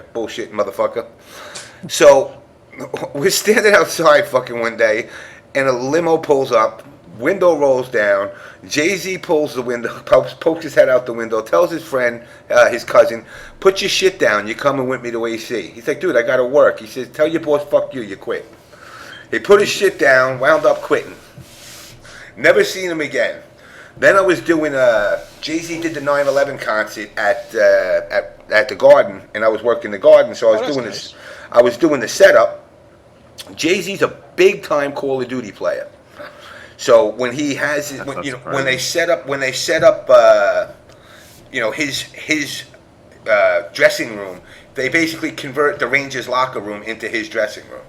motherfucker. Bullshit, motherfucker. So, we're standing outside fucking one day, and a limo pulls up, window rolls down, Jay-Z pulls the window, pokes his head out the window, tells his friend, his cousin, put your shit down, you're coming with me to AC. He's like, dude, I gotta work. He says, tell your boss, fuck you, you quit. He put his shit down, wound up quitting. Never seen him again. Then I was doing, Jay-Z did the 9/11 concert at the Garden, and I was working the Garden, so I was doing this. I was doing the setup. Jay-Z's a big-time Call of Duty player. So when he has, when they set up, his dressing room, they basically convert the Rangers locker room into his dressing room.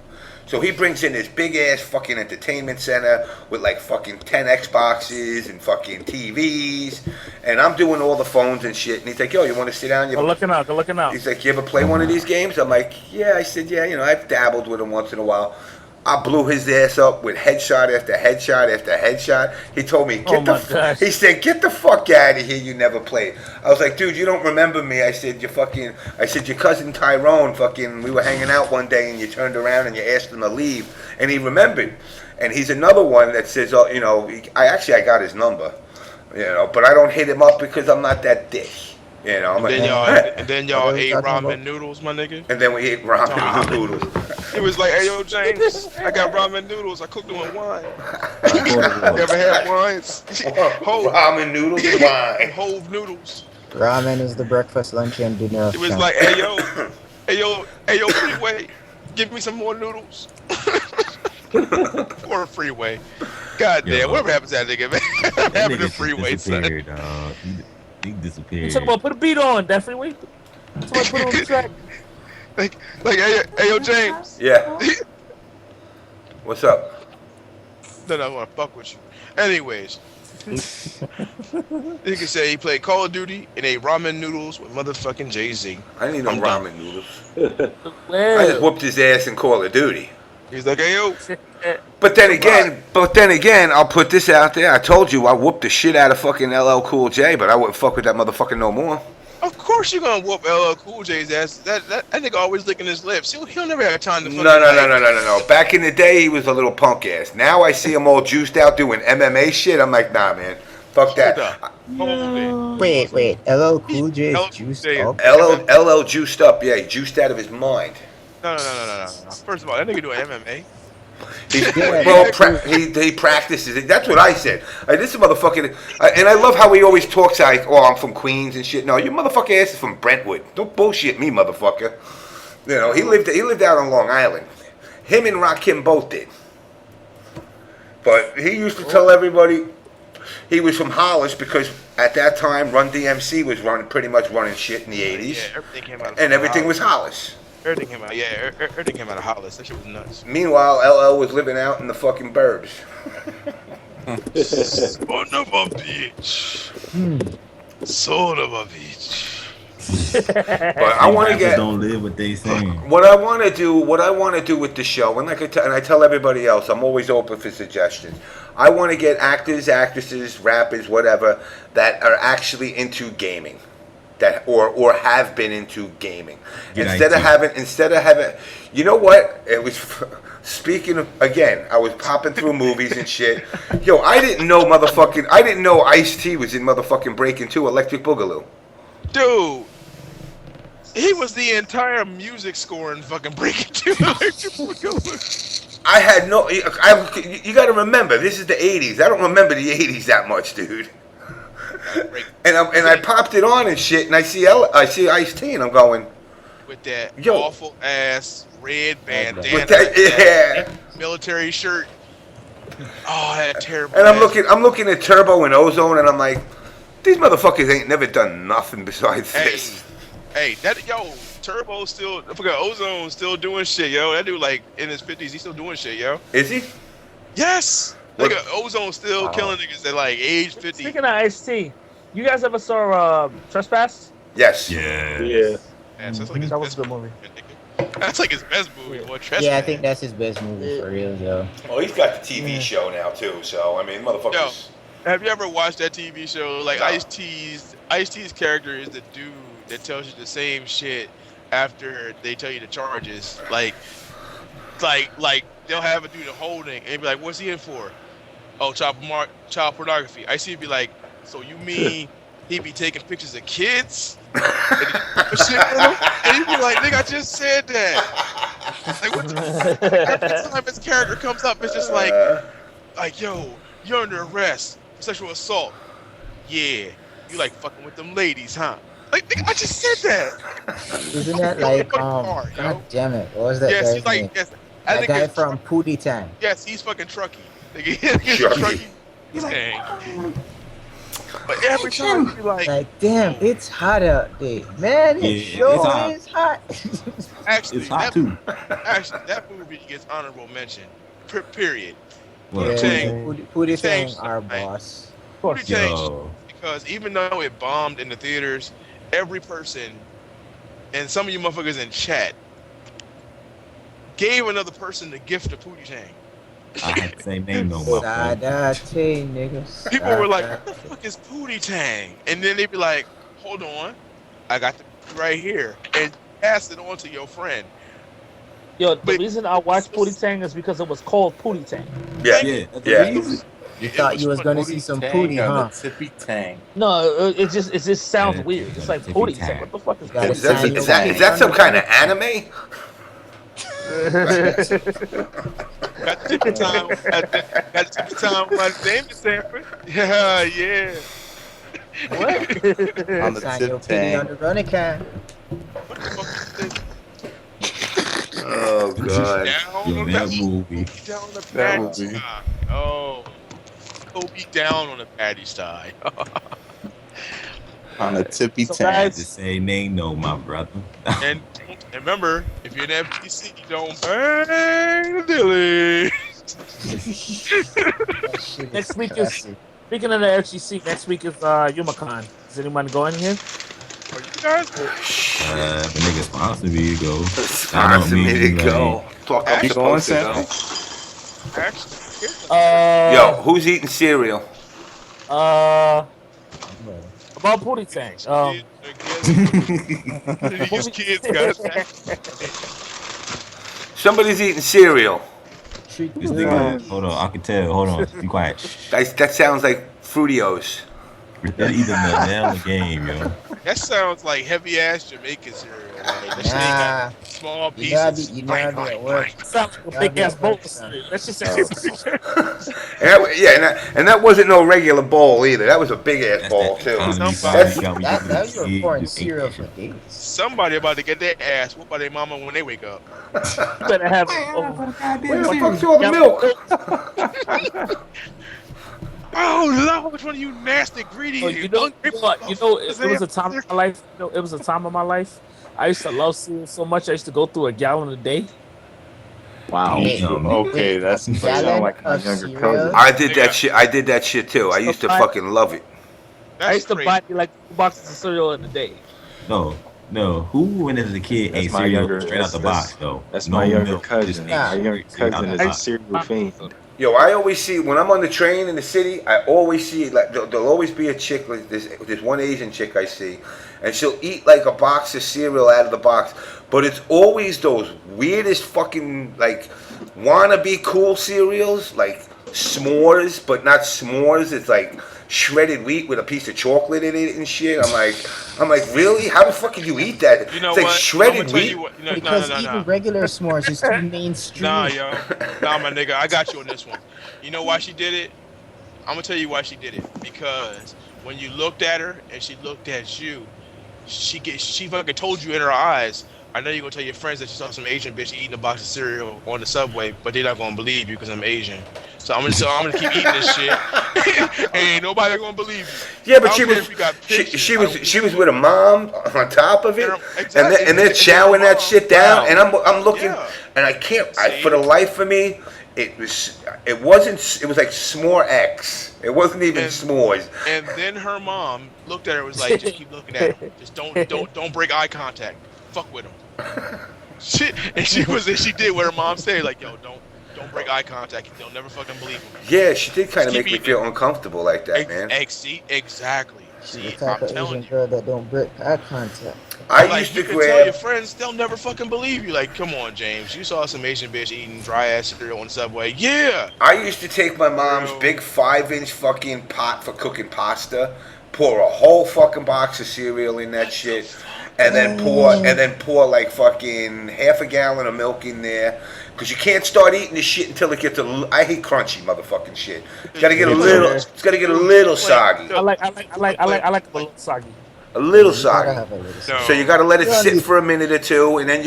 So he brings in this big ass fucking entertainment center with like fucking 10 Xboxes and fucking TVs, and I'm doing all the phones and shit. And he's like, "Yo, you want to sit down?" Go looking out. He's like, "You ever play one of these games?" I'm like, "Yeah." I said, "Yeah, I've dabbled with them once in a while." I blew his ass up with headshot after headshot after headshot. He told me, he said, "Get the fuck out of here, you never played." I was like, "Dude, you don't remember me." I said, your cousin Tyrone, we were hanging out one day and you turned around and you asked him to leave. And he remembered. And he's another one that says, I got his number, but I don't hit him up because I'm not that dick. And then y'all ate ramen noodles, my nigga. And then we ate ramen noodles. He was like, "Hey, yo, James, I got ramen noodles. I cooked them with wine. You ever had wines? Ramen noodles and wine. Hove noodles. Ramen is the breakfast, lunch, and dinner. It was like, hey, yo, Freeway, give me some more noodles." Or Freeway. God damn, whatever happens to that nigga, man? What happened to Freeway, son? He disappeared. Somebody put a beat on that Freeway. Somebody put it on the track. Like, hey, yo, James. Yeah. What's up? No, I want to fuck with you. Anyways, you can say he played Call of Duty and ate ramen noodles with motherfucking Jay-Z. I didn't eat no ramen noodles. I just whooped his ass in Call of Duty. He's like, "Hey, yo." But then again, I'll put this out there. I told you I whooped the shit out of fucking LL Cool J, but I wouldn't fuck with that motherfucker no more. Of course you're gonna whoop LL Cool J's ass. That nigga always licking his lips. He'll never have time to. No. Back in the day, he was a little punk ass. Now I see him all juiced out doing MMA shit. I'm like, nah, man, fuck that. Wait. LL Cool J is juiced up. LL juiced up. Yeah, he juiced out of his mind. No. First of all, that nigga doing MMA. He practices it. That's what I said. This is motherfucking, and I love how he always talks like, "Oh, I'm from Queens and shit." No, your motherfucking ass is from Brentwood. Don't bullshit me, motherfucker. He lived out on Long Island. Him and Rakim both did. But he used to tell everybody he was from Hollis because at that time Run DMC was pretty much running shit in the 80s. Yeah, everything came out of and everything was Hollis. Everything came out of Hollis. That shit was nuts. Meanwhile, LL was living out in the fucking burbs. Son of a bitch. Son of a bitch. But I want to get. Don't live what they saying. What I want to do with the show, and I tell everybody else, I'm always open for suggestions. I want to get actors, actresses, rappers, whatever, that are actually into gaming. That or have been into gaming instead of having you know what, it was speaking of, again, I was popping through movies and shit. Yo, I didn't know Ice-T was in motherfucking Breaking 2 Electric Boogaloo. Dude, he was the entire music score in fucking Breaking 2 Electric Boogaloo. I had no, you got to remember, this is the 80s. I don't remember the 80s that much, dude. And I popped it on and shit, and I see Ice-T, and I'm going with that awful ass red bandana, with that military shirt. Oh, that terrible. And I'm looking at Turbo and Ozone, and I'm like, these motherfuckers ain't never done nothing besides this. Hey, Turbo still, I forgot, Ozone still doing shit, yo. That dude like in his 50s, he's still doing shit, yo. Is he? Yes. Nigga, Ozone still killing niggas at like age 50. Speaking of Ice-T, you guys ever saw Trespass? Yes. Yeah. That was a good movie. That's like his best movie. Yeah, I think that's his best movie for real, though. Oh, he's got the TV show now too. So I mean, motherfuckers. Yo, have you ever watched that TV show? Like Ice-T's character is the dude that tells you the same shit after they tell you the charges. Like they'll have it do the holding and be like, "What's he in for?" Oh, child pornography. I see it be like, so you mean he be taking pictures of kids? And he'd be like, nigga, I just said that. Like, what the every time his character comes up, it's just like, yo, you're under arrest for sexual assault. Yeah, you like fucking with them ladies, huh? Like, nigga, I just said that. Isn't that like God damn it, what was that yes, guy's he's like, name? yes, That guy from Pootie Tang. Yes, he's fucking Truckee. Nigga, he's Truckee. He's like, but every time you like, damn, it's hot out there, man. It sure is hot. Actually, It's hot too. Actually, that movie gets honorable mention. Period. What? Pootie Tang, our boss. Pootie Tang, because even though it bombed in the theaters, every person, and some of you motherfuckers in chat, gave another person the gift of Pootie Tang. I had the same name no more. Niggas. People were like, what the fuck is Pootie Tang? And then they'd be like, hold on, I got the right here. And pass it on to your friend. Yo, the reason I watched Pootie Tang is because it was called Pootie Tang. Yeah. You thought you was gonna see some Pootie, huh? Tippy Tang. No, it just sounds weird. It's like Pootie Tang. What the fuck is that? Is that some kind of anime? Got the tippy time. Got the tippy time. My name is Sanford. Yeah. What? On the tip tang. On the running can. What the fuck is this? Oh god. Yo, that movie. Down on the That patty movie. sty. Oh. Kobe down on the patty sty. On the tippy So tang. guys- The same name, no, my brother. And remember, if you're an FTC, you don't bang the dilly. Next week is, speaking of the FGC, next week is Yumacon. Is anyone going here? Are you guys? The nigga sponsored me to go. Sponsor me to go. Talk up You going, supposed to go. Sam? Actually, Yo, who's eating cereal? About Pootie Tang. these kids got Somebody's eating cereal. This nigga, hold on, I can tell. Hold on, be quiet. Shh. That sounds like Fruitios. That's either Lenell or game, yo. That sounds like heavy ass Jamaican cereal. Like, that shit ain't got small You gotta pieces. be at work. Sounds like a big ass boat. That shit sounds. And that wasn't no regular bowl either. That was a big ass bowl too. That you were pouring cereal for days. Somebody about to get their ass whooped by their mama when they wake up. You better have. Where the fuck's all the milk? Oh Lord, which one of you nasty greedy? Oh, you know, it was a time of my life. It was a time of my life. I used to love cereal so much. I used to go through a gallon a day. Wow. Okay, that's sound like my younger cousin. I did that shit too. I used to fucking love it. That's I used to crazy. buy like 2 boxes of cereal in a day. No. Who, when as a kid, That's ate my cereal younger- straight out the that's- box, though? That's No my younger milk, cousin. just My ate younger straight out cousin the is a box. cereal fiend. Yo, I always see when I'm on the train in the city. I always see like there'll always be a chick like this one Asian chick I see, and she'll eat like a box of cereal out of the box. But it's always those weirdest fucking like wannabe cool cereals, like s'mores, but not s'mores. It's like shredded wheat with a piece of chocolate in it and shit. I'm like, really? How the fuck can you eat that? You know it's like what? shredded I'm gonna tell wheat. you what. Because even regular s'mores is too mainstream. Nah, yo. Nah, my nigga. I got you on this one. You know why she did it? I'm gonna tell you why she did it. Because when you looked at her and she looked at you, she fucking told you in her eyes, I know you're gonna tell your friends that you saw some Asian bitch eating a box of cereal on the subway, but they're not gonna believe you because I'm Asian. So I'm gonna keep eating this shit. Ain't nobody gonna believe you. Yeah, but she I don't care was if you got pictures. she was with a mom on top of it, Exactly. and they're chowing that shit down, and I'm looking, Yeah. and I can't. For the life of me, it was like s'more X. It wasn't even s'mores. And then her mom looked at her and was like, just keep looking at him. Just don't break eye contact. Fuck with him. Shit. And she did what her mom said, like, yo, don't break eye contact. They'll never fucking believe him. Yeah, she did kind of Keep make me eating. feel uncomfortable like that, man. Exactly. She's the See, type I'm of telling Asian you. girl that don't break eye contact. I Like, used you to can tell your grab. friends, they'll never fucking believe you. Like, come on, James. You saw some Asian bitch eating dry ass cereal on the subway. Yeah. I used to take my mom's Bro. big 5-inch fucking pot for cooking pasta, pour a whole fucking box of cereal in that shit, and then pour like fucking half a gallon of milk in there. Cause you can't start eating this shit until it gets I hate crunchy motherfucking shit. It's gotta get a Me too, little. man. It's gotta get a little Like, soggy. I like a little soggy. A little You gotta soggy. have a little. No. So you gotta let it You don't sit need- for a minute or two, and then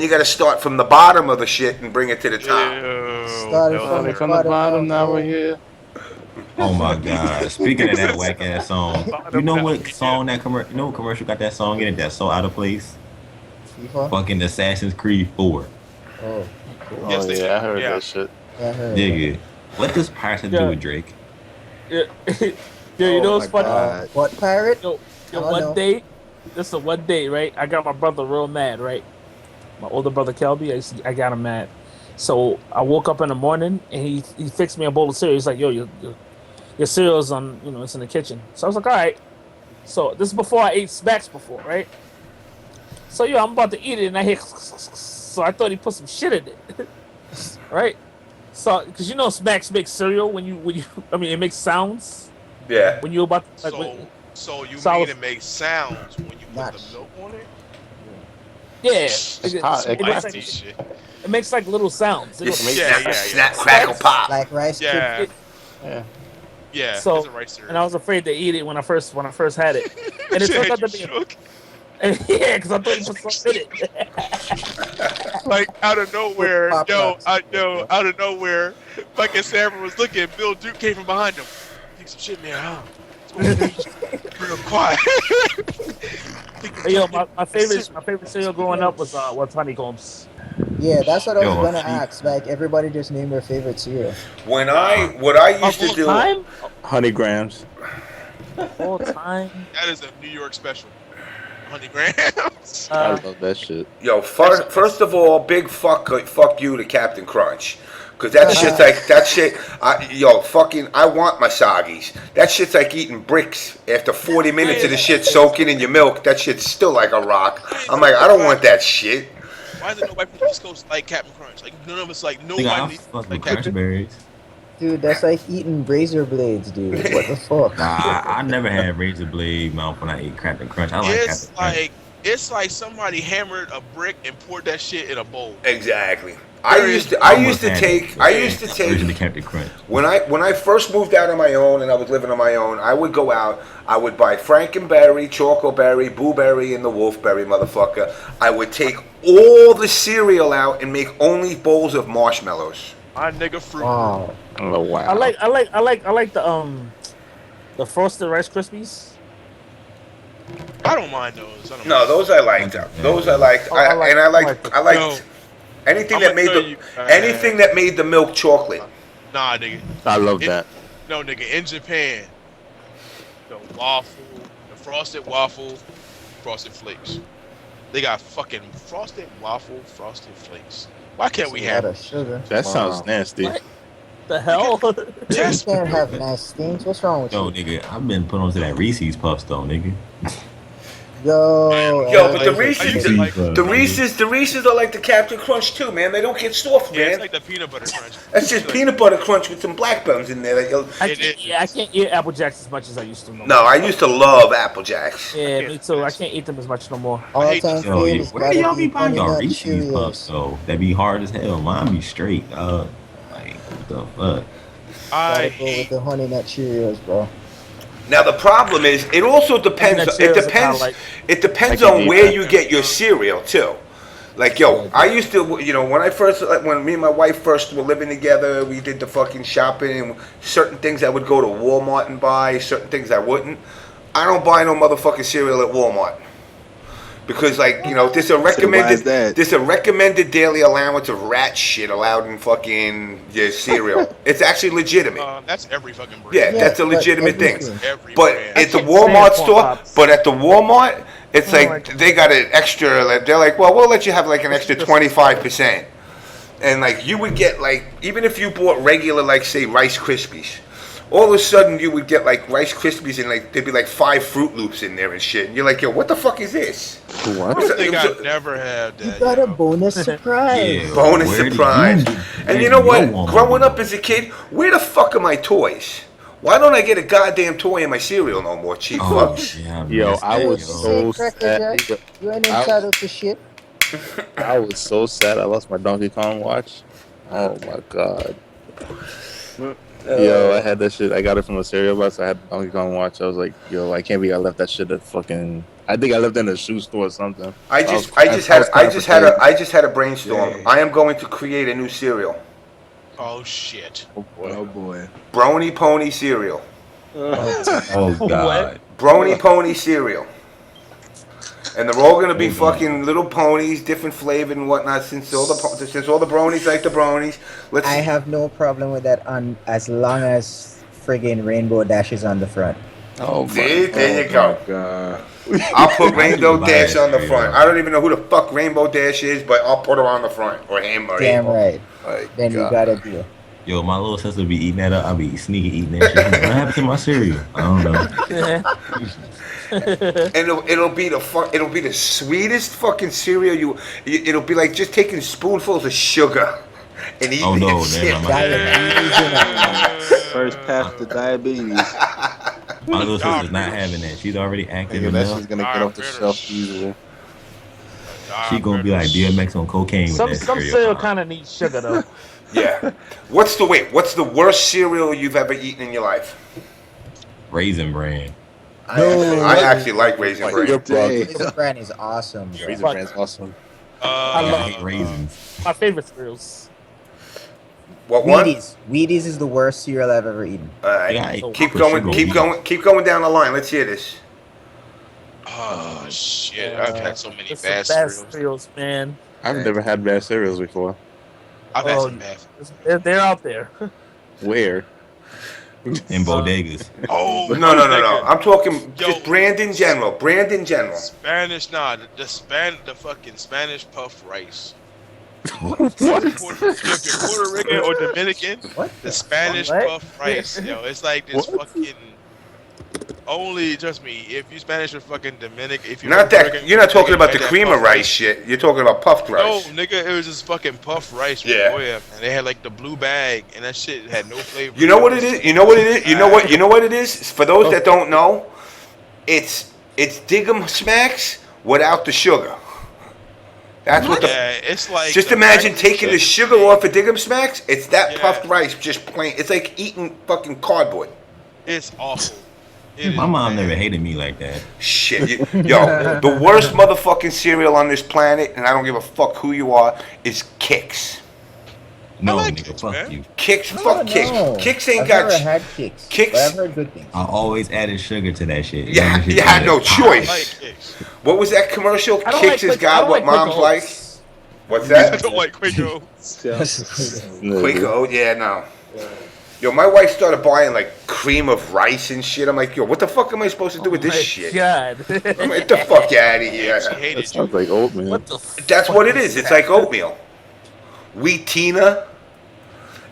you gotta start from the bottom of the shit and bring it to the top. Started Starting from the bottom, now we're here. Oh my god! Speaking of that whack ass song, you know what song that commercial? You know what commercial got that song in it that's so out of place? FIFA? Fucking Assassin's Creed 4. Oh, Oh Yes, they yeah, I heard yeah. that shit. yeah, I heard. Nigga, what does Pirates have to do Yeah. with Drake? Yeah, yeah. You know what's funny? What pirate? Yo, I don't know. one day, this is one day, right? I got my brother real mad, right? My older brother Kelby, I got him mad. So I woke up in the morning and he fixed me a bowl of cereal. He's like, "Yo, your cereal's on, it's in the kitchen." So I was like, "All right." So this is before I ate Smacks before, right? So I'm about to eat it and I hear, so I thought he put some shit in it, right? So because Smacks makes cereal when you it makes sounds Yeah. when you're about to So you So I mean was- it makes sounds when you put Nuts. the milk on it? yeah. It's hot. It makes Nasty like, shit. it makes like little sounds. You Yeah, yeah. snap, crackle, pop. Like rice Yeah, chip. Yeah. yeah. So- it's a rice cereal. And I was afraid to eat it when I first had it. And it turned out to be Shook. yeah, because I thought he put something in it. Like out of nowhere, Pop Rocks. out of nowhere, fucking Sanford was looking. Bill Duke came from behind him. Think some shit, man. Huh? Real quiet. Hey, yo, my favorite cereal growing up was honeycombs. Yeah, that's what I was Yo, gonna she- ask. Like everybody just name their favorite cereal. What I used to do. Time? Honey grams. All time. That is a New York special. 100 grams. I love that shit. Yo, first of all, big fuck you to Captain Crunch. Cause that shit's like, I want my soggies. That shit's like eating bricks after 40 minutes of the shit soaking in your milk. That shit's still like a rock. I'm like, I don't want that shit. Why is it nobody from the East Coast like Captain Crunch? Like none of us like Nigga, I nobody fuck like with Captain. Crunchberries. Dude, that's like eating razor blades, dude. What the fuck? Nah, I never had razor blade mouth when I ate Captain Crunch. I like It's Captain Crunch. like it's like somebody hammered a brick and poured that shit in a bowl. Exactly. I used to take version of Captain Crunch. when I first moved out on my own and I was living on my own, I would go out, I would buy Frankenberry, Chocoberry, Blueberry, and the Wolfberry motherfucker. I would take all the cereal out and make only bowls of marshmallows. My nigga fruit. Wow. Oh wow. I like the frosted Rice Krispies. I don't mind those. I don't No, mind. those I liked. Those I liked. I liked No. anything I'ma that made tell the you, anything that made the milk chocolate. Nah, nigga. I love that. No, nigga. In Japan, the frosted waffle, frosted flakes. They got fucking frosted waffle, frosted flakes. Why can't we It's a have lot of sugar. That Wow. sounds nasty. What? The hell? You Yes. can't have nice things. What's wrong with Yo, you? nigga, I've been put onto that Reese's Puffs though, nigga. Yo, Yo, but the I used Reese's, to like- the Reese's are like the Captain Crunch too, man. They don't get soft, Yeah, it's man. like the peanut butter crunch. That's just Like- peanut butter crunch with some black buns in there. That you'll... I It can't eat Apple Jacks as much as I used to. No, I used to love Apple Jacks. Yeah, me too. I can't eat them as much no more. all hate time Yo, famous. where do y'all be gotta buying be y'all Honey Nut Reese's Puffs Cheerios. though? That be hard as hell. Mine be straight. Like what the fuck? I Gotta go with hate. the Honey Nut Cheerios, bro. Now the problem is, it also depends. Honey Nut It Cheerios are kinda depends. like- It depends I can on eat where that. you get your cereal too. Like yo, I used to, when me and my wife first were living together, we did the fucking shopping. And certain things I would go to Walmart and buy, certain things I wouldn't. I don't buy no motherfucking cereal at Walmart. Because there's a recommended daily allowance of rat shit allowed in fucking your cereal. It's actually legitimate. That's every fucking brand. Yeah, Yeah, that's a but legitimate thing. everything. Every But brand. at the can't Walmart stand store, Corn Pops. but at the Walmart, it's I don't like like they got an extra. They're like, well, we'll let you have like an extra 25%, and like you would get like even if you bought regular like say Rice Krispies, all of a sudden you would get like Rice Krispies and like there'd be like 5 Fruit Loops in there and shit. And you're like, yo, what the fuck is this? What? I think I never had that. You got a bonus surprise. Yeah, Bonus where do surprise. you- And you where know do what? your woman Growing go? up as a kid, where the fuck are my toys? Why don't I get a goddamn toy in my cereal no more, cheap Oh, fucks? yeah, Yo, missed I that, was yo. so Cracker sad. Jack, you ain't I- entitled to shit. I was so sad I lost my Donkey Kong watch. Oh my god. Yo, I had that shit. I got it from a cereal box. I had the Donkey Kong watch. I was like, yo, I can't believe I left that shit at fucking. I think I left it in a shoe store or something. I just had a brainstorm. Yeah. I am going to create a new cereal. Oh shit. Oh boy. Oh boy. Brony Pony cereal. Oh god. Brony Pony cereal. And they're all gonna be fucking little ponies, different flavored and whatnot. Since all the bronies like the bronies, let's. I have no problem with that on as long as friggin' Rainbow Dash is on the front. Oh See, there you go. God. I'll put Rainbow buy Dash that on the straight front. up. I don't even know who the fuck Rainbow Dash is, but I'll put her on the front or him or Damn him. right. My Then you God. got a deal. Yo, my little sister be eating that up. I be sneaky eating that shit. What happened to my cereal? I don't know. And it'll be the sweetest fucking cereal it'll be like just taking spoonfuls of sugar and eating Oh no, that shit. First path to diabetes. My little sister's not having that. She's already active Nigga, that enough. shit's gonna get off the shelf easily. She gonna be like DMX on cocaine Some with that some cereal. cereal kind of needs sugar though. Yeah. What's the worst cereal you've ever eaten in your life? Raisin Bran. I actually like Raisin Bran. Your brother. Raisin Bran is awesome, bro. Raisin Bran's awesome. I I love hate raisins. my favorite cereals. What one? Wheaties is the worst cereal I've ever eaten. All right. Yeah, I hate Keep for going. sugar Keep beet. going. Keep going down the line. Let's hear this. Oh shit. I've had so many It's the bad best cereals. cereals, man. I've never had bad cereals before. I've had Oh, some bad. They're out there. Where? In bodegas. Oh No. I'm talking Yo. just brand in general. Brand in general. Spanish, nah, the fucking Spanish puff rice. What? If you're Puerto Rican or Dominican, What? the Spanish What? puff rice, yo, it's like this fucking. Only, trust me, if you Spanish or fucking Dominican, if you're Not Puerto that Rican, you're not talking about the like that cream of puff rice shit. You're talking about puffed No, rice. nigga, it was just fucking puff rice. From Yeah. Goya, and they had like the blue bag, and that shit had no flavor. You know what it is? You know what it is? You know what it is? For those that don't know, it's Diggum Smacks without the sugar. That's what the. Yeah, it's like. Just the imagine breakfast taking the shit. sugar off of Diggum Smacks. It's that Yeah. puffed rice, just plain. It's like eating fucking cardboard. It's awful. It My is mom bad. never hated me like that. Shit, yo, the worst motherfucking cereal on this planet, and I don't give a fuck who you are, is Kix. No, like nigga, Kix, fuck man. you. Kix, Oh, fuck Kix. no. Kix ain't I've got. never had Kix. Kix- But I've heard good things. I always added sugar to that shit. Yeah, That shit you had no added choice. I like Kix. What was that commercial? I don't Kix like has Quaker- I got don't what like moms Quaker like. Oats. What's I that? don't like Quaker Oats. Quaker Oat, yeah, no. Yo, my wife started buying like cream of rice and shit. I'm like, yo, what the fuck am I supposed to do with this My shit? God. I'm like, get the fuck out of She here. hated That you. sounds like oatmeal. What the? That's fuck what it is. It's like oatmeal. Wheatina.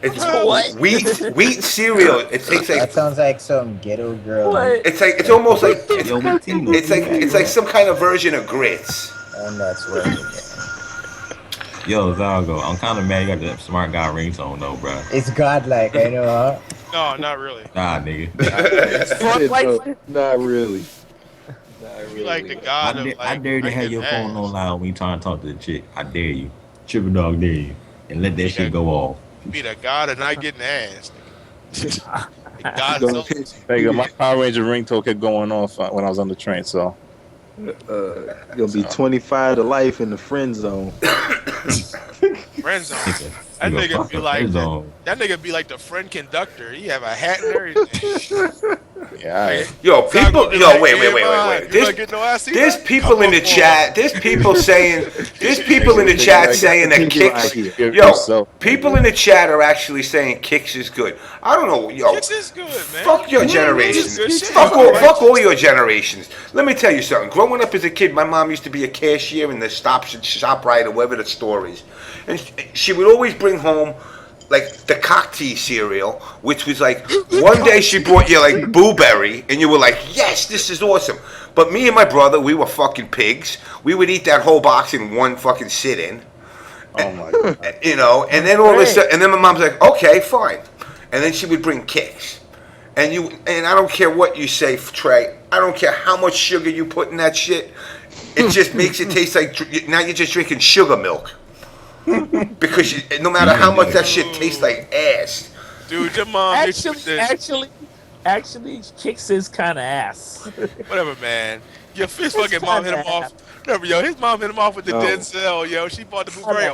It's What? wheat cereal. It takes That like sounds like some ghetto girl. What? it's almost like Yo, Wtih, it's like some kind of version of grits. And that's where we get. Yo, Zalgo, I'm kind of mad you got the smart guy ringtone though, bro. It's godlike, I know, huh? No, not really. Nah, nigga. Fuck like Not really. You like the god of like. I dare you to have your phone on loud when you trying to talk to the chick. I dare you. Triple dog dare you. And let that shit go off. Be the god of not getting ass. The god Go of pitch. Nigga, my Power Ranger ringtone kept going off when I was on the train, so. You'll be 25 to life in the friend zone. friend zone. Nigga, That you gonna nigga fuck be up like his zone. that nigga be like the friend conductor. He have a hat and everything. Yeah, alright. Yo, people. Be Yo, like, wait. "Yeah, man, you There's not getting no ass either?" there's people in the Come on, chat. There's people saying saying that Kix. Yo, Yourself. people in the chat are actually saying Kix is good. I don't know, yo. Kix is good, man. Fuck your Kix generation. is good shit. Fuck all your generations. Let me tell you something. Growing up as a kid, my mom used to be a cashier in the ShopRite or whatever the store is, and she would always bring home like the cocktail cereal, which was like one day she brought you like blueberry, and you were like, yes, this is awesome. But me and my brother, we were fucking pigs. We would eat that whole box in one fucking sit-in. Oh my god. You know, and then all of a sudden, and then my mom's like, okay, fine. And then she would bring Kicks. And I don't care what you say, Trey. I don't care how much sugar you put in that shit. It just makes it taste like, now you're just drinking sugar milk. Because no matter how much that shit tastes like ass. Dude, your mom Actually, Kicks is kind of ass. whatever, man. Your fucking mom hit him off. Remember, yo, his mom hit him off with the Denzel, yo. She bought the blueberry.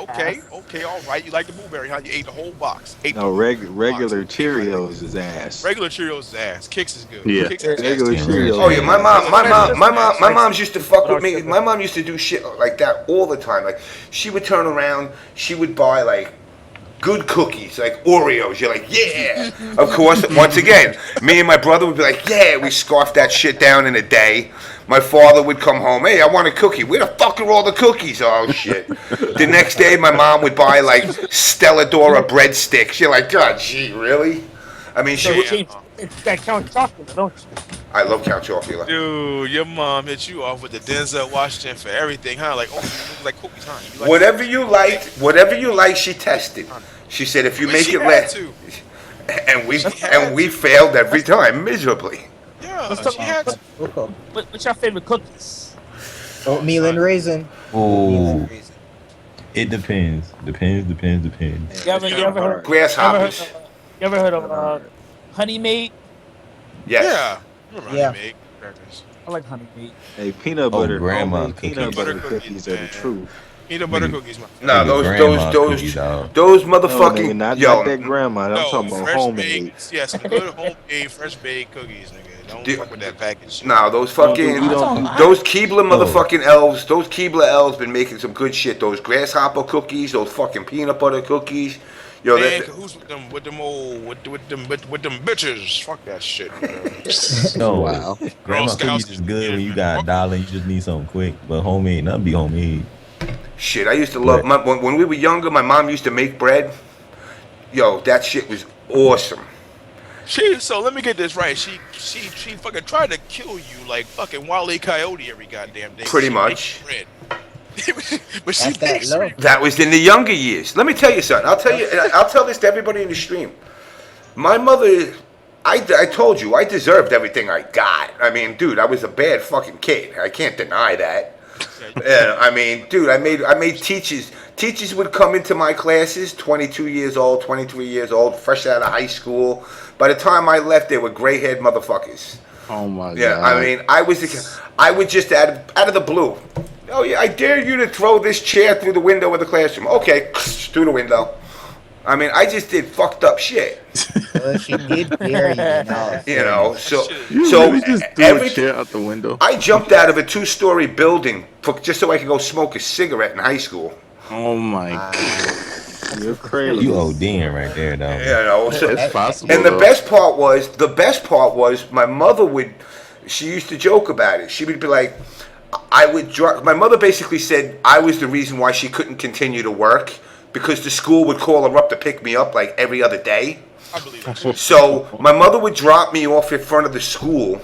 Okay, all right. You like the blueberry, huh? You ate the whole box. Regular Cheerios is ass. Regular Cheerios is ass. Kicks is good. Yeah. Kicks is Regular ass. Cheerios. Oh yeah, my mom's used to fuck with me. My mom used to do shit like that all the time. Like she would turn around, she would buy like good cookies, like Oreos. You're like, yeah. Of course, once again, me and my brother would be like, yeah. We scarfed that shit down in a day. My father would come home, hey, I want a cookie. Where the fuck are all the cookies? Oh shit. The next day, my mom would buy like Stella Dora breadsticks. You're like, God, gee, really? I mean, she would. It's that Count Chocula, don't you? I love Count Chocula. Dude, your mom hit you off with the Denzel Washington for everything, huh? Like, oh, you like cookies, huh? You like Whatever you like, she tested. She said, if you But make she it had less, to. and we failed every time miserably. Yeah, Let's talk she had to. What's your favorite cookies? Oatmeal and raisin. Oh, it depends. Depends. You ever heard? Grasshoppers. You ever heard of Honey Maid? Yes. Yeah. Remember Yeah. how you make crackers. I like Honey Maid. Hey, peanut butter. grandma homemade peanut cookies. butter Butter cookies cookies, are the man. truth. Peanut butter cookies, man. No, Nigga, grandma's cookies, dog. those No, motherfucking nigga, not yo. that grandma. I'm talking about fresh homemade. baked. Yeah, some good homemade fresh baked cookies, nigga. Don't Dude. fuck with that package shit. No, those fucking don't- those Keebler motherfucking elves. Those Keebler elves been making some good shit. Those grasshopper cookies. Those fucking peanut butter cookies. Yo, Man, that, who's with them bitches? Fuck that shit, man. No, Wow. grandma Girl Scouts cookies is good when you got a dollar and you just need something quick. But homemade, nothing be homemade. shit. I used to love when we were younger. My mom used to make bread. Yo, that shit was awesome. So let me get this right. She fucking tried to kill you like fucking Wile E. Coyote every goddamn day. Pretty She much. makes bread. But she That's that makes low. bread. That was in the younger years. Let me tell you something. I'll tell this to everybody in the stream. My mother, I told you, I deserved everything I got. I mean, dude, I was a bad fucking kid. I can't deny that. I mean, dude, I made teachers. Teachers would come into my classes, 22 years old, 23 years old, fresh out of high school. By the time I left, they were gray-haired motherfuckers. Oh my Yeah, god. I mean, I would just out of the blue. Oh yeah, I dare you to throw this chair through the window of the classroom. Okay, through the window. I mean, I just did fucked up shit. Well, she did dare you, now. You know, so really just threw every a chair out the window. I jumped out of a 2-story building just so I could go smoke a cigarette in high school. Oh my god. You're crazy. You ODing right there, though. You know, so, It's possible. and the though. best part was my mother she used to joke about it. She would be like, my mother basically said I was the reason why she couldn't continue to work because the school would call her up to pick me up like every other day. I believe it. So my mother would drop me off in front of the school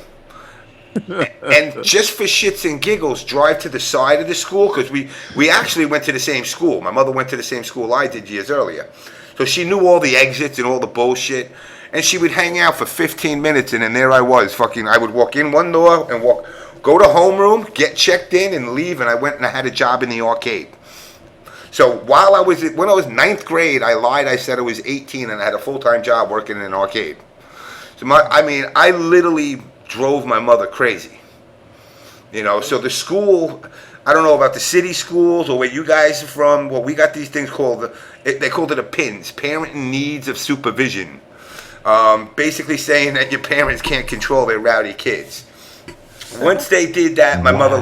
and just for shits and giggles drive to the side of the school because we actually went to the same school. My mother went to the same school I did years earlier. So she knew all the exits and all the bullshit. And she would hang out for 15 minutes and then there I was. I would walk in one door and go to homeroom, get checked in and leave, and I went and I had a job in the arcade. So when I was 9th grade, I lied. I said I was 18 and I had a full-time job working in an arcade. So I literally drove my mother crazy. You know, so the school, I don't know about the city schools or where you guys are from. Well, we got these things they called it a PINS, Parent in Needs of Supervision. Basically saying that your parents can't control their rowdy kids. Once they did that, my mother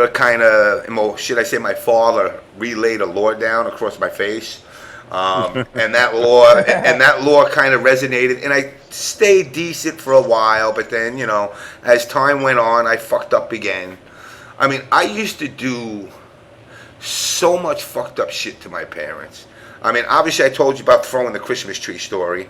kind of, should I say my father relayed a law down across my face. And that law kind of resonated, and I stayed decent for a while, but then, you know, as time went on, I fucked up again. I mean, I used to do so much fucked up shit to my parents. I mean, obviously, I told you about throwing the Christmas tree story.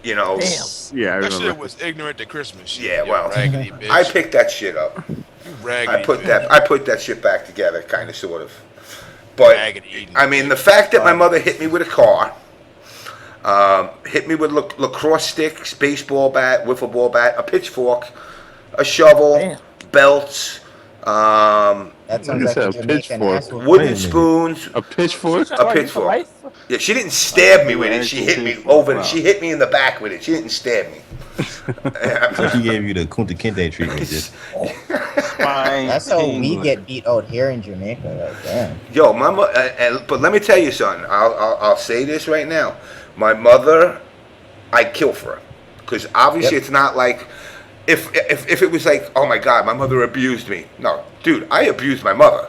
You know, Damn. Yeah, I That shit remember. was ignorant to Christmas shit. Yeah, you well, raggedy bitch. I picked that shit up. You raggedy I put bitch. that shit back together, kind of, sort of. But Raggedy eating I mean, bitch. the fact that my mother hit me with a car, hit me with lacrosse sticks, baseball bat, wiffle ball bat, a pitchfork, a shovel, Damn. belts, That sounds You like said a a Jamaican pitchfork. asshole. Wait a wooden minute. spoons. A pitchfork? A pitchfork. Yeah, she didn't stab me with it. She hit me over. She hit me in the back with it. She didn't stab me. So she gave you the Kunta Kinte treatment. Just That's how we get beat out here in Jamaica. Like, damn. Yo, my but let me tell you something. I'll say this right now. My mother, I'd kill for her, because obviously it's not like if it was like, oh my God, my mother abused me. No, dude, I abused my mother.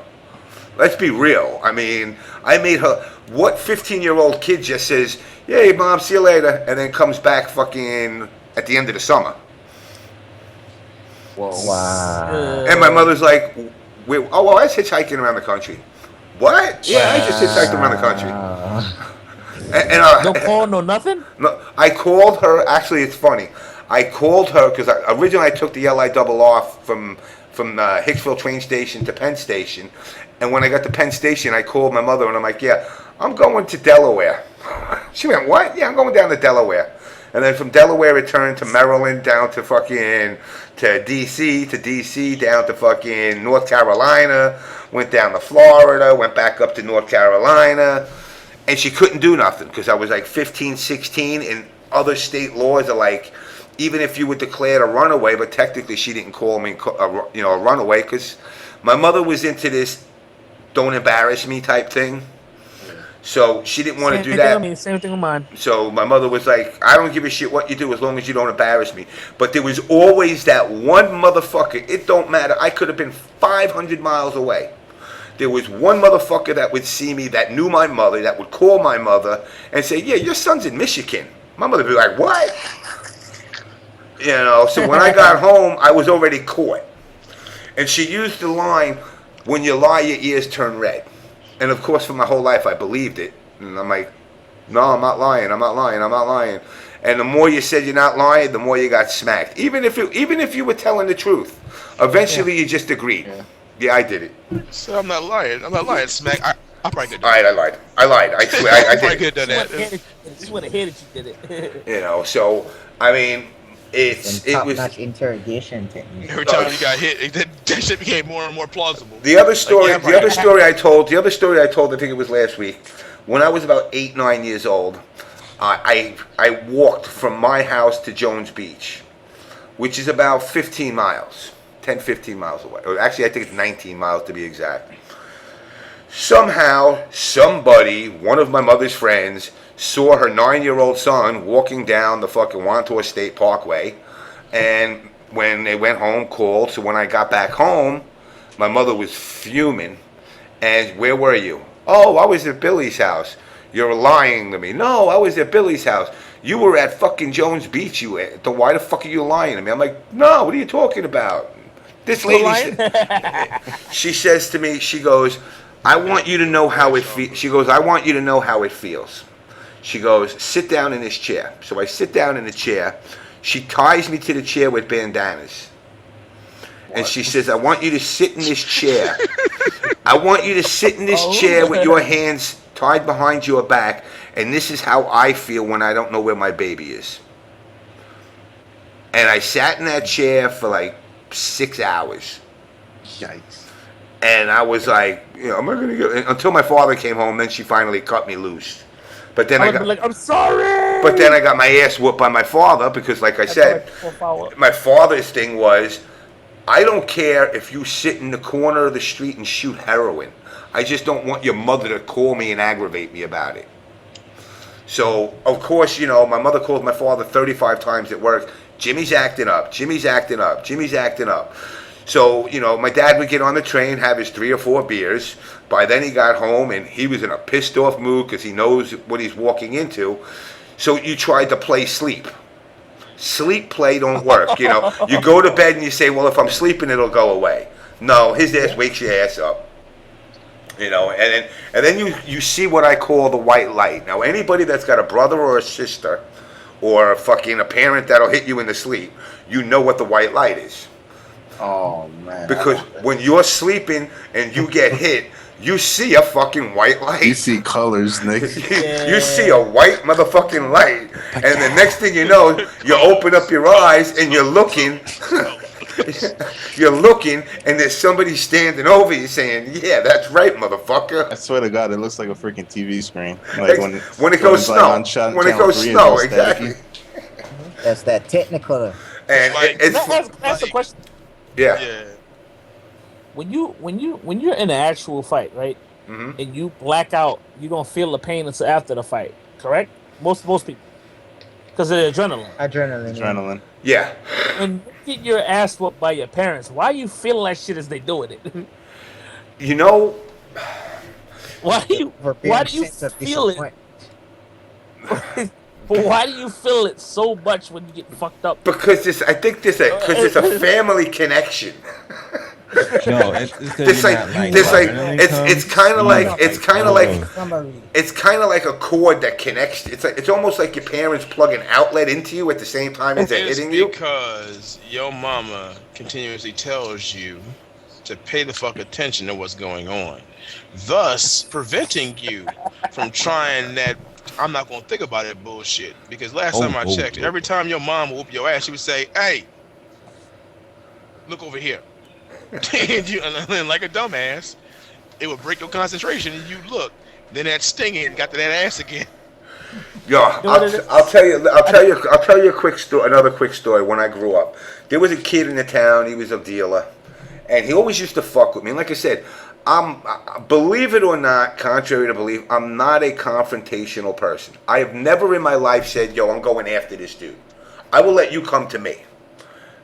Let's be real. I mean, I made her. What 15-year-old kid just says, "Yay, mom, see you later," and then comes back fucking at the end of the summer? Wow. And my mother's like, "Oh, well, I was hitchhiking around the country." What? Yeah, I just hitchhiked around the country. No call, no nothing? No, I called her. Actually, it's funny. I called her because originally I took the LI double off from Hicksville train station to Penn Station, and when I got to Penn Station, I called my mother and I'm like, "Yeah, I'm going to Delaware." She went, "What?" "Yeah, I'm going down to Delaware." And then from Delaware, it turned to Maryland, down to fucking to DC, down to fucking North Carolina, went down to Florida, went back up to North Carolina, and she couldn't do nothing because I was like 15, 16, and other state laws are like, even if you were declared a runaway, but technically she didn't call me, a runaway, because my mother was into this "don't embarrass me" type thing. So she didn't want to do that. Same thing with mine. So my mother was like, "I don't give a shit what you do as long as you don't embarrass me." But there was always that one motherfucker. It don't matter. I could have been 500 miles away. There was one motherfucker that would see me, that knew my mother, that would call my mother and say, "Yeah, your son's in Michigan." My mother would be like, "What?" So when I got home, I was already caught. And she used the line, "When you lie, your ears turn red." And of course, for my whole life, I believed it. And I'm like, "No, I'm not lying. I'm not lying. I'm not lying." And the more you said you're not lying, the more you got smacked. Even if you were telling the truth, eventually you just agreed. Yeah, I did it. So I'm not lying. I'm not lying. Smack. I probably could do All right, I lied. I swear, I probably did could have done that. Just want to hear that you did it. So, I mean, it was... Top-notch interrogation technique. Every time you got hit, that shit became more and more plausible. The other story, Like, yeah, the other story I told, I think it was last week, when I was about 8, 9 years old, I walked from my house to Jones Beach, which is about 15 miles, 10, 15 miles away. Or actually, I think it's 19 miles to be exact. Somehow, somebody, one of my mother's friends, saw her 9-year-old son walking down the fucking Wantor State Parkway, and when they went home, called. So when I got back home, my mother was fuming. And "Where were you?" "Oh, I was at Billy's house." "You're lying to me." "No, I was at Billy's house." "You were at fucking Jones Beach, why the fuck are you lying to me?" I'm like, "No, what are you talking about?" This lady, she says to me, she goes, "I want you to know how it feels." She goes, "I want you to know how it feels." She goes, "Sit down in this chair." So I sit down in the chair. She ties me to the chair with bandanas. And she says, "I want you to sit in this chair. I want you to sit in this chair with your hands tied behind your back. And this is how I feel when I don't know where my baby is." And I sat in that chair for like 6 hours. Yikes. And I was like, am I going to go? Until my father came home, then she finally cut me loose. But then I would be like, "I'm sorry." But then I got my ass whooped by my father because, like I said, my father's thing was, "I don't care if you sit in the corner of the street and shoot heroin. I just don't want your mother to call me and aggravate me about it." So, of course, my mother called my father 35 times at work. "Jimmy's acting up. Jimmy's acting up. Jimmy's acting up." So, my dad would get on the train, have his 3 or 4 beers. By then he got home and he was in a pissed off mood because he knows what he's walking into. So you tried to play sleep. Sleep play don't work, You go to bed and you say, "Well, if I'm sleeping, it'll go away." No, his ass wakes your ass up. You know, and then you see what I call the white light. Now, anybody that's got a brother or a sister, or a parent that'll hit you in the sleep, you know what the white light is. Oh man. Because when you're sleeping and you get hit, you see a fucking white light. You see colors, nigga. You see a white motherfucking light, and the next thing you know, you open up your eyes and you're looking. You're looking, and there's somebody standing over you saying, "Yeah, that's right, motherfucker." I swear to God, it looks like a freaking TV screen. Like when it goes snow. When it goes snow, exactly. That's that technicolor. And Like- That's the question. yeah. Yeah. When you're in an actual fight, right? Mhm. And you black out, you're gonna feel the pain until after the fight, correct? Most people, because of the adrenaline. Adrenaline. Yeah. Adrenaline. Yeah. When you get your ass whooped by your parents, why you feeling like shit as they doing it? You know, why do you For being why do you sense of feel it? But why do you feel it so much when you get fucked up? because I think there's a family connection. No, it's It's it's kind of like Somebody. it's kind of like a cord that connects. It's almost like your parents plug an outlet into you at the same time as they're It's hitting you. because your mama continuously tells you to pay the fuck attention to what's going on, thus preventing you from trying that I'm not gonna think about it bullshit. Because last time I checked, every time your mom would whoop your ass, she would say, "Hey, look over here." and then, like a dumbass, it would break your concentration, and you look. Then that stinging got to that ass again. Yo, I'll tell you a quick story. Another quick story. When I grew up, there was a kid in the town. He was a dealer, and he always used to fuck with me. And like I said, believe it or not, contrary to belief, I'm not a confrontational person. I have never in my life said, "Yo, I'm going after this dude." I will let you come to me.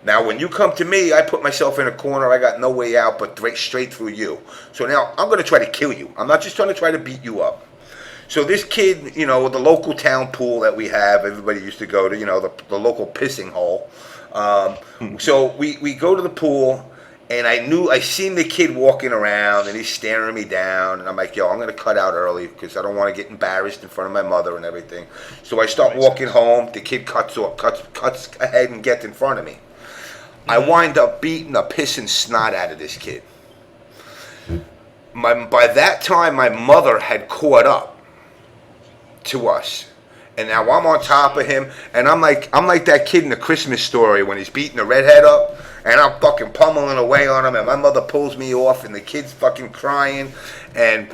Now, when you come to me, I put myself in a corner. I got no way out but straight through you. So now I'm going to try to kill you. I'm not just trying to try to beat you up. So this kid, the local town pool that we have, everybody used to go to, the local pissing hole. So we go to the pool, and I seen the kid walking around, and he's staring me down, and I'm like, yo, I'm going to cut out early because I don't want to get embarrassed in front of my mother and everything. So I start walking home. The kid cuts ahead and gets in front of me. I wind up beating the pissing snot out of this kid. By that time, my mother had caught up to us, and now I'm on top of him, and I'm like that kid in the Christmas Story when he's beating the redhead up, and I'm fucking pummeling away on him, and my mother pulls me off, and the kid's fucking crying, and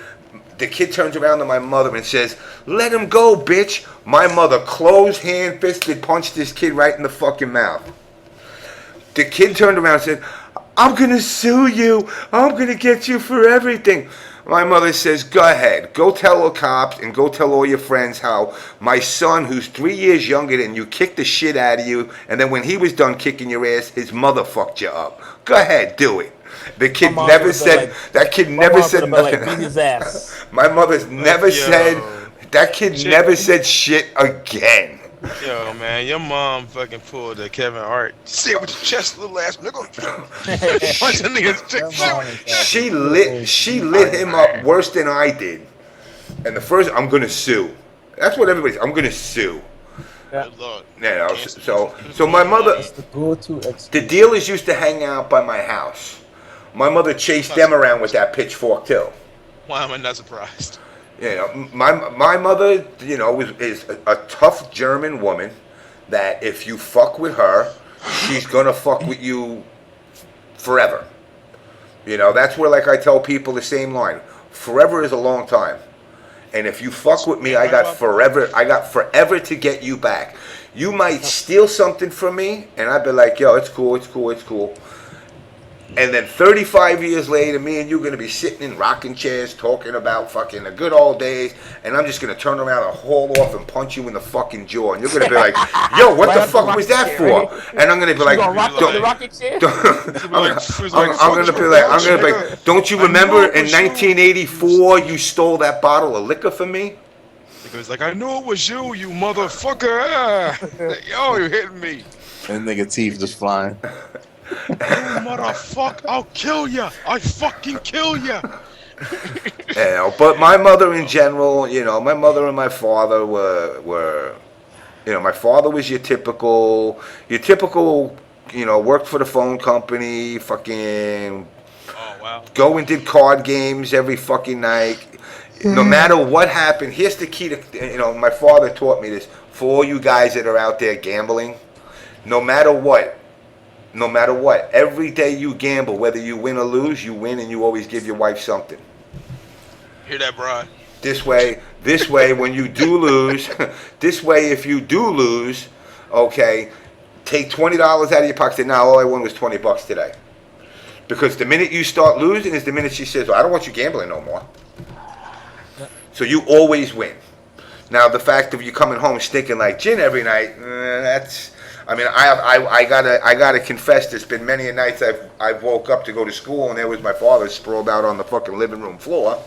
the kid turns around to my mother and says, "Let him go, bitch." My mother closed hand fisted punched this kid right in the fucking mouth. The kid turned around and said, "I'm going to sue you. I'm going to get you for everything." My mother says, "Go ahead. Go tell the cops and go tell all your friends how my son, who's 3 years younger than you, kicked the shit out of you. And then when he was done kicking your ass, his mother fucked you up. Go ahead. Do it." The kid never said, that kid never said nothing. Beat his ass. My mother's never said, that kid never said shit again. Yo, man, your mom fucking pulled the Kevin Hart. Say it with your chest, little ass nigga. Punch a nigga's chick. She lit him up worse than I did. And the first, I'm gonna sue. That's what everybody's. I'm gonna sue. Good luck. Yeah. So my mother. It's the go-to The dealers used to hang out by my house. My mother chased them around with that pitchfork too. Why am I not surprised? My mother, is a tough German woman that if you fuck with her, she's gonna fuck with you forever. That's where, like I tell people the same line. Forever is a long time. And if you fuck with me, I got forever to get you back. You might steal something from me, and I'd be like, yo, it's cool. And then 35 years later, me and you are going to be sitting in rocking chairs talking about fucking the good old days, and I'm just going to turn around and haul off and punch you in the fucking jaw. And you're going to be like, yo, what the fuck was that for? And I'm going to be like, I'm going to be like, don't you remember in 1984 you stole that bottle of liquor from me? Because like, I know it was you, you motherfucker. Yo, you hitting me. And nigga teeth just flying. You motherfucker, I'll kill ya. I fucking kill ya. But my mother in general, my mother and my father were my father was your typical, worked for the phone company, fucking Oh wow. go and did card games every fucking night. No matter what happened, here's the key to, my father taught me this, for all you guys that are out there gambling, no matter what, every day you gamble, whether you win or lose, you win and you always give your wife something. Hear that, Brian? This way, when you do lose, if you do lose, okay, take $20 out of your pocket. Say, now all I won was $20 today. Because the minute you start losing is the minute she says, well, I don't want you gambling no more. So you always win. Now, the fact of you coming home stinking like gin every night, that's... I mean, I gotta confess, there's been many a nights I've woke up to go to school and there was my father sprawled out on the fucking living room floor.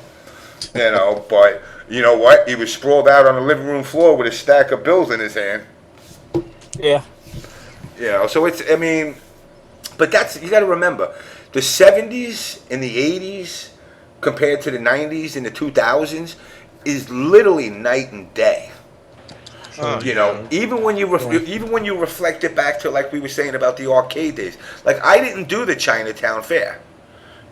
But you know what? He was sprawled out on the living room floor with a stack of bills in his hand. Yeah. So but that's, you got to remember, the 70s and the 80s compared to the 90s and the 2000s is literally night and day. Even when you reflect it back to, like we were saying about the arcade days. Like, I didn't do the Chinatown Fair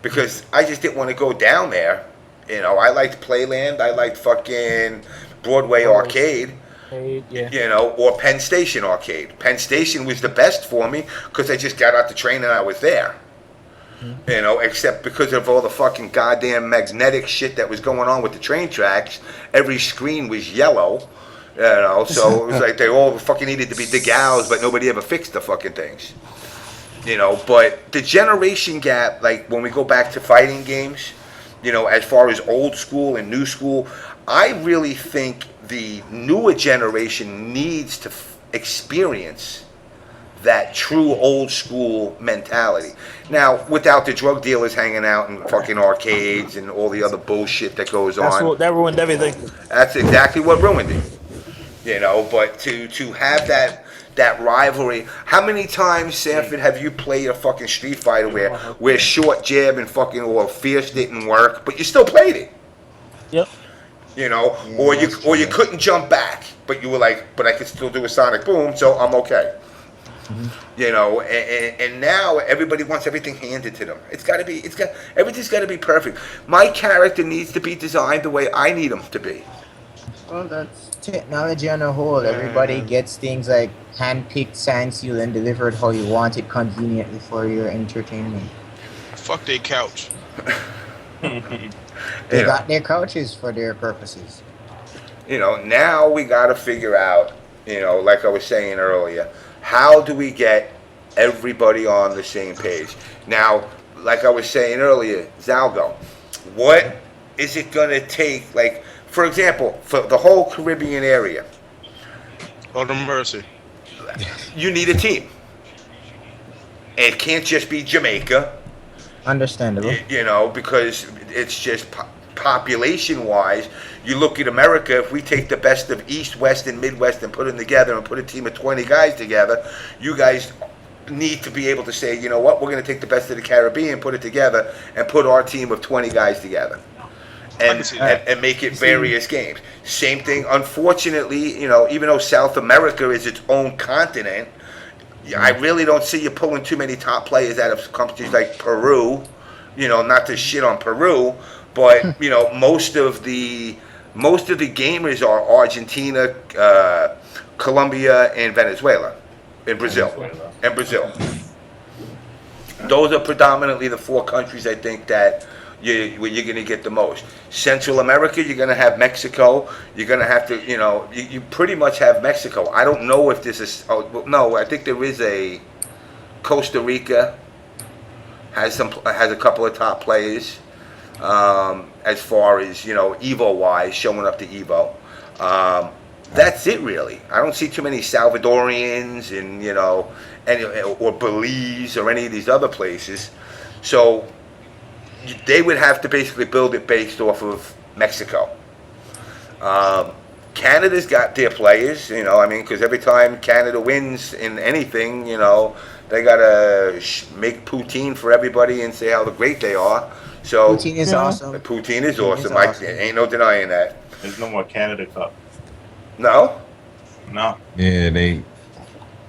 because I just didn't want to go down there. I liked Playland. I liked fucking Broadway Arcade. Yeah. Or Penn Station Arcade. Penn Station was the best for me because I just got out the train and I was there. Except because of all the fucking goddamn magnetic shit that was going on with the train tracks, every screen was yellow. So it was like they all fucking needed to be degaussed, but nobody ever fixed the fucking things. But the generation gap, like when we go back to fighting games, as far as old school and new school, I really think the newer generation needs to experience that true old school mentality. Now, without the drug dealers hanging out in fucking arcades and all the other bullshit that goes on. That ruined everything. That's exactly what ruined it. But to have that rivalry. How many times, Sanford, have you played a fucking Street Fighter where short jab and fucking or fierce didn't work, but you still played it? Yep. Or you couldn't jump back, but you were like, but I could still do a sonic boom, so I'm okay. And now everybody wants everything handed to them. Everything's got to be perfect. My character needs to be designed the way I need them to be. Well, that's technology on a whole. Everybody gets things like hand-picked, sign sealed, and delivered how you want it conveniently for your entertainment. Fuck their couch. They got their couches for their purposes. Now we got to figure out, like I was saying earlier, how do we get everybody on the same page? Now, like I was saying earlier, Zalgo, what is it going to take, like, for example, for the whole Caribbean area? Oh, the mercy. You need a team. It can't just be Jamaica. Understandable. Because it's just population-wise. You look at America, if we take the best of East, West, and Midwest and put them together and put a team of 20 guys together, you guys need to be able to say, you know what, we're going to take the best of the Caribbean, put it together, and put our team of 20 guys together. And make it various games. Same thing, unfortunately, even though South America is its own continent, I really don't see you pulling too many top players out of countries like Peru. Not to shit on Peru, but most of the gamers are Argentina, Colombia, and Venezuela, and Brazil. Those are predominantly the four countries I think that you're going to get the most. Central America, you're going to have Mexico. You're going to have to, you pretty much have Mexico. I don't know if this is, no, I think there is a Costa Rica has a couple of top players as far as, Evo-wise, showing up to Evo. That's it, really. I don't see too many Salvadorians or Belize or any of these other places. So they would have to basically build it based off of Mexico. Canada's got their players, because every time Canada wins in anything, they got to make poutine for everybody and say how great they are. So Poutine is Yeah. awesome. Poutine is Poutine awesome. is awesome. Ain't no denying that. There's no more Canada Cup. No, No. Yeah, they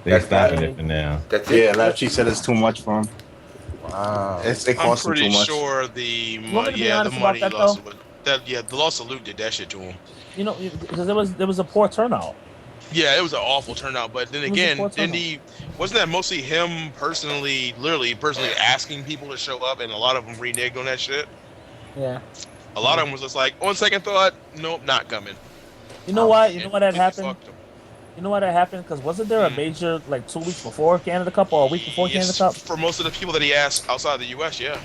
That's stopping bad. it for now. that's it. Yeah, Lap said it's too much for him. Wow. It I'm costs him pretty too much. sure the You want me to be the honest money about that, lost. though? The loss of Luke did that shit to him. You know, because there was a poor turnout. Yeah, it was an awful turnout. But then It was a again, poor didn't turnout. he? Wasn't that mostly him personally asking people to show up, and a lot of them reneged on that shit. Yeah. A lot of them was just like, on second thought, nope, not coming. You know why? You know why that And happened? fucked 'em. You know why that happened? Because wasn't there a major like 2 weeks before Canada Cup or a week before Canada Yes, Cup? for most of the people that he asked outside the U.S., yeah.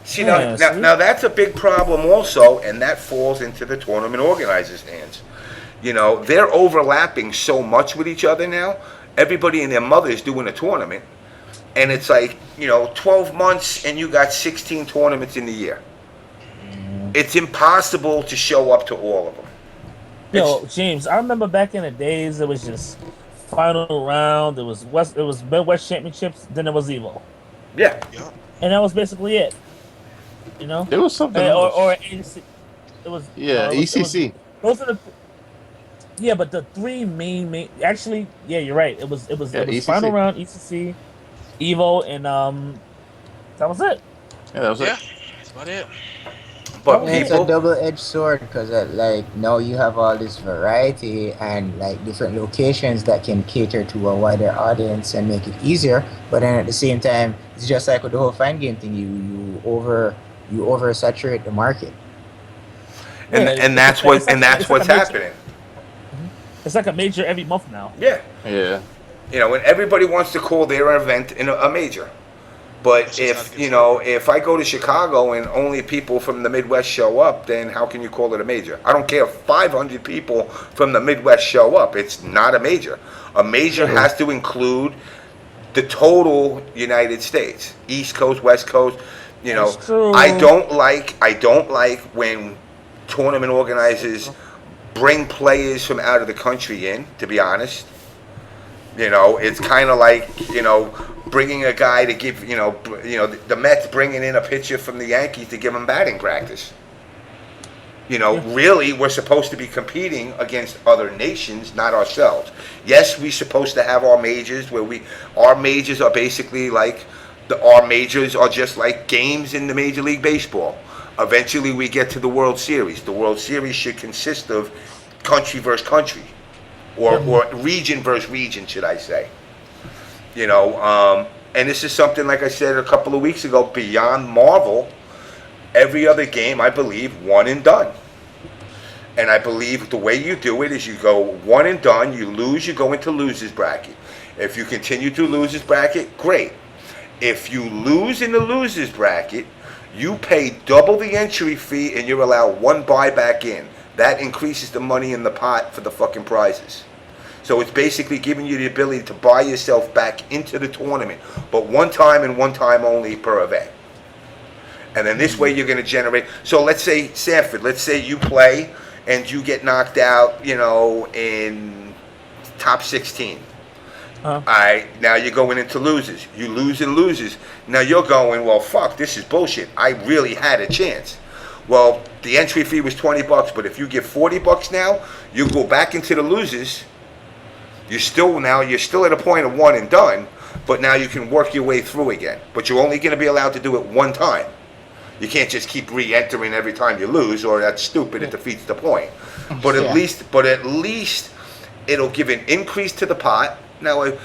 See, Yeah, see? now that's a big problem also, and that falls into the tournament organizers' hands. You know, they're overlapping so much with each other now. Everybody and their mother is doing a tournament, and it's like, 12 months and you got 16 tournaments in the year. It's impossible to show up to all of them. Yo, James, I remember back in the days it was just final round. It was Midwest Championships. Then it was Evo, Yeah. Yeah. and that was basically it. You know, There was something or else. ACC. It was Yeah, it was- ECC. those are the. Yeah, but the three main actually, yeah, you're right. It was Yeah, ECC. final round, ECC, Evo, and that was it. Yeah, that was Yeah, it. that's about it. But Oh, It's a people, double-edged sword because now you have all this variety and like different locations that can cater to a wider audience and make it easier. But then at the same time, it's just like with the whole fine game thing. You oversaturate the market. and that's what's happening. It's like a major every month now. Yeah. Yeah. And everybody wants to call their event a major. But That's just if, how it gets if I go to Chicago and only people from the Midwest show up, then how can you call it a major? I don't care if 500 people from the Midwest show up. It's not a major. A major has to include the total United States, East Coast, West Coast. That's true. I don't like when tournament organizers bring players from out of the country in, to be honest. It's kind of like, bringing a guy to give, the Mets bringing in a pitcher from the Yankees to give him batting practice. Really, we're supposed to be competing against other nations, not ourselves. Yes, we're supposed to have our majors our majors are basically like, our majors are just like games in the Major League Baseball. Eventually we get to the World Series. The World Series should consist of country versus country. Or region versus region, should I say. And this is something, like I said a couple of weeks ago, beyond Marvel, every other game, I believe, one and done. And I believe the way you do it is you go one and done, you lose, you go into losers bracket. If you continue to losers bracket, great. If you lose in the losers bracket, you pay double the entry fee and you're allowed one buyback in. That increases the money in the pot for the fucking prizes. So it's basically giving you the ability to buy yourself back into the tournament, but one time and one time only per event. And then this way you're going to generate. So let's say Sanford, let's say you play and you get knocked out, in top 16. All right, now you're going into losers. You lose and loses. Now you're going, well, fuck, this is bullshit. I really had a chance. Well, the entry fee was $20, but if you give $40 now, you go back into the losers. You're still at a point of one and done, but now you can work your way through again. But you're only going to be allowed to do it one time. You can't just keep re-entering every time you lose, or that's stupid. It defeats the point. But at least it'll give an increase to the pot. Now,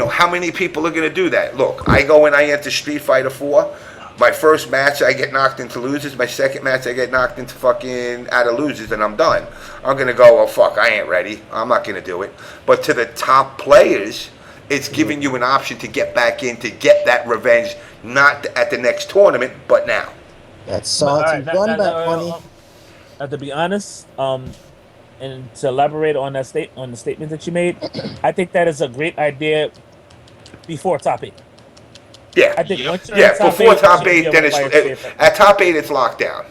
how many people are going to do that? Look, I go and I enter Street Fighter 4. My first match, I get knocked into losers. My second match, I get knocked into fucking out of losers, and I'm done. I'm going to go, oh, fuck, I ain't ready. I'm not going to do it. But to the top players, it's giving you an option to get back in, to get that revenge, not at the next tournament, but now. That's salty fun back money. To be honest, and to elaborate on the statement that you made, I think that is a great idea before top 8. Yeah, I think once you're in before top you 8, should then be able to fire safe. at top 8 it's locked down.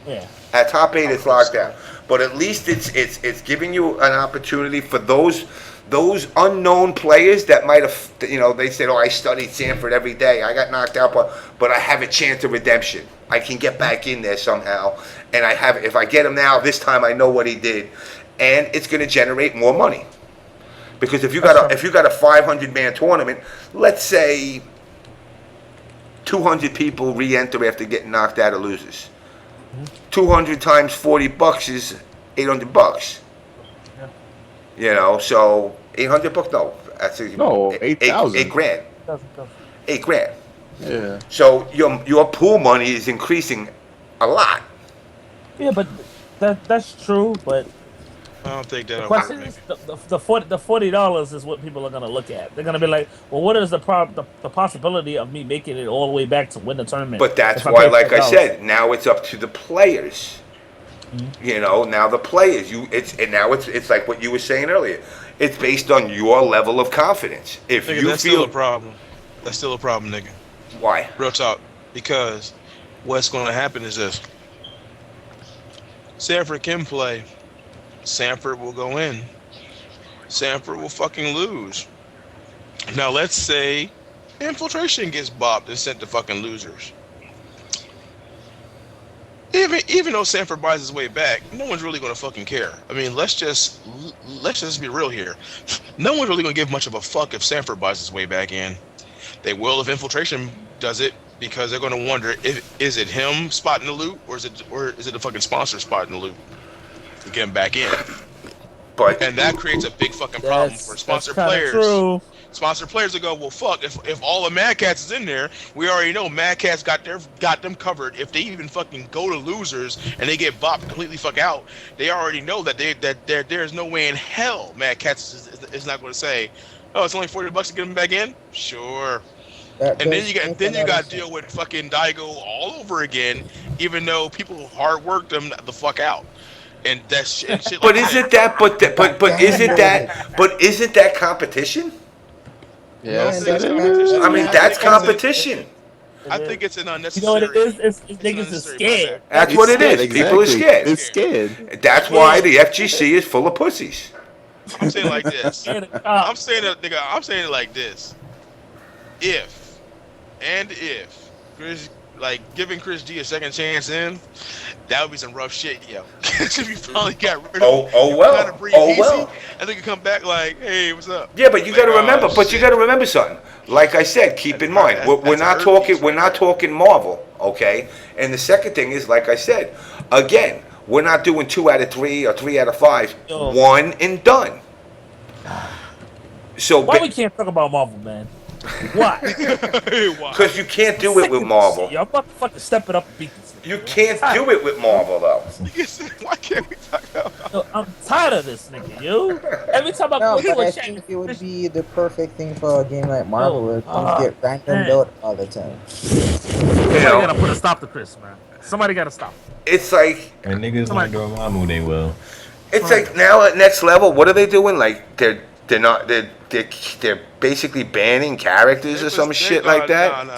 Yeah. At top 8 it's locked down. But at least it's giving you an opportunity for those those unknown players that might have, they said, oh, I studied Sanford every day. I got knocked out, but I have a chance of redemption. I can get back in there somehow. And if I get him now, this time I know what he did. And it's going to generate more money. Because if you got a 500-man tournament, let's say 200 people re-enter after getting knocked out of losers. 200 times $40 is $800. So $800. No, that's No, 8,000. $8,000. $8,000. Yeah. So your pool money is increasing a lot. Yeah, but that's true. But I don't think the that'll question work. is the $40 is what people are gonna look at. They're gonna be like, well, what is the possibility of me making it all the way back to win the tournament? But that's if I why, pay like I $5? said, now it's up to the players. Now the players. It's like what you were saying earlier. It's based on your level of confidence. If Nigga, you that's feel still a problem. That's still a problem, nigga. why? Real talk. Because what's going to happen is this. Sanford can play. Sanford will go in. Sanford will fucking lose. Now let's say Infiltration gets bopped and sent to fucking losers. Even though Sanford buys his way back, no one's really gonna fucking care. I mean, let's just be real here. No one's really gonna give much of a fuck if Sanford buys his way back in. They will if Infiltration does it, because they're gonna wonder, is it him spotting the loot, or is it the fucking sponsor spotting the loot to get him back in? And that creates a big fucking problem for sponsor players. True. Sponsor players will go, well, fuck. If all the Mad Cats is in there, we already know Mad Cats got them covered. If they even fucking go to losers and they get bopped completely fuck out, they already know that there's no way in hell Mad Cats is not going to say, oh, it's only $40 to get them back in. Sure. And then you got to deal with fucking Daigo all over again, even though people hard worked them the fuck out. And that's shit. But isn't that? But isn't that competition? Yes. I mean, that's competition. I think it's an You unnecessary. know what it is? It's niggas are scared. That's what it is. People are scared. It's scared. That's why the FGC is full of pussies. I'm saying it like this. I'm saying it like this. If Chris, giving Chris G a second chance in, that would be some rough shit, yo. If you finally got rid of him, and they could come back like, hey, what's up? Yeah, but you got to remember. But you got to remember something. Like I said, keep in mind, we're not talking Marvel, okay? And the second thing is, like I said, again, we're not doing 2 out of 3 or 3 out of 5, one and done. So why we can't talk about Marvel, man? Why? Because you can't do it with Marvel. Yo, I'm about to fucking step it up and beat this. You can't do it with Marvel, though. Why can't we talk about? Yo, I'm tired of this nigga, yo. Every time I play but I with think it would be the perfect thing for a game like Marvel, where things get randomed out all the time. Somebody gotta put a stop to Chris, man. Somebody gotta stop. It's like, And niggas like Dormammu, they will. it's like now at next level. What are they doing? Like they're basically banning characters or some shit like that. No.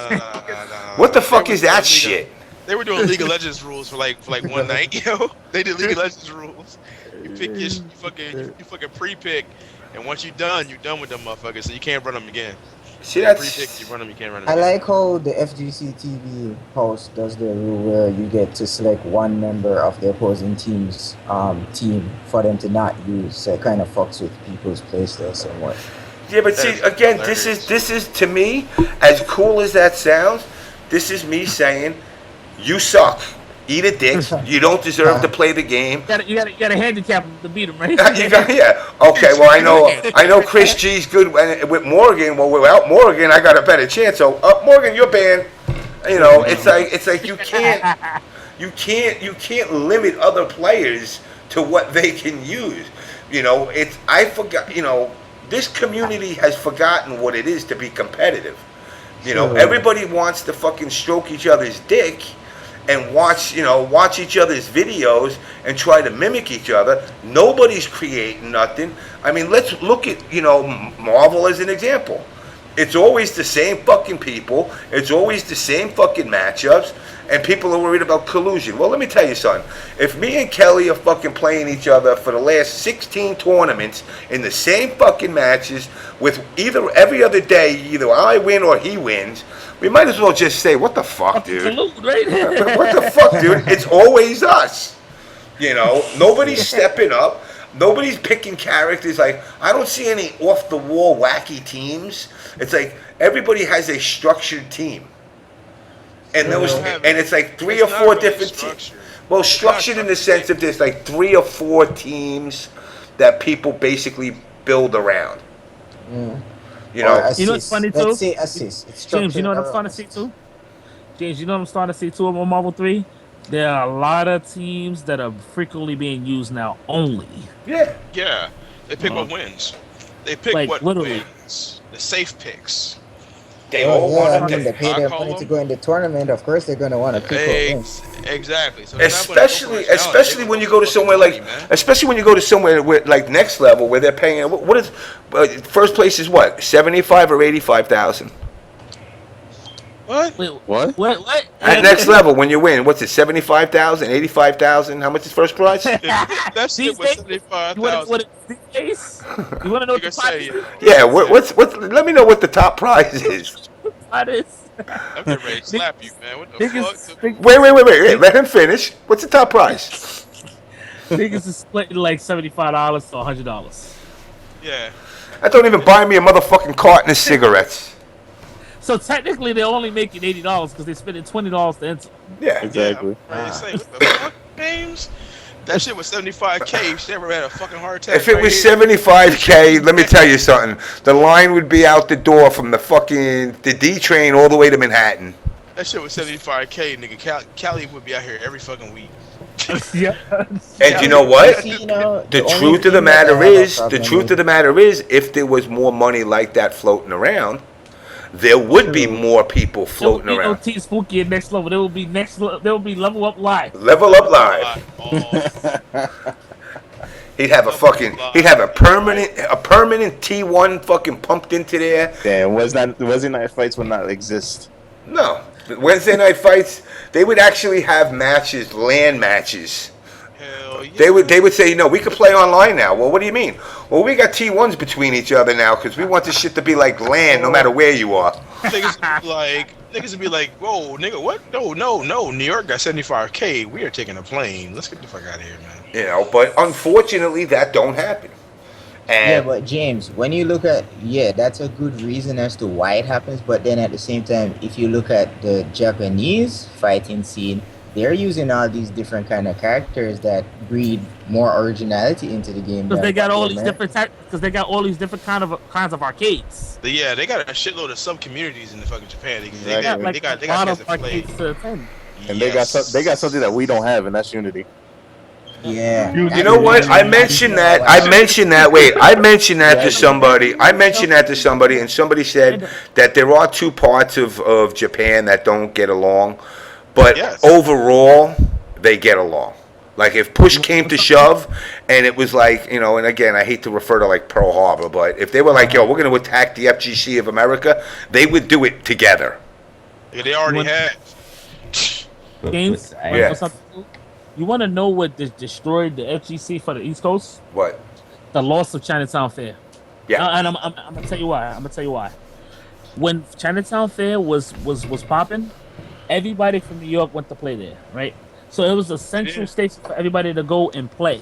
What the fuck is that shit? They were doing League of Legends rules for like one night, yo. They did League of Legends rules. You pick you fucking pre-pick, and once you're done with them motherfuckers, so you can't run them again. See, Pre-pick, you run them, you can't run them. I like how the FGC TV host does their rule where you get to select one member of the opposing team's team for them to not use, so it kind of fucks with people's playstyle somewhat. Yeah, but see, again, this is to me, as cool as that sounds, this is me saying, you suck. Eat a dick. You don't deserve to play the game. You got a handicap to beat him, right? Yeah. Okay. Well, I know Chris G's good with Morgan. Well, without Morgan, I got a better chance. So, Morgan, you're banned. It's like you can't limit other players to what they can use. This community has forgotten what it is to be competitive. Everybody wants to fucking stroke each other's dick and watch each other's videos and try to mimic each other. Nobody's creating nothing. I mean, let's look at, Marvel as an example. It's always the same fucking people. It's always the same fucking matchups. And people are worried about collusion. Well, let me tell you something. If me and Kelly are fucking playing each other for the last 16 tournaments in the same fucking matches with either every other day, either I win or he wins, we might as well just say, what the fuck, dude? Salute, right? What the fuck, dude? It's always us. You know, nobody's stepping up. Nobody's picking characters. Like, I don't see any off-the-wall wacky teams. It's like everybody has a structured team. And those, and it's like three or four different teams. Well, structured in the sense that there's like 3 or 4 teams that people basically build around. You know, Or You know what's funny too? Let's say assist. It's James, you know what I'm structured starting to see too? James, you know what I'm starting to see too on Marvel 3? There are a lot of teams that are frequently being used now only. yeah. Yeah, they pick what wins. They pick Like, what literally. wins. The safe picks. They all Yeah, I want mean, to. they pay their money to go in the tournament. Of course, they're going to want to pick what wins. Exactly. So they're not gonna go for Especially, a challenge. especially They when you go go to for somewhere money, like, man. especially when you go to somewhere with like next level where they're paying. What is first place is what 75 or 85,000 What? Wait, What? what? at next level when you win. What's it? 75,000, 85,000? How much is first prize? That shit These was days, 75,000. You want to these days? You want to know what the Nigga say, prize Yeah. What's let me know what the top prize is. is? I'm getting ready to slap you, man. What the Niggas, fuck? Wait. Let him finish. What's the top prize? niggas is splitting like $75 to $100. Yeah. That don't even buy me a motherfucking carton of cigarettes. So technically, they're only making $80 because they're spending $20 to enter. Yeah. Exactly. Yeah, I'm ready to say, what the fuck, James? That shit was 75K. She never had a fucking heart attack. If it right was here. 75K, let me tell you something. The line would be out the door from the D train all the way to Manhattan. That shit was 75K, nigga. Cali would be out here every fucking week. Yeah. And you know what? See, you know, The only truth of the thing that I matter have a is, problem with- if there was more money like that floating around, there would be more people There will floating be no around. T Spooky at next level. There will be there will be level up live. Level Up Live. Oh, He'd have a permanent T1 fucking pumped into there. Damn, Wednesday night fights would not exist. No, the Wednesday night fights, they would actually have matches, LAN matches. hell yeah. They would say, we could play online now. Well, what do you mean? Well, we got T1s between each other now because we want this shit to be like LAN no matter where you are. Niggas would be like, whoa, nigga, what? No. New York got 75K. We are taking a plane. Let's get the fuck out of here, man. But unfortunately, that don't happen. Yeah, And but James, when you look at, that's a good reason as to why it happens. But then at the same time, if you look at the Japanese fighting scene, they're using all these different kind of characters that breed more originality into the game. Because they got all these America. different kinds of arcades. Yeah, they got a shitload of sub communities in the fucking Japan. They Exactly. got Like they got a lot guys of that play. arcades to attend. And they got something that we don't have, and that's unity. Yeah. you know what? I mentioned that. Wait, I mentioned that to somebody. And somebody said that there are two parts of Japan that don't get along, but Yes. overall they get along. Like if push came to shove, and it was like, and again, I hate to refer to like Pearl Harbor, but if they were like, yo, we're going to attack the FGC of America, they would do it together. Yeah, they already had. Games. Yeah. You want to know what destroyed the FGC for the East Coast? What? The loss of Chinatown Fair. Yeah. And I'm gonna tell you why. When Chinatown Fair was popping, everybody from New York went to play there, right? So it was a central station for everybody to go and play.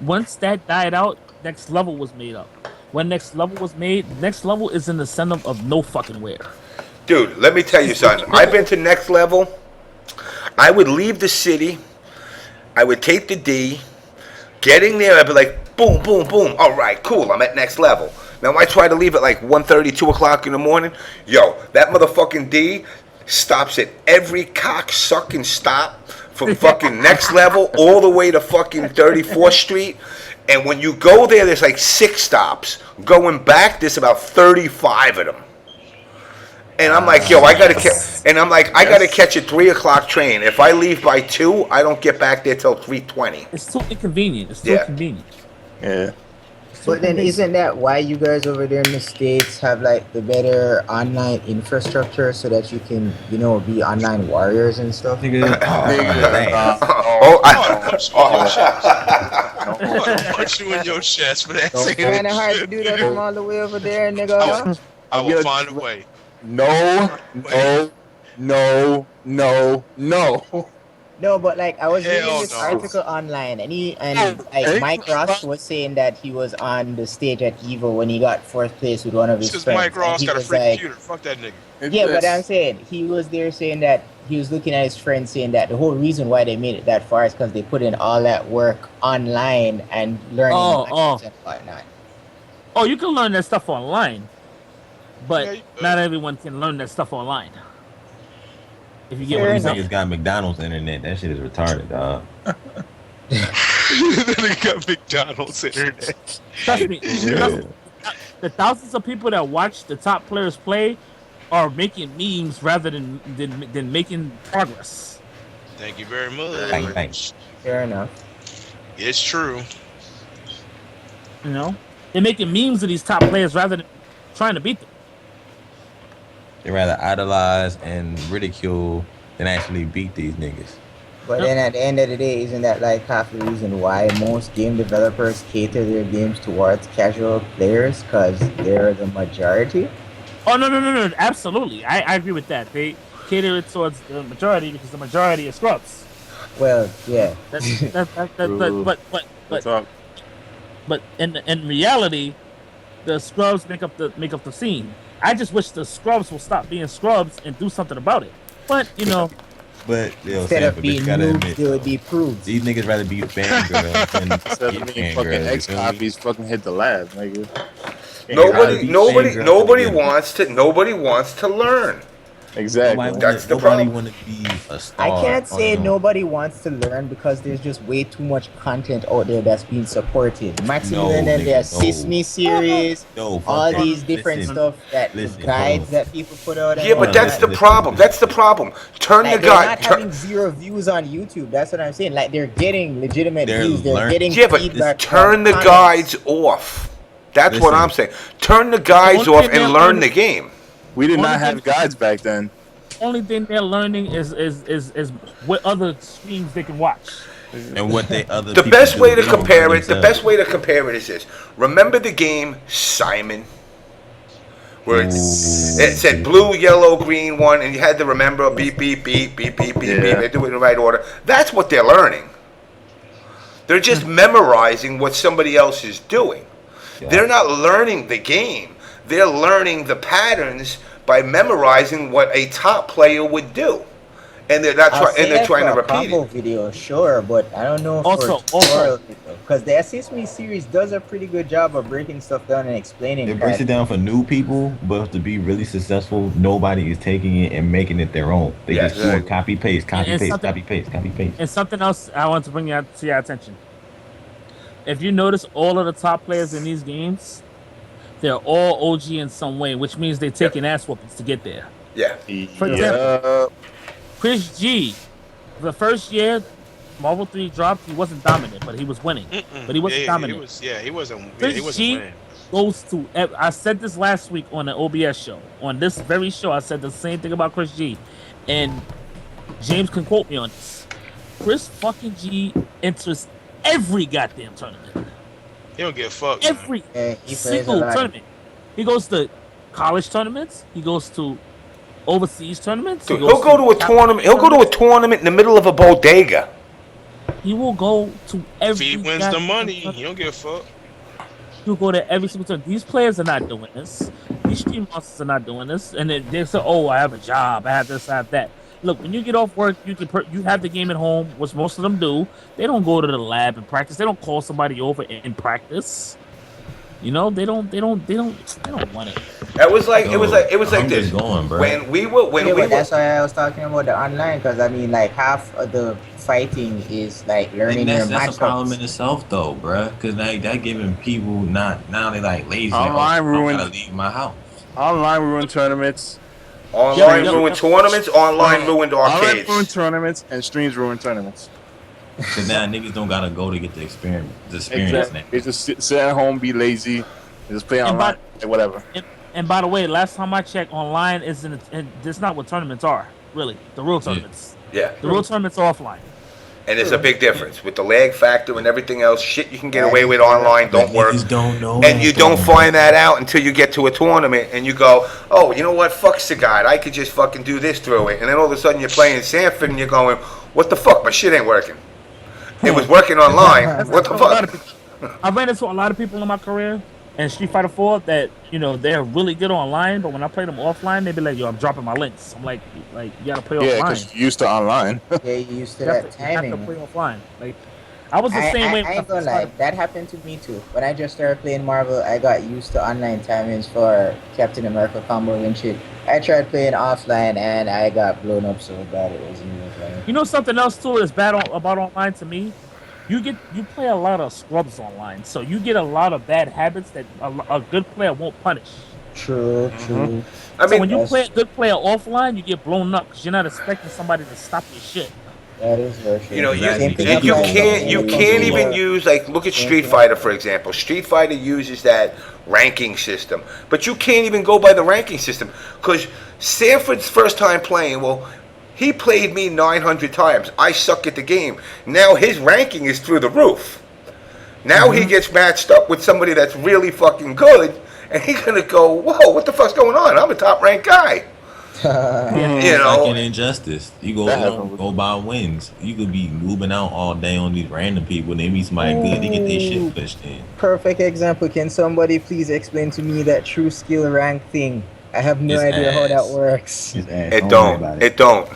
Once that died out, Next Level was made up. When Next Level was made, Next Level is in the center of no fucking where. Dude, let me tell you something. I've been to Next Level. I would leave the city. I would take the D. Getting there, I'd be like, boom, boom, boom. All right, cool. I'm at Next Level. Now, I try to leave at like 1:30, 2 o'clock in the morning. Yo, that motherfucking D stops at every cock-sucking stop from fucking Next Level all the way to fucking 34th Street. And when you go there, there's like 6 stops. Going back, there's about 35 of them. And I'm like, yo, I gotta catch a 3 o'clock train. If I leave by 2, I don't get back there till 3:20. It's too inconvenient. Yeah. Yeah. It's But then isn't that why you guys over there in the States have like the better online infrastructure so that you can, you know, be online warriors and stuff? Nigga, Oh, Punch you in your chest for that. So it's kind of hard to do that from all the way over there, nigga. I will find a way. No. No, but like I was reading Hell this no. article online, and like Mike Ross was saying that he was on the stage at Evo when he got fourth place with one of his Because friends. Mike Ross and he got a was free like, computer. Fuck that nigga. yeah, but I'm saying he was there saying that he was looking at his friend saying that the whole reason why they made it that far is because they put in all that work online and learning language and whatnot. Oh, you can learn that stuff online, but Yeah, you could. not everyone can learn that stuff online. If you get Fair what I'm These saying. niggas got McDonald's internet. That shit is retarded, dog. They got McDonald's internet. Trust me, the thousands of people that watch the top players play are making memes rather than making progress. Thank you very much. Bang, bang. Fair enough. It's true. You know, they're making memes of these top players rather than trying to beat them. They rather idolize and ridicule than actually beat these niggas. But then at the end of the day, isn't that like half the reason why most game developers cater their games towards casual players? Because they're the majority? Oh no! Absolutely, I agree with that. They cater it towards the majority because the majority is scrubs. Well, yeah. But in reality, the scrubs make up the scene. I just wish the scrubs will stop being scrubs and do something about it. But you know, But Instead of being noobs, they would be proved. these niggas rather be fangirls than Instead get of being fangirls, fucking you X feel me? copies, fucking hit the lab, nigga. Nobody wants to learn. Exactly. That's the Nobody problem. want to be a star. I can't say on their own. nobody wants to learn because there's just way too much content out there that's being supported. Maximilian and their nigga, no. Sesame series, No, fuck all that. these different Listen, stuff that listen, guides bro. that people put out. and Yeah, but all that's that. the problem. That's the problem. Turn Like, the they're guy. not having zero views on YouTube. That's what I'm saying. Like they're getting legitimate They're views. They're learning. getting Yeah, but feedback. turn from the comments. guides off. That's what Listen. I'm saying. Turn the guides Only off thing they're and learn the learning- game. We did Only not have thing- guides back then. only thing they're learning is what other streams they can watch. And what they other The people best do, way to they don't compare run it, the themselves. best way to compare it is this. Remember the game Simon? Where it said blue, yellow, green one, and you had to remember beep, beep, beep, beep, beep, beep, beep. Yeah. They do it in the right order. That's what they're learning. They're just memorizing what somebody else is doing. They're not learning the game. They're learning the patterns by memorizing what a top player would do. And they're not trying to repeat combo it. video, sure, but I don't know Also- because the Sesame series does a pretty good job of breaking stuff down and explaining. It breaks that. it down for new people, but to be really successful, nobody is taking it and making it their own. They Yeah, just doing exactly. copy paste, copy And paste, something- copy paste, copy paste. And something else I want to bring to your attention. If you notice, all of the top players in these games, they're all OG in some way, which means they're taking ass whoopings to get there. Yeah. For example, Chris G, the first year Marvel 3 dropped, he wasn't dominant, but he was winning. But he wasn't dominant. He wasn't Chris G winning. goes to. I said this last week on the OBS show. On this very show, I said the same thing about Chris G, and James can quote me on this. Chris fucking G enters every goddamn tournament. He don't give a fuck. man. Every Yeah, he plays a single lot. tournament. He goes to college tournaments. He goes to overseas tournaments. Dude, goes he'll go to a tournament. He'll go to a tournament in the middle of a bodega. He will go to If every. he wins the goddamn money, tournament. he don't give a fuck. You go to every single time. These players are not doing this. These stream monsters are not doing this. And then they say, "Oh, I have a job. I have this. I have that." Look, when you get off work, you have the game at home, which most of them do. They don't go to the lab and practice. They don't call somebody over and practice. You know, they don't want it. It was like I'm this. just going, bro. When we were That's why I was talking about the online, because I mean, like half of the fighting is like learning And your that's a problem matchups. in itself, though, bruh. Because like that giving people now they like lazy. Online I'm ruined- gotta leave my house. Online ruined tournaments. online Yeah, ruined tournaments, online ruined Online arcades. ruined tournaments, and streams ruined tournaments. Cause now niggas don't gotta go to get the experience. The experience Exactly. now. They just sit at home, be lazy, and just play And online, by, whatever. and by the way, last time I checked, online isn't. And this not what tournaments are. Really, the real tournaments. Yeah. The real tournaments are offline. And there's a big difference with the lag factor and everything else. Shit you can get That away is with true. online don't But work. niggas don't know And that, you don't though. find that out until you get to a tournament and you go, oh, you know what? Fuck Sagad. I could just fucking do this through it. And then all of a sudden you're playing Sanford and you're going, what the fuck? My shit ain't working. It was working online. What the fuck? I've ran into a lot of people in my career and Street Fighter 4 that they're really good online, but when I play them offline, they be like, "Yo, I'm dropping my links." I'm like you gotta play Yeah, offline. because you used to online. Yeah, you used to You have that to, you have to timing. play offline. Like I was the same way. I ain't gonna lie, that happened to me too. When I just started playing Marvel, I got used to online timings for Captain America combo and shit. I tried playing offline and I got blown up so bad it wasn't even funny. You know something else too is bad about online to me. You play a lot of scrubs online, so you get a lot of bad habits that a good player won't punish. True. I So mean, when you Yes. play a good player offline, you get blown up because you're not expecting somebody to stop your shit. That is very true. you know, Same thing you applies can't to you when it can't comes even to- use, like, look at Street Fighter, for example. Street Fighter uses that ranking system, but you can't even go by the ranking system because Sanford's first time playing, well, he played me 900 times. I suck at the game. Now his ranking is through the roof. Now he gets matched up with somebody that's really fucking good, and he's gonna go, whoa, what the fuck's going on? I'm a top ranked guy. You Like know, in Injustice, you That don't happened. go by wins. You could be moving out all day on these random people. They meet somebody good, they get their shit pushed in. Perfect example. Can somebody please explain to me that true skill rank thing? I have no It's idea how that ass. works. It's ass. it Worry don't. about It don't.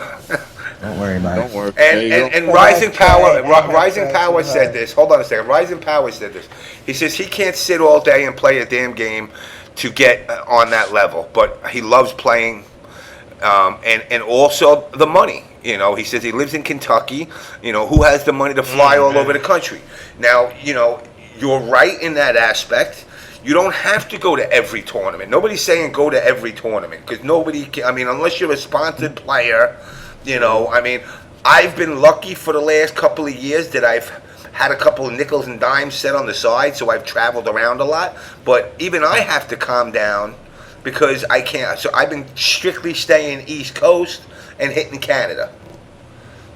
Don't worry about Don't it. work. There you go. And But Rising I've tried, Power, I have Rising tried Power so said hard. this. Hold on a second. Rising Power said this. He says he can't sit all day and play a damn game to get on that level, but he loves playing, and also the money. You know, he says he lives in Kentucky. You know, who has the money to fly all over the country? Now, you know, you're right in that aspect. You don't have to go to every tournament. Nobody's saying go to every tournament because nobody can. I mean, unless you're a sponsored player, you know. I mean, I've been lucky for the last couple of years that I've had a couple of nickels and dimes set on the side, so I've traveled around a lot. But even I have to calm down because I can't. So I've been strictly staying East Coast and hitting Canada.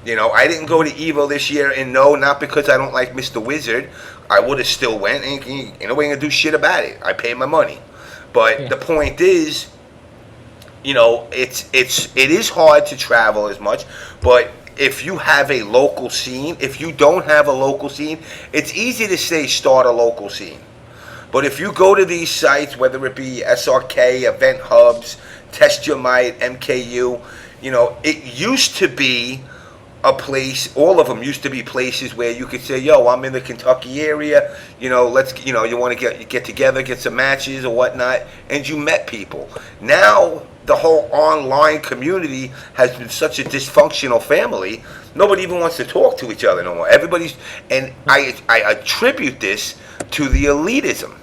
You know, I didn't go to Evo this year, and no, not because I don't like Mr. Wizard. I would have still went, and ain't nobody gonna do shit about it. I pay my money. But the point is, you know, it is hard to travel as much, but if you have a local scene, if you don't have a local scene, it's easy to say start a local scene. But if you go to these sites, whether it be SRK, Event Hubs, Test Your Might, MKU, you know, it used to be a place, all of them used to be places where you could say, yo, I'm in the Kentucky area, you know, let's, you know, you want to get together, get some matches or whatnot, and you met people. Now, the whole online community has been such a dysfunctional family, nobody even wants to talk to each other no more. Everybody's, and I attribute this to the elitism.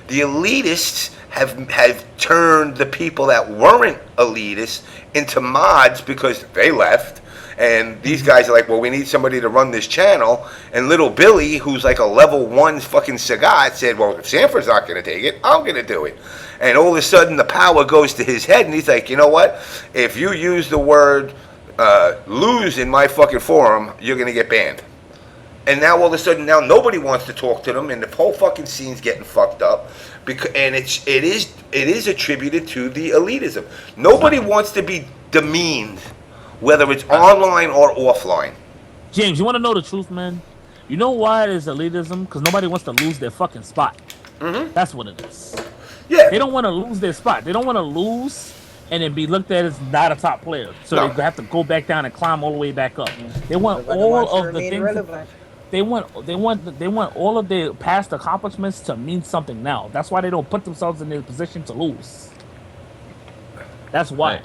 The elitists have turned the people that weren't elitists into mods because they left. And these guys are like, well, we need somebody to run this channel. And little Billy, who's like a level 1 fucking Sagat, said, well, if Sanford's not going to take it, I'm going to do it. And all of a sudden, the power goes to his head, and he's like, you know what? If you use the word lose in my fucking forum, you're going to get banned. And now all of a sudden, now nobody wants to talk to them, and the whole fucking scene's getting fucked up. And it is attributed to the elitism. Nobody wants to be demeaned, whether it's online or offline. James, you want to know the truth, man? You know why it is elitism? Because nobody wants to lose their fucking spot. That's what it is. Yeah. They don't want to lose their spot. They don't want to lose and then be looked at as not a top player. So No. they have to go back down and climb all the way back up. They want But all wants to of the remain things. relevant. They want all of their past accomplishments to mean something now. That's why they don't put themselves in a position to lose. That's why. Right.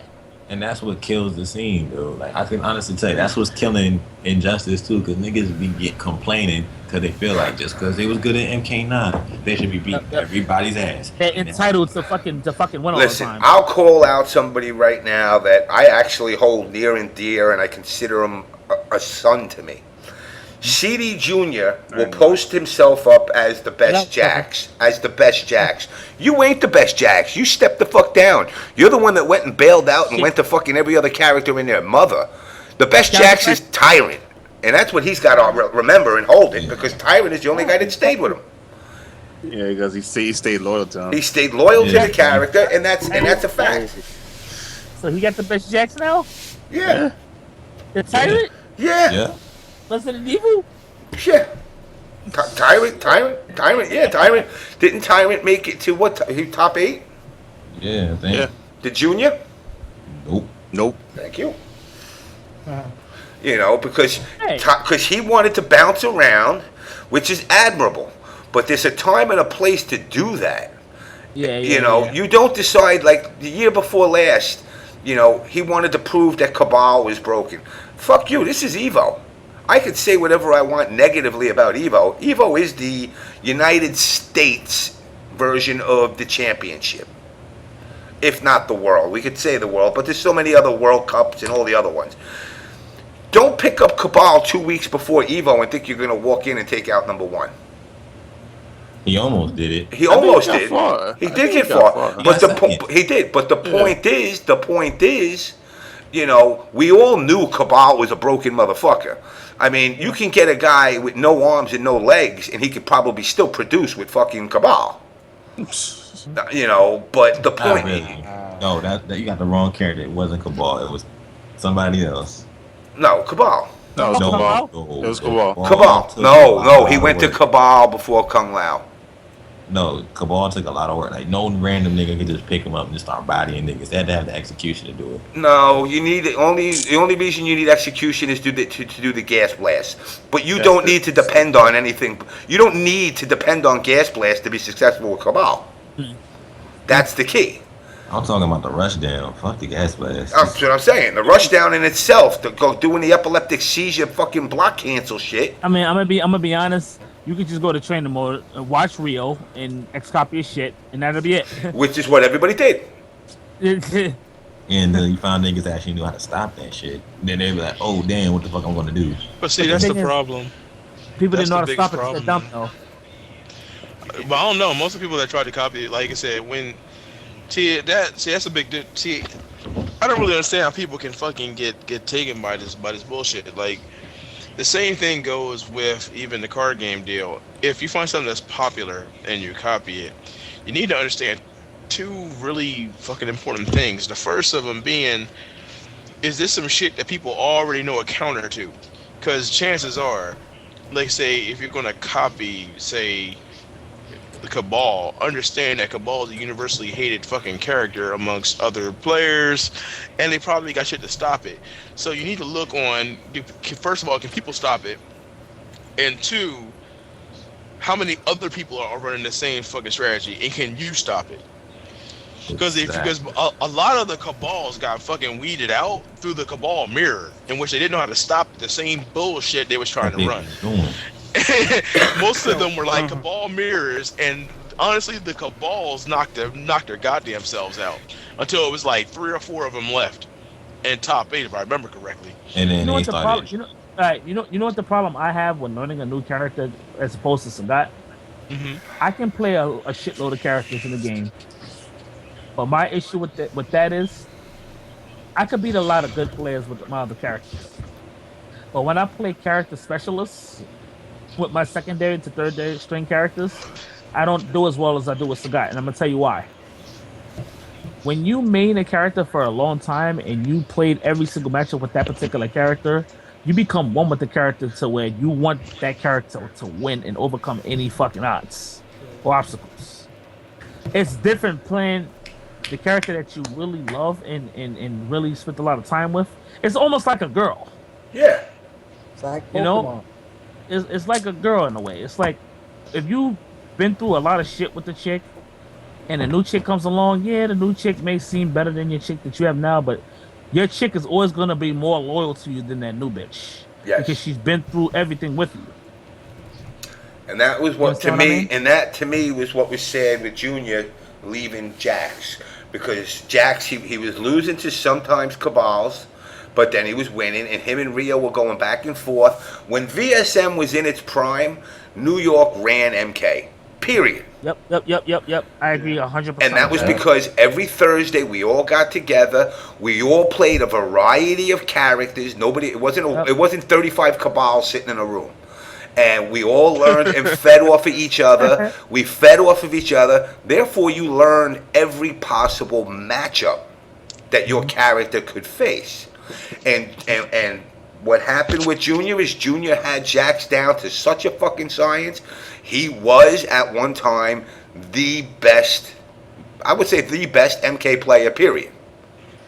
And that's what kills the scene, though. Like, I can honestly tell you, that's what's killing Injustice too, because niggas be complaining because they feel like just because they was good at MK9, they should be beating everybody's ass. They're entitled to fucking win all Listen, the time. I'll call out somebody right now that I actually hold near and dear, and I consider him a son to me. CD Jr. will post himself up as the best Jax. You ain't the best Jax. You step the fuck down. You're the one that went and bailed out and went to fucking every other character in their mother. The best Jax is Tyrant. And that's what he's got to remember and hold it, because Tyrant is the only guy that stayed with him. Yeah, because he stayed loyal to him. He stayed loyal to the character, and that's a fact. So he got the best Jax now? Yeah. The Tyrant? Yeah. Resident Evil? Yeah. Tyrant. Yeah, Tyrant. Didn't Tyrant make it to what? Top 8? Yeah, I think. Yeah. The Junior? Nope. Thank you. You know, because he wanted to bounce around, which is admirable. But there's a time and a place to do that. You don't decide, like the year before last, he wanted to prove that Cabal was broken. Fuck you, this is Evo. I could say whatever I want negatively about Evo. Evo is the United States version of the championship. If not the world. We could say the world, but there's so many other World Cups and all the other ones. Don't pick up Cabal 2 weeks before Evo and think you're going to walk in and take out number 1. He almost did it. He almost did. He did get far. But he did. But the point is, we all knew Cabal was a broken motherfucker. I mean, you can get a guy with no arms and no legs, and he could probably still produce with fucking Cabal. But the point. Really. No, that you got the wrong character. It wasn't Cabal. It was somebody else. No, Cabal. No, it was Cabal. It was Cabal. Cabal. No, he went to Cabal before Kung Lao. No, Cabal took a lot of work. Like, no random nigga could just pick him up and just start bodying niggas. They had to have the execution to do it. No, you need the only reason you need execution is to do the gas blast. But you don't need to depend on anything. You don't need to depend on gas blast to be successful with Cabal. That's the key. I'm talking about the rush down. Fuck the gas blast. That's what I'm saying. The rush down in itself, to go doing the epileptic seizure fucking block cancel shit. I mean, I'm gonna be honest. You could just go to trainer mode, watch Rio, and X-copy your shit, and that'll be it. Which is what everybody did. And you found niggas that actually knew how to stop that shit. And then they be like, oh, damn, what the fuck I'm gonna do? But see, that's the problem. People didn't know how to stop it. It's dumb, though. But I don't know. Most of the people that tried to copy it, like I said, that's a big. See, I don't really understand how people can fucking get taken by this bullshit. Like, the same thing goes with even the card game deal. If you find something that's popular and you copy it, you need to understand 2 really fucking important things. The first of them being, is this some shit that people already know a counter to? Because chances are, like, say, if you're going to copy, say, the Cabal, understand that Cabal is a universally hated fucking character amongst other players, and they probably got shit to stop it. So you need to look on, first of all, can people stop it? And 2, how many other people are running the same fucking strategy, and can you stop it? Because a lot of the Cabals got fucking weeded out through the Cabal mirror, in which they didn't know how to stop the same bullshit they was trying to run. Most of them were like Cabal mirrors, and honestly, the Cabals knocked their goddamn selves out until it was like 3 or 4 of them left, and top 8 if I remember correctly. You And then know they what the problem? started. You know what the problem I have when learning a new character as opposed to Sagat? Mm-hmm. I can play a shitload of characters in the game, but my issue with that is I could beat a lot of good players with my other characters, but when I play character specialists with my secondary to third string characters, I don't do as well as I do with Sagat, and I'm gonna tell you why. When you main a character for a long time and you played every single matchup with that particular character, you become one with the character to where you want that character to win and overcome any fucking odds or obstacles. It's different playing the character that you really love and really spent a lot of time with. It's almost like a girl. Yeah. It's like Pokemon. You know? It's like a girl in a way. It's like if you've been through a lot of shit with the chick and a new chick comes along, yeah, the new chick may seem better than your chick that you have now, but your chick is always going to be more loyal to you than that new bitch. Yes. Because she's been through everything with you. And that was what, to me, I mean? and that to me was what was said with Junior leaving Jax. Because Jax, he was losing to sometimes Cabals, but then he was winning, and him and Rio were going back and forth. When VSM was in its prime, New York ran MK. Period. Yep. I agree 100%. And that was because every Thursday we all got together. We all played a variety of characters. It wasn't 35 cabal sitting in a room. And we all learned and fed off of each other. We fed off of each other. Therefore, you learned every possible matchup that your character could face. And what happened with Junior is Junior had Jax down to such a fucking science. He was at one time the best, I would say the best MK player, period.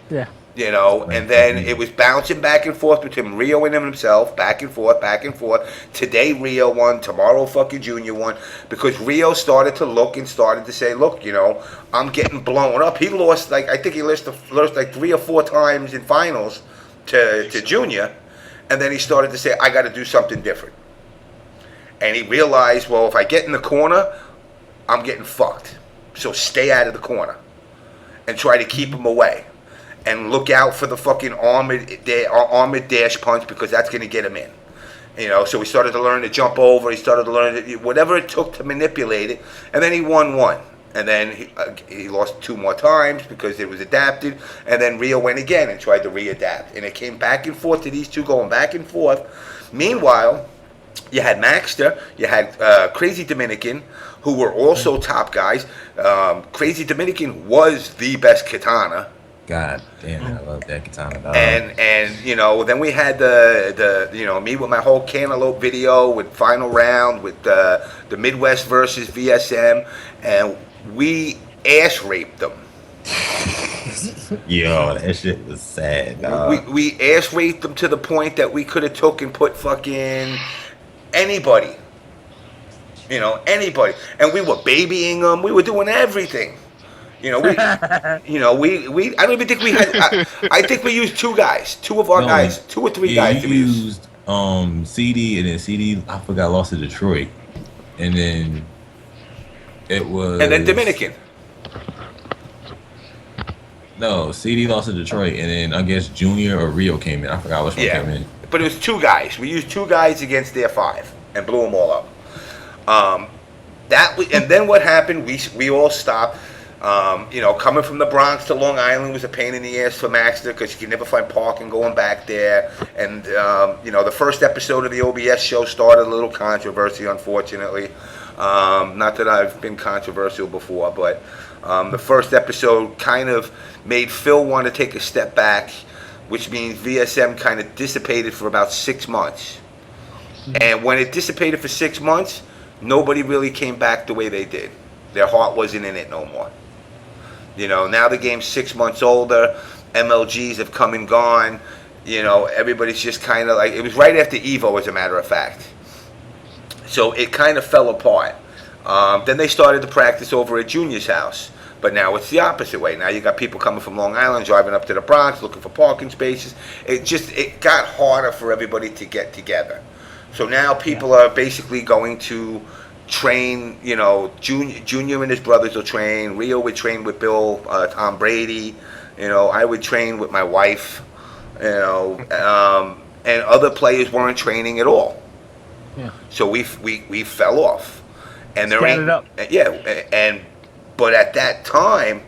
Yeah. You know, and then it was bouncing back and forth between Rio and himself, back and forth, back and forth. Today Rio won, tomorrow fucking Junior won, because Rio started to look and started to say, look, you know, I'm getting blown up. He lost, like, I think he lost like 3 or 4 times in finals to Junior, and then he started to say, I got to do something different. And he realized, well, if I get in the corner, I'm getting fucked. So stay out of the corner and try to keep him away. And look out for the fucking armored dash punch, because that's going to get him in. You know, so he started to learn to jump over. He started to learn whatever it took to manipulate it. And then he won one. And then he lost 2 more times because it was adapted. And then Rio went again and tried to readapt. And it came back and forth to these two going back and forth. Meanwhile, you had Maxter, you had Crazy Dominican, who were also top guys. Crazy Dominican was the best katana. God damn, I love that katana, dog. And you know, then we had the you know, me with my whole Cantaloupe video with Final Round with the Midwest versus VSM, and we ass raped them. Yo, that shit was sad, dog. We ass raped them to the point that we could have took and put fucking anybody. You know, anybody. And we were babying them. We were doing everything. You know, we I don't even think we had. I think we used 2 guys, 2 of our guys, 2 or 3 guys. You used CD, and then CD, I forgot, lost to Detroit, and then it was. And then Dominican. No, CD lost to Detroit, and then I guess Junior or Rio came in. I forgot which one came in. But it was 2 guys. We used 2 guys against their 5 and blew them all up. And then what happened? We all stopped. You know, coming from the Bronx to Long Island was a pain in the ass for Maxter because you could never find parking going back there. And, you know, the first episode of the OBS show started a little controversy, unfortunately. Not that I've been controversial before, but the first episode kind of made Phil want to take a step back, which means VSM kind of dissipated for about 6 months. And when it dissipated for 6 months, nobody really came back the way they did. Their heart wasn't in it no more. You know, now the game's 6 months older. MLGs have come and gone. You know, everybody's just kind of like, it was right after Evo, as a matter of fact. So it kind of fell apart. Then they started to practice over at Junior's house. But now it's the opposite way. Now you got people coming from Long Island, driving up to the Bronx, looking for parking spaces. It got harder for everybody to get together. So now people are basically going to train, you know, Junior and his brothers will train. Rio would train with Bill, Tom Brady. You know, I would train with my wife. You know, and other players weren't training at all. Yeah. So we fell off, and there ain't. Up. Yeah, but at that time,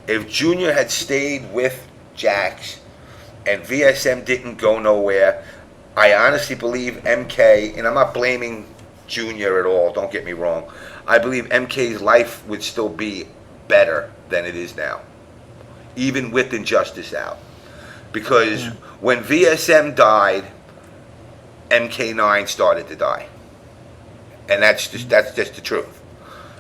if Junior had stayed with Jax, and VSM didn't go nowhere, I honestly believe MK, and I'm not blaming Junior at all, don't get me wrong, I believe MK's life would still be better than it is now, even with Injustice out. Because when VSM died, MK9 started to die. And that's just the truth.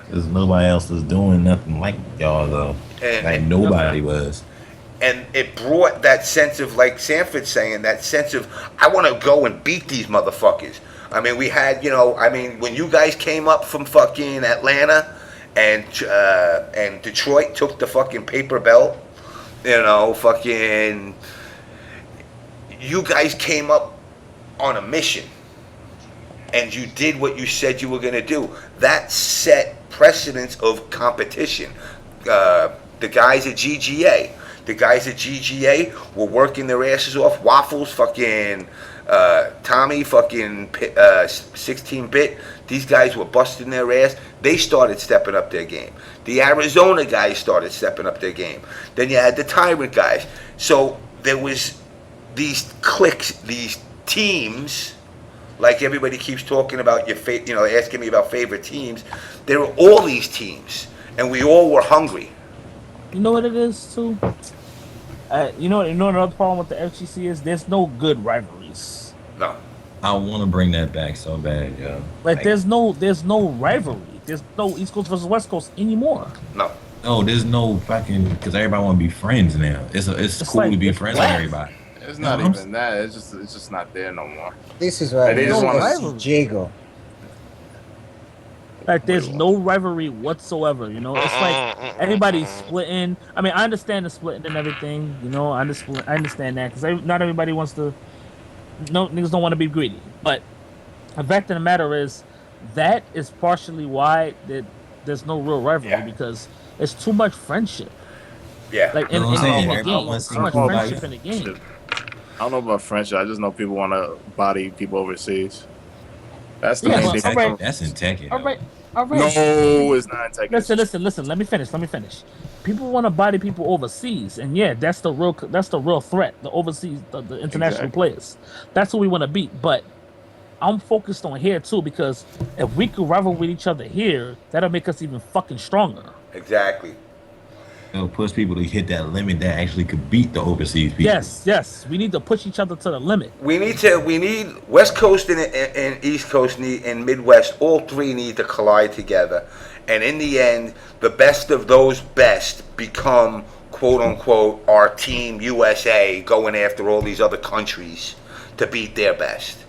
Because nobody else was doing nothing like y'all, though. And nobody was. And it brought that sense of, like Sanford saying, that sense of, I want to go and beat these motherfuckers. I mean, we had, you know, I mean, when you guys came up from fucking Atlanta and Detroit took the fucking paper belt, you know, fucking, you guys came up on a mission and you did what you said you were going to do. That set precedence of competition. The guys at GGA, The guys at GGA were working their asses off. Waffles, fucking Tommy, fucking 16-bit. These guys were busting their ass. They started stepping up their game. The Arizona guys started stepping up their game. Then you had the Tyrant guys. So there was these cliques, these teams, like everybody keeps talking about asking me about favorite teams. There were all these teams, and we all were hungry. You know what it is too. You know another problem with the FGC is there's no good rivalries. No. I want to bring that back so bad, yo. Like there's no rivalry. There's no East Coast versus West Coast anymore. No. No, there's no fucking because everybody want to be friends now. It's cool like, to be friends with everybody. It's not I'm even that. It's just not there no more. This is why They just wanna see Jago. Like there's no rivalry whatsoever. You know, it's like everybody's splitting. I mean, I understand the splitting and everything. You know, I understand that because not everybody wants to. No niggas don't want to be greedy. But the fact of the matter is that is partially why there's no real rivalry because it's too much friendship. Yeah. Like in the game, wants too much to friendship in the game. I don't know about friendship. I just know people want to body people overseas. That's the Yeah, main well, thing. alright. That's in Tekken. All right. No, it's not in Tekken. Listen. Let me finish. People want to body people overseas, and yeah, that's the real threat. The overseas, the international players. That's who we want to beat. But I'm focused on here too because if we could rival with each other here, that'll make us even fucking stronger. Exactly. It'll push people to hit that limit that actually could beat the overseas people. Yes. We need to push each other to the limit. We need West Coast and East Coast and Midwest. All three need to collide together, and in the end, the best of those best become quote unquote our team USA, going after all these other countries to beat their best.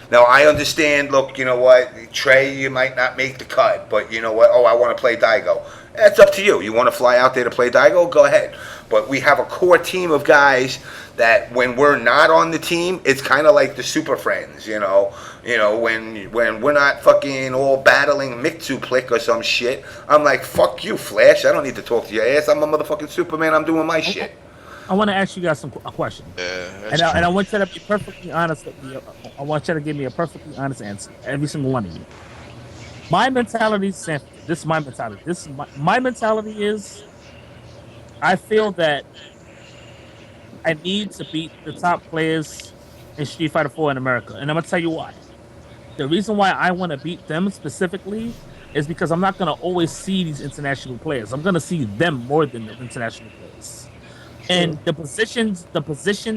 Now I understand. Look, you know what, Trey, you might not make the cut, but you know what? Oh, I want to play Daigo. That's up to you. You want to fly out there to play Daigo? Go ahead. But we have a core team of guys that when we're not on the team, it's kind of like the Super Friends, you know, when we're not fucking all battling Mixuplick or some shit. I'm like, fuck you, Flash. I don't need to talk to your ass. I'm a motherfucking Superman. I'm doing my shit. I want to ask you guys a question. And I want you to be perfectly honest with me. I want you to give me a perfectly honest answer. Every single one of you. My mentality is Sanford. This is my mentality. My mentality is I feel that I need to beat the top players in Street Fighter 4 in America. And I'm going to tell you why. The reason why I want to beat them specifically is because I'm not going to always see these international players. I'm going to see them more than the international players. And the position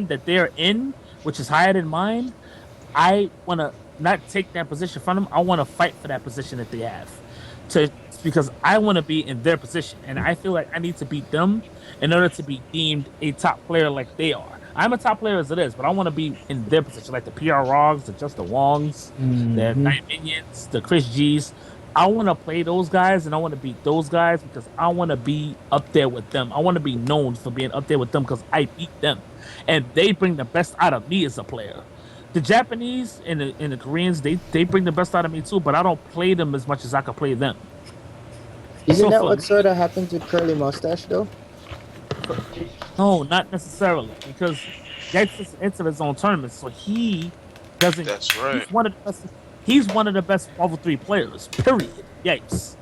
that they're in, which is higher than mine, I want to not take that position from them. I want to fight for that position that they have, because I want to be in their position, and I feel like I need to beat them in order to be deemed a top player like they are. I'm a top player as it is, but I want to be in their position, like the PR Rogs, the Justin Wongs, the Night Minions, the Chris G's. I want to play those guys, and I want to beat those guys because I want to be up there with them. I want to be known for being up there with them because I beat them, and they bring the best out of me as a player. The Japanese and the Koreans, they bring the best out of me too, but I don't play them as much as I could play them. Isn't that what sort of happened with Curly Mustache though? No, not necessarily, because Yikes into his own tournament, so he doesn't. That's right. He's one of the best Marvel 3 players. Period. Yikes.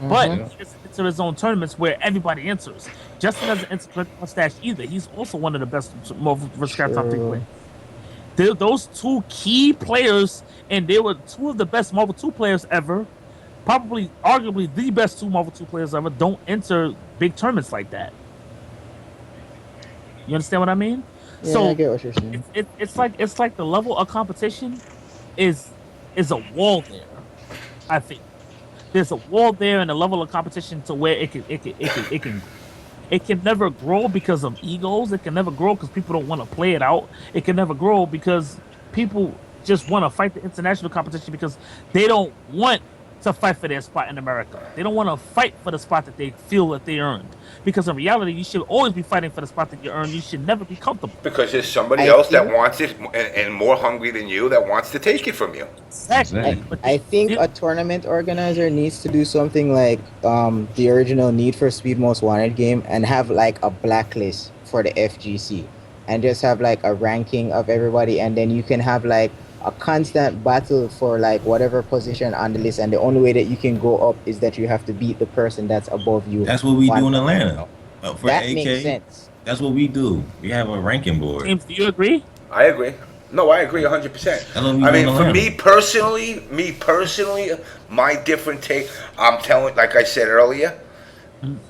But he gets into his own tournaments where everybody enters. Justin doesn't enter Curly Mustache either. He's also one of the best Marvel vs. Capcom 3 players. Those two key players, and they were two of the best Marvel 2 players ever, probably arguably the best two Marvel 2 players ever, don't enter big tournaments like that. You understand what I mean? Yeah, so I get what you're saying. It's like the level of competition is a wall there. I think there's a wall there, and a level of competition to where it can never grow because of egos. It can never grow because people don't want to play it out. It can never grow because people just want to fight the international competition because they don't want to fight for their spot in America. They don't want to fight for the spot that they feel that they earned. Because in reality, you should always be fighting for the spot that you earned. You should never be comfortable. Because there's somebody I else that think- wants it and more hungry than you that wants to take it from you. Exactly. But I think a tournament organizer needs to do something like the original Need for Speed Most Wanted game and have like a blacklist for the FGC and just have like a ranking of everybody, and then you can have like a constant battle for like whatever position on the list, and the only way that you can go up is that you have to beat the person that's above you. That's what we do in One- Atlanta. For That AK, makes sense. that's what we do. We have a ranking board. James, do you agree? I agree. No, I agree 100%. That's what we I do in mean, for Atlanta. me personally, my different take, I'm telling, like I said earlier,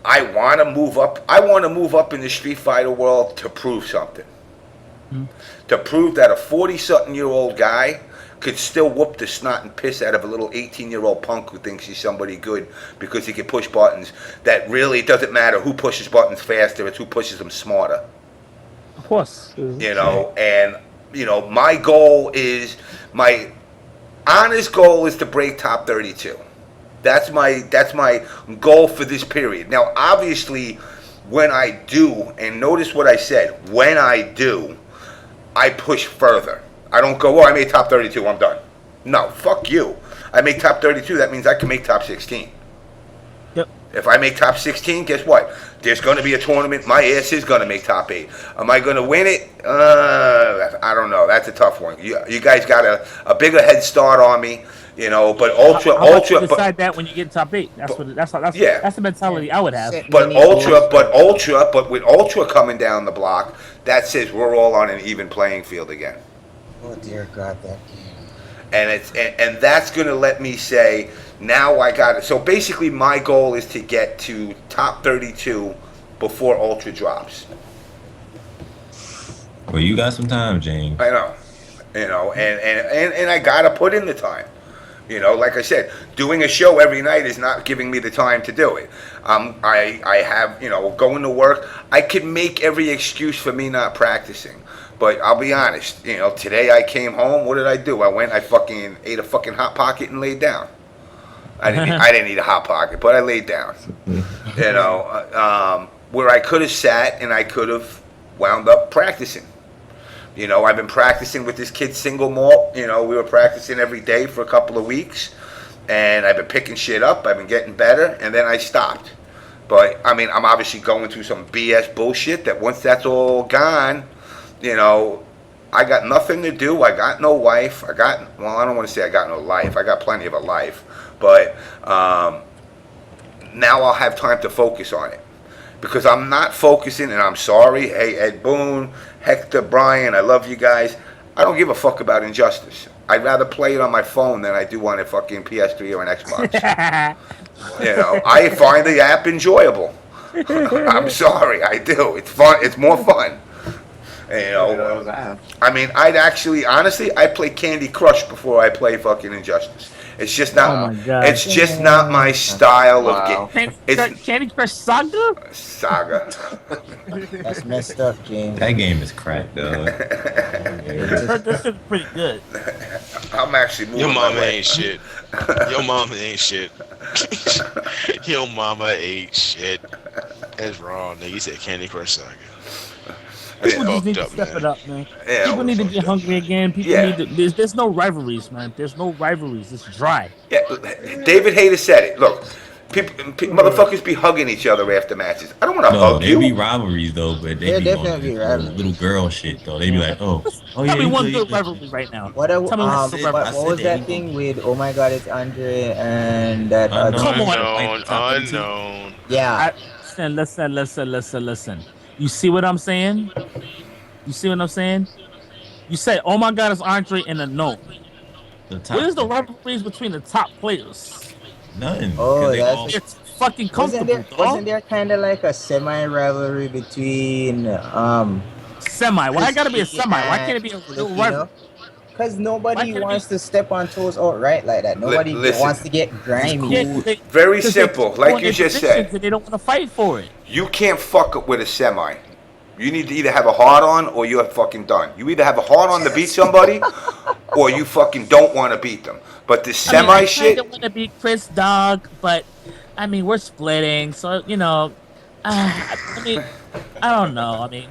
I want to move up. I want to move up in the Street Fighter world to prove something. To prove that a 40-something-year-old guy could still whoop the snot and piss out of a little 18-year-old punk who thinks he's somebody good because he can push buttons. That really doesn't matter who pushes buttons faster, it's who pushes them smarter. Of course. You know, and you know, my honest goal is to break top 32. That's my goal for this period. Now, obviously, when I do, and notice what I said, when I do, I push further. I don't go, oh, I made top 32, I'm done. No, fuck you. I make top 32, that means I can make top 16. Yep. If I make top 16, guess what? There's going to be a tournament. My ass is going to make top 8. Am I going to win it? I don't know. That's a tough one. You guys got a bigger head start on me, you know. But ultra. You decide that when you get top 8. That's the mentality I would have. But with ultra coming down the block, that says we're all on an even playing field again. Oh dear God, that game. And that's going to let me say, now I got it. So basically my goal is to get to top 32 before Ultra drops. Well, you got some time, James. I know. You know, and I got to put in the time. You know, like I said, doing a show every night is not giving me the time to do it. I have, you know, going to work. I can make every excuse for me not practicing. But I'll be honest, you know, today I came home, what did I do? I fucking ate a fucking Hot Pocket and laid down. I didn't eat a Hot Pocket, but I laid down. You know, where I could have sat and I could have wound up practicing. You know, I've been practicing with this kid Single Malt. You know, we were practicing every day for a couple of weeks. And I've been picking shit up. I've been getting better. And then I stopped. But, I mean, I'm obviously going through some BS bullshit that once that's all gone, you know, I got nothing to do. I got no wife. I don't want to say I got no life. I got plenty of a life. But now I'll have time to focus on it. Because I'm not focusing, and I'm sorry. Hey, Ed Boone, Hector, Brian, I love you guys. I don't give a fuck about Injustice. I'd rather play it on my phone than I do on a fucking PS3 or an Xbox. You know, I find the app enjoyable. I'm sorry, I do. It's fun. It's more fun. You know, I mean, honestly, I play Candy Crush before I play fucking Injustice. It's just not. Oh my God. It's just not my style of game. Candy Crush Saga? Saga. That's messed up, James. That game is cracked, though. This is pretty good. I'm actually moving. Your mama my way. ain't shit. Your mama ain't shit. Your mama ain't shit. That's wrong, nigga. You said Candy Crush Saga. That's People just need to fucked step up, it man. up, man. Yeah, People need to get hungry again. People Yeah. need to. There's no rivalries, man. There's no rivalries. It's dry. Yeah, David Hayter said it. Look, motherfuckers be hugging each other after matches. I don't want to No, hug they you. be rivalries though, but they They're be on definitely this rivalries. little girl shit though. They be like, oh yeah. Tell me you one good, good you good. rivalry right now. What Tell me what's the said- rivalry. I what was said that that. thing with? Oh my God, it's Andre and that Unknown. other. Come on. Unknown. Yeah, Listen. You see what I'm saying? You see what I'm saying? You say, "Oh my God, it's Andre and a no." The top Where's the rivalries between the top players? Nothing. Oh, 'Cause they that's- all- It's fucking comfortable. wasn't there kind of like a semi rivalry between Semi. Why it gotta be a semi? Why can't it be a real Filipino? rivalry? Because Why nobody can't it wants to step on toes outright like that. Nobody listen. wants to get grimy. Yeah, Very 'cause they simple, keep like going you in just positions said. and they don't want to fight for it. You can't fuck up with a semi. You need to either have a hard on or you're fucking done. You either have a hard on to beat somebody or you fucking don't want to beat them. But the semi shit. I want to beat Chris Dog, but I mean we're splitting, so you know. I mean, I don't know. I mean,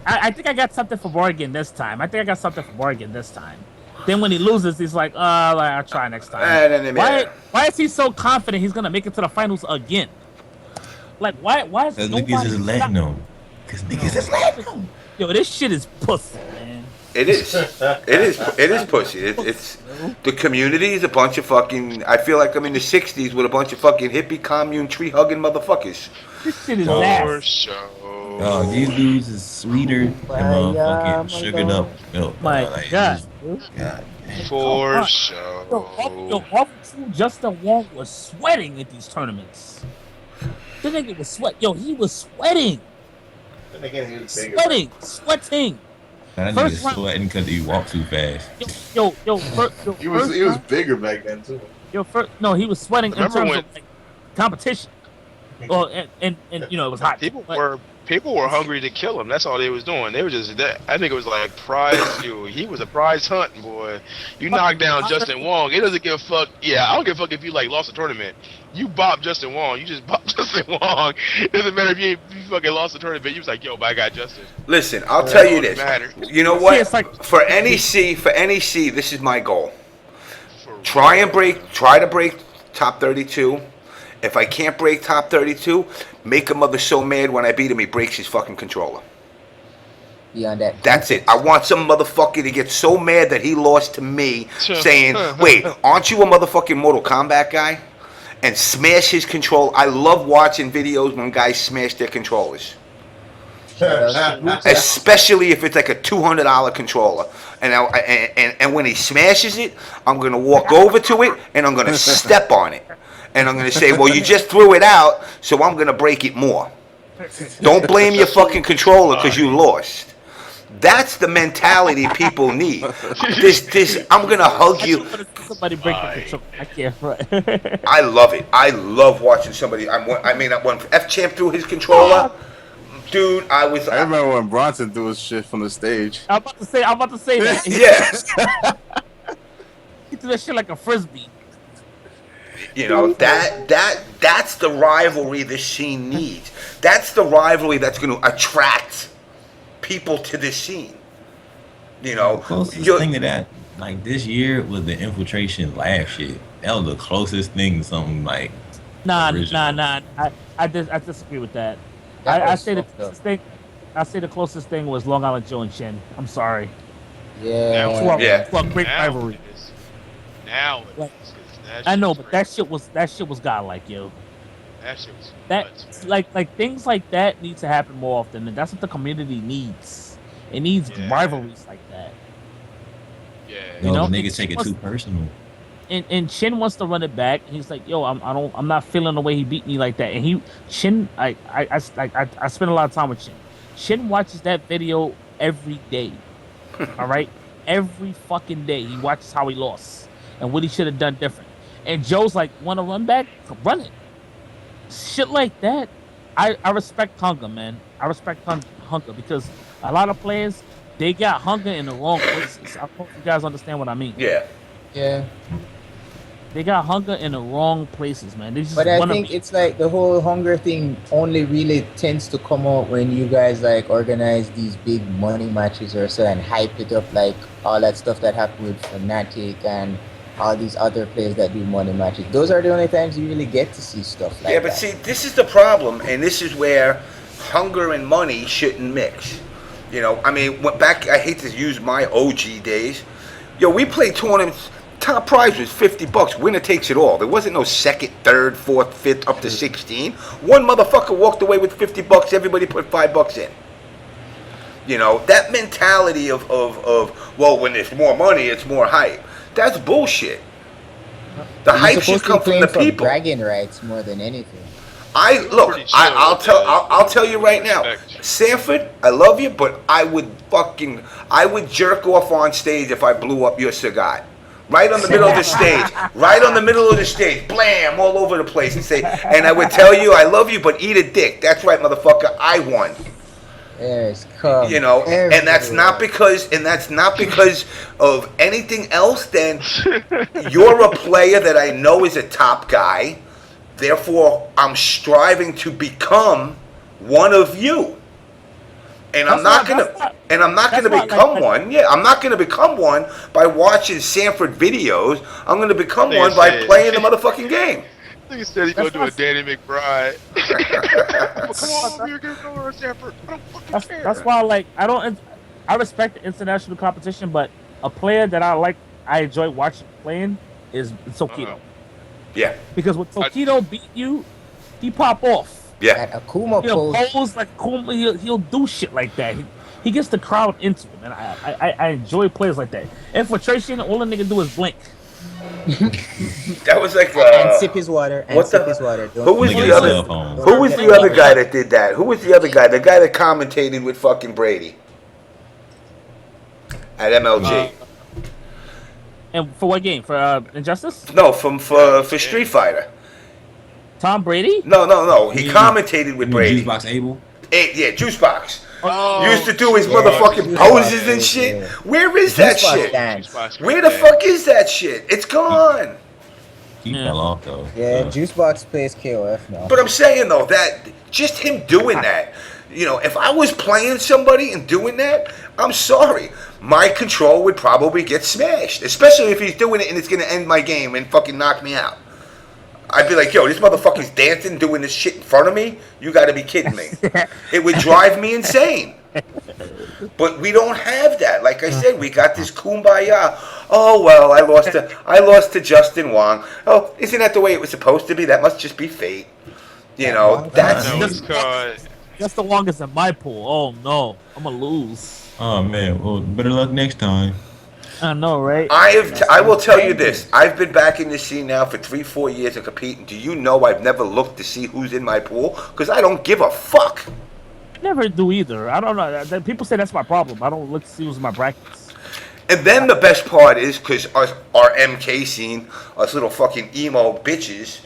I think I got something for Morgan this time. Then when he loses, he's like, I'll try next time. Why is he so confident he's gonna make it to the finals again? Like, why is Because nobody niggas is letting them. Because niggas is letting them. Yo, this shit is pussy, man. It is. It is pussy. It's the community is a bunch of fucking. I feel like I'm in the '60s with a bunch of fucking hippie commune tree hugging motherfuckers. This shit is For ass. sure. Oh, these dudes is sweeter than motherfucking sugared up milk. My Like, God. God. For sure. Yo, Justin Wong was sweating at these tournaments. The nigga was sweat. Yo, he was sweating. Sweating. That First nigga round- sweating because he walked too fast. Yo, He was bigger back then too. No, he was sweating Remember in terms when- of like, competition. Well, and you know it was hot. People but- were hungry to kill him. That's all they was doing. They were just that. I think it was like prize. He was a prize hunting boy. You knock down Justin Wong. It doesn't give a fuck. Yeah, I don't give a fuck if you like lost a tournament. You bop Justin Wong. You just bop Justin Wong. It doesn't matter if you fucking lost the tournament. You was like, yo, but I got Justin. Listen, I'll tell you this. Matter. You know what? See, it's like- For NEC, this is my goal. Try to break top 32. If I can't break top 32, make a mother so mad when I beat him he breaks his fucking controller. Beyond that. That's it. I want some motherfucker to get so mad that he lost to me, saying, wait, aren't you a motherfucking Mortal Kombat guy? And smash his control. I love watching videos when guys smash their controllers. Especially if it's like a $200 controller. And when he smashes it, I'm going to walk over to it and I'm going to step on it. And I'm going to say, well, you just threw it out, so I'm going to break it more. Don't blame your fucking controller because you lost. That's the mentality people need. I'm going to hug you. Somebody break the control. I can't front. I love it. I love watching somebody. When F-Champ threw his controller, dude, I remember when Bronson threw his shit from the stage. I'm about to say that. Yeah. He threw that shit like a frisbee. You know, that's the rivalry the scene needs. That's the rivalry that's going to attract people to this scene. You know, The closest thing to that, like this year, was the infiltration laugh shit. That was the closest thing to something like. Nah. original. I disagree with that. That I was say the fucked up. closest thing. I say the closest thing was Long Island Joe and Shin. I'm sorry. Yeah. Well, Yeah. well, great Now rivalry. it is. Now it Like, is. I know, shit's but crazy. that shit was godlike, yo. That shit was That nuts. like things like that need to happen more often, and that's what the community needs. It needs Yeah. rivalries like that. Yeah. You know, niggas it's- take it too personal. And Chin wants to run it back. He's like, yo, I'm not feeling the way he beat me like that. And Chin, I spend a lot of time with Chin. Chin watches that video every day. All right, every fucking day he watches how he lost and what he should have done different. And Joe's like, want to run back? Run it. Shit like that. I respect hunger, man. I respect hunger because a lot of players, they got hunger in the wrong places. I hope you guys understand what I mean. Yeah. Yeah. They got hunger in the wrong places, man. They just But I wanna think be- it's like the whole hunger thing only really tends to come out when you guys like organize these big money matches or so and hype it up, like all that stuff that happened with Fnatic and all these other players that do money matches. Those are the only times you really get to see stuff like Yeah, but that. see, this is the problem, and this is where hunger and money shouldn't mix. You know, I mean, back, I hate to use my OG days. Yo, we played tournaments. Top prize was $50. Winner takes it all. There wasn't no second, third, fourth, fifth, up to 16. One motherfucker walked away with $50. Everybody put $5 in. You know, that mentality of well, when there's more money, it's more hype. That's bullshit. The You're hype should supposed to come be from playing the for people. bragging rights more than anything. Pretty chill I'll tell you right now, respect. Sanford, I love you, but I would jerk off on stage if I blew up your cigar. Right on the middle of the stage. Right on the middle of the stage. Blam, all over the place. And I would tell you I love you, but eat a dick. That's right, motherfucker, I won. Yes, come. You know, and that's not everywhere. because of anything else. Then you're a player that I know is a top guy. Therefore, I'm striving to become one of you. And I'm not gonna become one. Yeah, I'm not gonna become one by watching Sanford videos. I'm gonna become Nigga one by said- playing the motherfucking game. Nigga said he's gonna That's do a not- Danny McBride. Come on, we're gonna go to Sanford. I don't fucking care. That's why, like, I respect the international competition, but a player that I enjoy watching playing is Tokido. Yeah, Because when Tokido beat you, he pop off. yeah. That Akuma He'll pose. pose like Kuma. He'll do shit like that. He gets the crowd into him, and I enjoy players like that. Infiltration, all the nigga do is blink. That was like And sip his water. And what sip the- his water. who was Nigga the his other? cell phone. Who was the other guy that did that? Who was the other guy? The guy that commentated with fucking Brady at MLG. And for what game? For Injustice? No, for Street Fighter. Tom Brady? No. He Yeah. commentated with Brady. Juicebox Abel. Yeah, Juicebox. Oh, Used to do his yeah, motherfucking Juicebox, poses and yeah, shit. yeah. Where is that Juicebox shit? dance. Where the fuck is that shit? It's gone. He Yeah. fell off though. Yeah, Juicebox plays KOF now. But I'm saying though that just him doing that, you know, if I was playing somebody and doing that, I'm sorry, my control would probably get smashed. Especially if he's doing it and it's gonna end my game and fucking knock me out. I'd be like, yo, this motherfucker's dancing, doing this shit in front of me. You got to be kidding me. It would drive me insane. But we don't have that. Like I said, we got this kumbaya. Oh well, I lost to Justin Wong. Oh, isn't that the way it was supposed to be? That must just be fate. You know, that's That was called. That's the longest in my pool. Oh no, I'm gonna lose. Oh man, well better luck next time. I know, right? I will tell you this. I've been back in this scene now for 3-4 years and competing. Do you know I've never looked to see who's in my pool? Because I don't give a fuck. Never do either. I don't know. People say that's my problem. I don't look to see who's in my brackets. And then the best part is, because our MK scene, us little fucking emo bitches,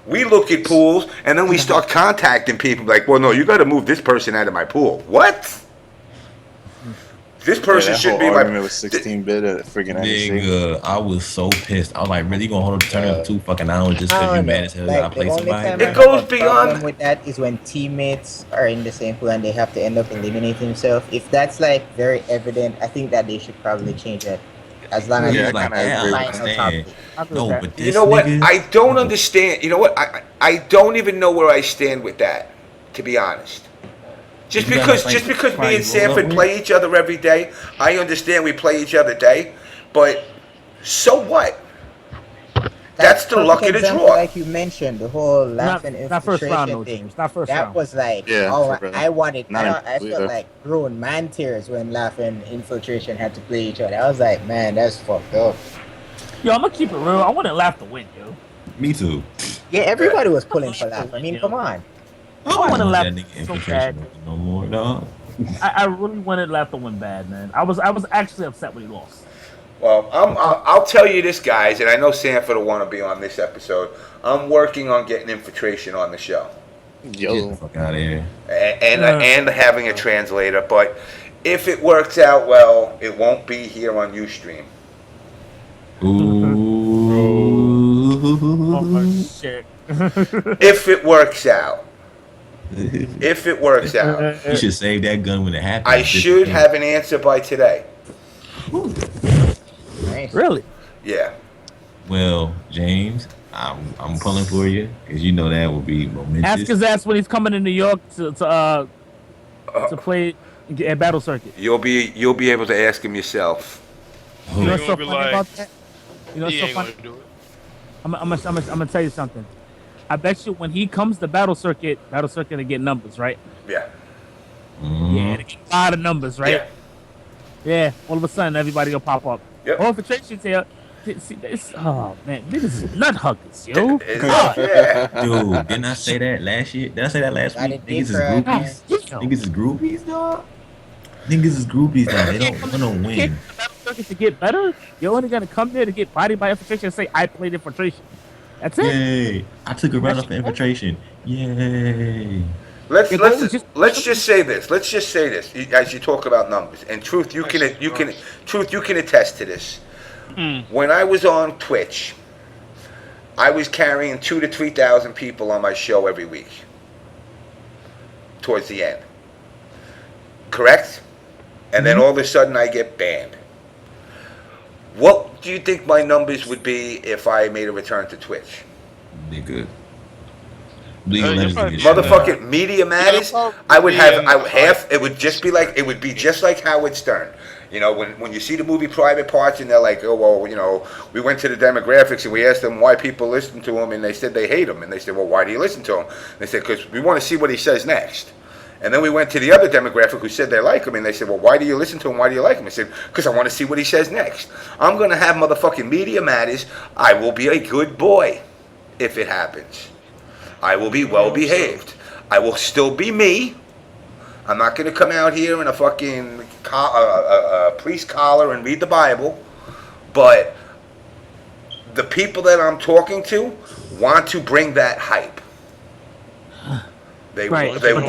we look at pools and then we start contacting people like, well, no, you got to move this person out of my pool. What? This person that should whole be my. argument with 16-bit at friggin' NEC. Nigga, I was so pissed. I was like, really gonna hold the tournament 2 fucking hours just because you mad as hell that I played somebody? It goes beyond- problem with that is when teammates are in the same pool and they have to end up eliminating themselves. If that's like very evident, I think that they should probably change it. As long as Yeah, it's I like kinda agree with final that. topic. No, but this You know what? nigga, I don't understand. You know what? I don't even know where I stand with that, to be honest. Just You gotta because fight- just because me fight and Sanford roll up play each other every day, I understand we play each other day, but so what? That's the perfect luck of the example, draw. Like you mentioned, the whole laughing Not first round, infiltration no, thing. James. Not first That round. was like, Yeah, oh, for real. I wanted. Not I in- felt yeah. like grown man tears when laughing infiltration had to play each other. I was like, man, that's fucked up. Yo, I'm gonna keep it real. I wouldn't laugh to win, yo. me too. Yeah, everybody was pulling for laugh. I mean, come on. I wanna don't laugh want that nigga so infiltration bad. no more, dog. I really wanted laugh to win bad, man. I was actually upset when he lost. Well, I'll tell you this, guys, and I know Sanford will want to be on this episode. I'm working on getting infiltration on the show, Get the Yo, fuck out of here. and having a translator. But if it works out well, it won't be here on UStream. Oh shit. If it works out, if it works out, You should save that gun when it happens. I should have an answer by today. Nice. Really? Yeah. Well, James, I'm pulling for you because you know that will be momentous. Ask his ass when he's coming to New York to play at Battle Circuit. You'll be able to ask him yourself. You know He what's so gonna be funny like- about that? You know what's He so ain't funny? gonna do it. I'm gonna tell you something. I bet you when he comes to Battle Circuit to get numbers, right? Yeah. Mhm. Yeah, to get a lot of numbers, right? Yeah. Yeah. All of a sudden, everybody will pop up. Yep. Oh, infiltration's here. See, oh man, niggas is nut huggers, yo. Yeah. Dude, didn't I say that last year? Did I say that last Got week? it Niggas is different. groupies. Yo. Niggas is groupies, dog. Niggas is groupies, dog. They don't wanna You win. can't come to Battle Circuit to get better. You're only gonna come there to get bodied by infiltration and say I played infiltration. That's it. Yay! I took a run off for infiltration. Yay! Let's Your let's goal is just- let's just say this. Let's just say this as you talk about numbers. And Truth, you can attest to this. When I was on Twitch, I was carrying 2,000 to 3,000 people on my show every week. Towards the end, correct? And then all of a sudden I get banned. What do you think my numbers would be if I made a return to Twitch? Be good. Legal you're Legends probably- get shut down. Motherfucking Media Matters. probably I would be have in I the would half. It would just be like it would be just like Howard Stern. You know, when you see the movie Private Parts and they're like, oh well, you know, we went to the demographics and we asked them why people listen to him and they said they hate him and they said, well, why do you listen to him? They said because we want to see what he says next. And then we went to the other demographic who said they like him, and they said, well, why do you listen to him? Why do you like him? I said, because I want to see what he says next. I'm going to have motherfucking Media Matters. I will be a good boy if it happens. I will be well behaved. I will still be me. I'm not going to come out here in a fucking priest collar and read the Bible. But the people that I'm talking to want to bring that hype. They Right, they but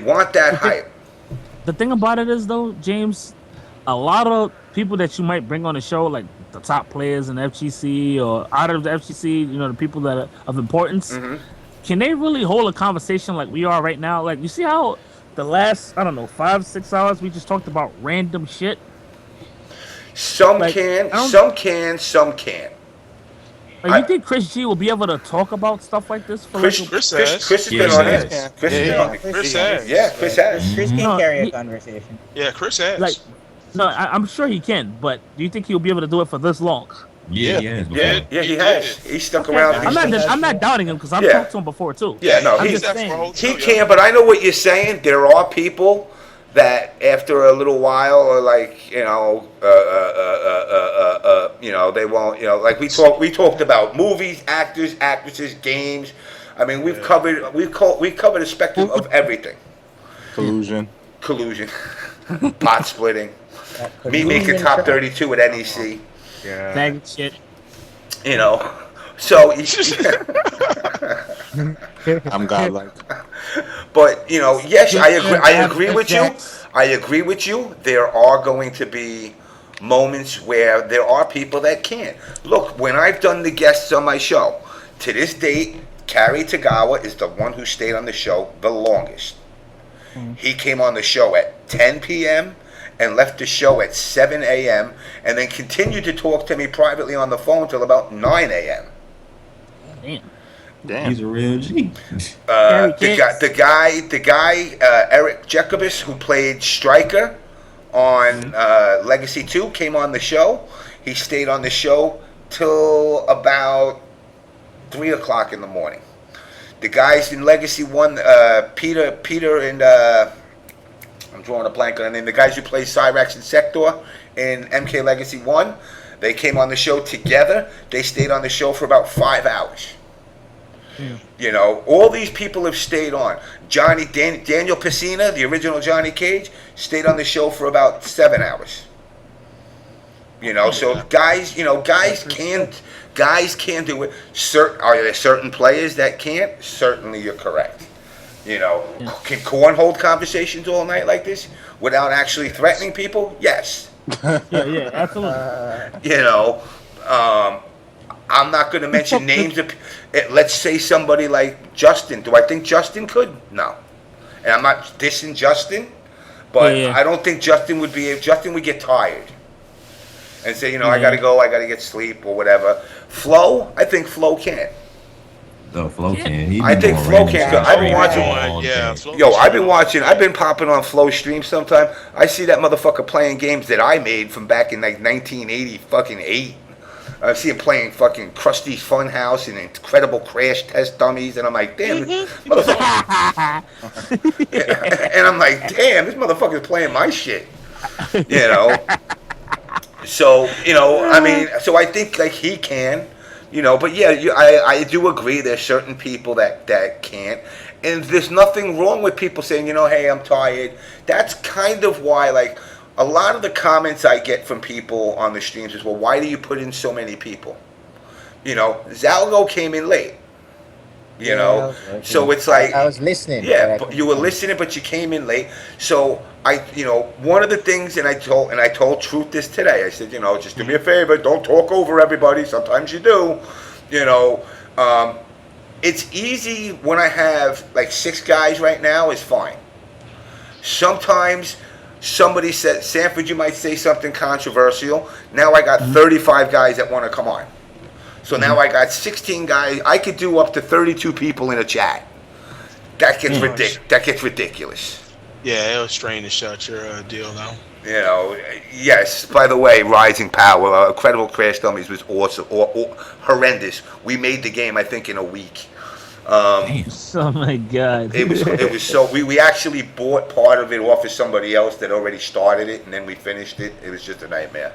want that hype. The thing about it is, though, James, a lot of people that you might bring on the show, like the top players in FGC or out of the FGC, you know, the people that are of importance, can they really hold a conversation like we are right now? Like, you see how the last, I don't know, 5-6 hours we just talked about random shit? Some Like, can, I don't- some can, some can't. Like, you think Chris G will be able to talk about stuff like this for Chris, like, Chris, has. Chris has Yeah, been he on has. it. Chris has been Yeah, on it. Chris has. Yeah, Chris has. Chris can No, carry a he- conversation. Yeah, Chris has. like, no, I'm sure he can, but do you think he'll be able to do it for this long? Yeah, Yeah. yeah, Yeah, yeah, he has. He stuck around. I'm not doubting him because I've Yeah. talked to him before too. Yeah, no, I'm he's just saying. he can, but I know what you're saying. There are people that after a little while are like, you know, you know, they won't, you know, like we talked about movies, actors, actresses, games. I mean, we've covered a spectrum of everything. Collusion. Collusion, pot splitting, me Collusion making top trap. 32 at NEC. Yeah. Bag of shit. You know, so. I'm godlike. But you know, yes, I agree with you. I agree with you. There are going to be moments where there are people that can't. Look, when I've done the guests on my show, to this date, Cary Tagawa is the one who stayed on the show the longest. He came on the show at 10 p.m. and left the show at 7 a.m. and then continued to talk to me privately on the phone till about 9 a.m. Damn. Damn. He's a real G. The guy, Eric Jacobus, who played Stryker on Legacy 2, came on the show. He stayed on the show till about 3 o'clock in the morning. The guys in Legacy 1, Peter and I'm drawing a blank on the name. The guys who play Cyrax and Sector in MK Legacy 1, they came on the show together. They stayed on the show for about 5 hours. You know, all these people have stayed on. Daniel Pesina, the original Johnny Cage, stayed on the show for about 7 hours. You know, so guys can do it. Are there certain players that can't? Certainly, you're correct. You know, can Korn hold conversations all night like this without actually threatening people? Yes. Yeah, absolutely. You know, I'm not going to mention names of. Let's say somebody like Justin. Do I think Justin could? No. And I'm not dissing Justin, but Yeah. I don't think Justin would be. Justin would get tired and say, you know, I got to go. I got to get sleep or whatever. Flo, I think Flo can. No, Flo can. He I be think doing Flo random can. shit I've been all watching- day. Yeah, Yo, I've been popping on Flo stream sometime. I see that motherfucker playing games that I made from back in like 1980 fucking 8. I see him playing fucking Krusty's Funhouse and Incredible Crash Test Dummies, and I'm like, damn, this motherfucker. And I'm like, damn, this motherfucker's playing my shit. You know. So, you know, I mean, so I think like he can, you know, but yeah, I do agree there's certain people that can't. And there's nothing wrong with people saying, you know, hey, I'm tired. That's kind of why, like, a lot of the comments I get from people on the streams is, well, why do you put in so many people? You know, Zalgo came in late. You know, Yeah, so it's like I was listening. yeah, but I but you were couldn't- listening, but you came in late. So one of the things, and I told Truth this today. I said, just do me a favor, don't talk over everybody. Sometimes you do, you know. It's easy when I have like 6 guys right now is fine. Sometimes somebody said, Sanford, you might say something controversial. Now I got 35 guys that want to come on. So now I got 16 guys. I could do up to 32 people in a chat. That gets That gets ridiculous. Yeah, it was strange to shut your deal down. Yes. By the way, Rising Power, Incredible Crash Dummies was awesome, or horrendous. We made the game, I think, in a week. Oh my god. It was so we actually bought part of it off of somebody else that already started it, and then we finished it. It was just a nightmare.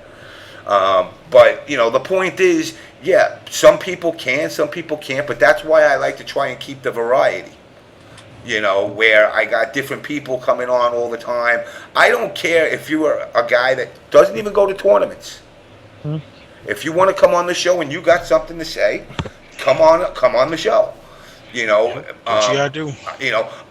But the point is, yeah, some people can, some people can't. But that's why I like to try and keep the variety. Where I got different people coming on all the time. I don't care if you are a guy that doesn't even go to tournaments. If you want to come on the show and you got something to say, come on the show. What you gotta do.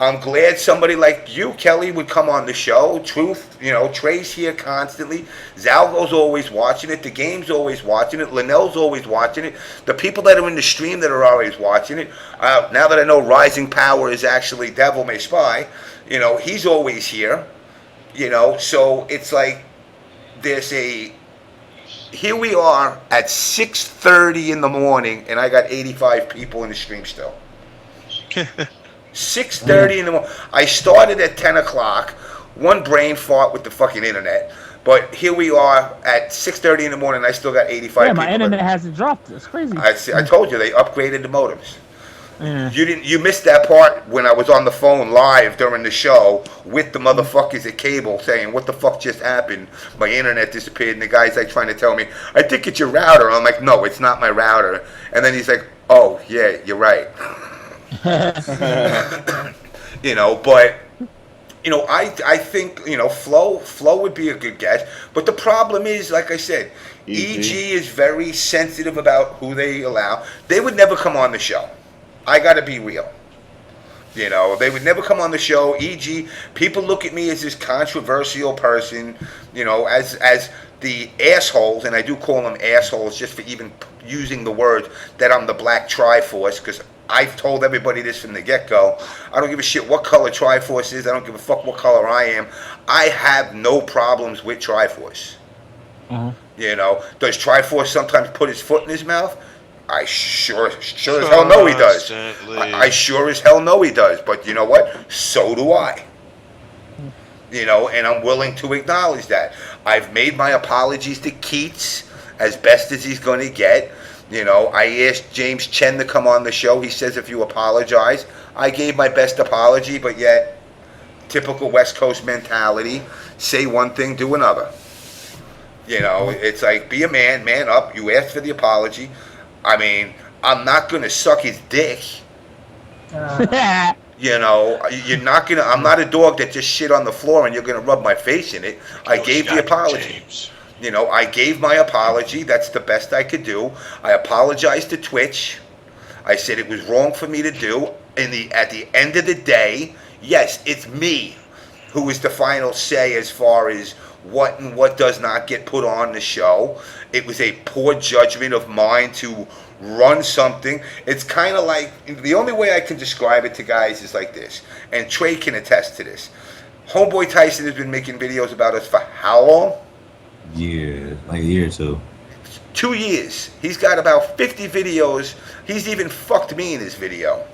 I'm glad somebody like you, Kelly, would come on the show. Truth, Trey's here constantly. Zalgo's always watching it. The game's always watching it. Lenell's always watching it. The people that are in the stream that are always watching it. Now that I know Rising Power is actually Devil May Spy, he's always here. So it's like here we are at 6:30 in the morning, and I got 85 people in the stream still. 6:30 in the morning. I started at 10 o'clock. One brain fart with the fucking internet. But here we are at 6:30 in the morning. I still got 85 Yeah, people. my internet hasn't dropped. It's crazy. I told you they upgraded the modems. Yeah. You missed that part when I was on the phone live during the show with the motherfuckers at cable saying, what the fuck just happened? My internet disappeared, and the guy's like trying to tell me, I think it's your router. I'm like, no, it's not my router. And then he's like, oh yeah, you're right. I think Flo would be a good guest, but the problem is, like I said, EG is very sensitive about who they allow. They would never come on the show. I got to be real. They would never come on the show. EG, people look at me as this controversial person, as the assholes, and I do call them assholes just for even using the word that I'm the Black Triforce, because I've told everybody this from the get-go. I don't give a shit what color Triforce is. I don't give a fuck what color I am. I have no problems with Triforce. Does Triforce sometimes put his foot in his mouth? I sure as hell know he does. I sure as hell know he does. But you know what? So do I. And I'm willing to acknowledge that. I've made my apologies to Keats as best as he's going to get. I asked James Chen to come on the show. He says if you apologize. I gave my best apology, but yet, typical West Coast mentality, say one thing, do another. It's like, be a man, man up. You asked for the apology. I mean, I'm not going to suck his dick. You're not going to, I'm not a dog that just shit on the floor and you're going to rub my face in it. I gave the apology. I gave my apology. That's the best I could do. I apologized to Twitch. I said it was wrong for me to do. At the end of the day, yes, it's me who is the final say as far as what and what does not get put on the show. It was a poor judgment of mine to run something. It's kind of like, the only way I can describe it to guys is like this, and Trey can attest to this. Homeboy Tyson has been making videos about us for how long? Yeah, like a year or two. 2 years. He's got about 50 videos. He's even fucked me in his video.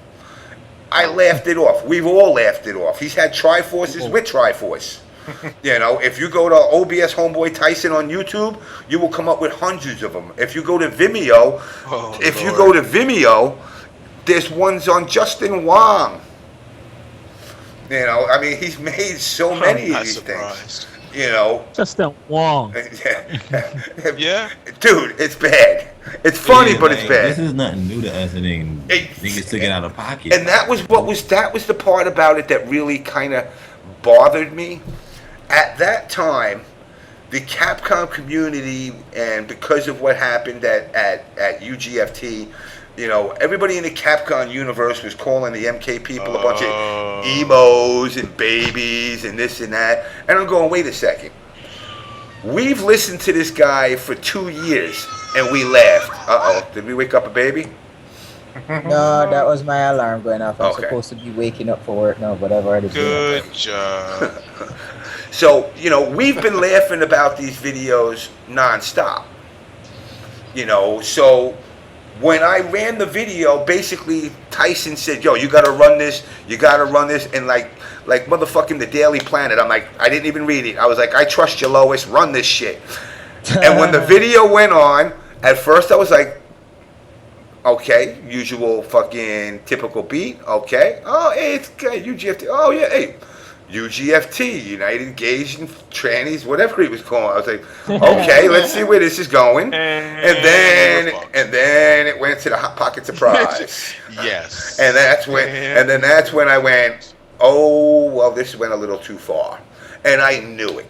I laughed it off. We've all laughed it off. He's had Triforces with Triforce. If you go to OBS Homeboy Tyson on YouTube, you will come up with hundreds of them. If you go to Vimeo, there's ones on Justin Wong. He's made so many of these things. Justin Wong. Yeah. Dude, it's bad. It's funny, but it's bad. This is nothing new to us. Niggas took it out of pocket. And that was the part about it that really kind of bothered me. At that time, the Capcom community, and because of what happened at UGFT, You know, everybody in the Capcom universe was calling the MK people a bunch of emos and babies and this and that. And I'm going, wait a second. We've listened to this guy for 2 years and we laughed. Uh-oh, did we wake up a baby? No, that was my alarm going off. I'm Okay. supposed to be waking up for work now, but I've already been. Good job. So, you know, we've been laughing about these videos nonstop. You know, so when I ran the video, basically Tyson said, yo, you gotta run this, and like motherfucking the Daily Planet, I'm like, I didn't even read it. I was like, I trust you, Lois, run this shit. And when the video went on, at first I was like, okay, usual fucking typical beat, okay. Oh, hey, it's good, UGFT, oh yeah, hey. UGFT, United Engaged in Trannies, whatever he was calling. I was like, okay, let's see where this is going. And then it went to the Hot Pocket Surprise. Yes. And that's when I went, oh, well, this went a little too far. And I knew it.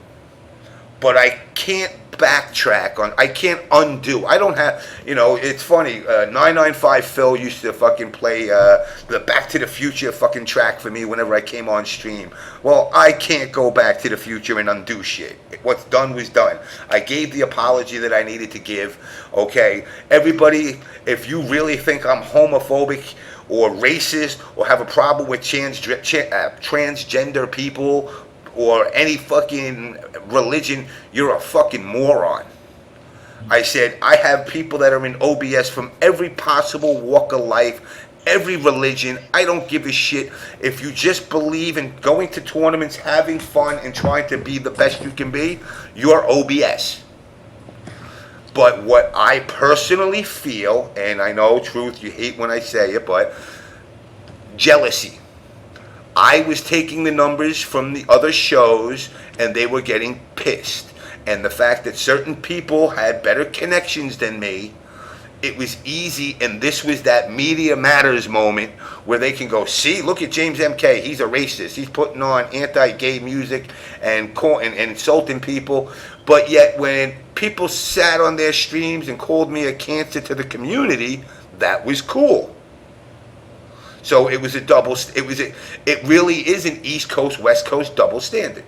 But I can't backtrack I can't undo. I don't have, you know, it's funny, 995 Phil used to fucking play the Back to the Future fucking track for me whenever I came on stream. Well, I can't go back to the future and undo shit. What's done was done. I gave the apology that I needed to give, okay? Everybody, if you really think I'm homophobic or racist or have a problem with transgender people or any fucking religion, you're a fucking moron. I said, I have people that are in OBS from every possible walk of life, every religion. I don't give a shit. If you just believe in going to tournaments, having fun, and trying to be the best you can be, you're OBS. But what I personally feel, and I know, Truth, you hate when I say it, but jealousy. I was taking the numbers from the other shows and they were getting pissed. And the fact that certain people had better connections than me, it was easy, and this was that Media Matters moment where they can go, see, look at JamessMK, he's a racist, he's putting on anti-gay music and insulting people. But yet when people sat on their streams and called me a cancer to the community, that was cool. So it was it really is an East Coast, West Coast double standard.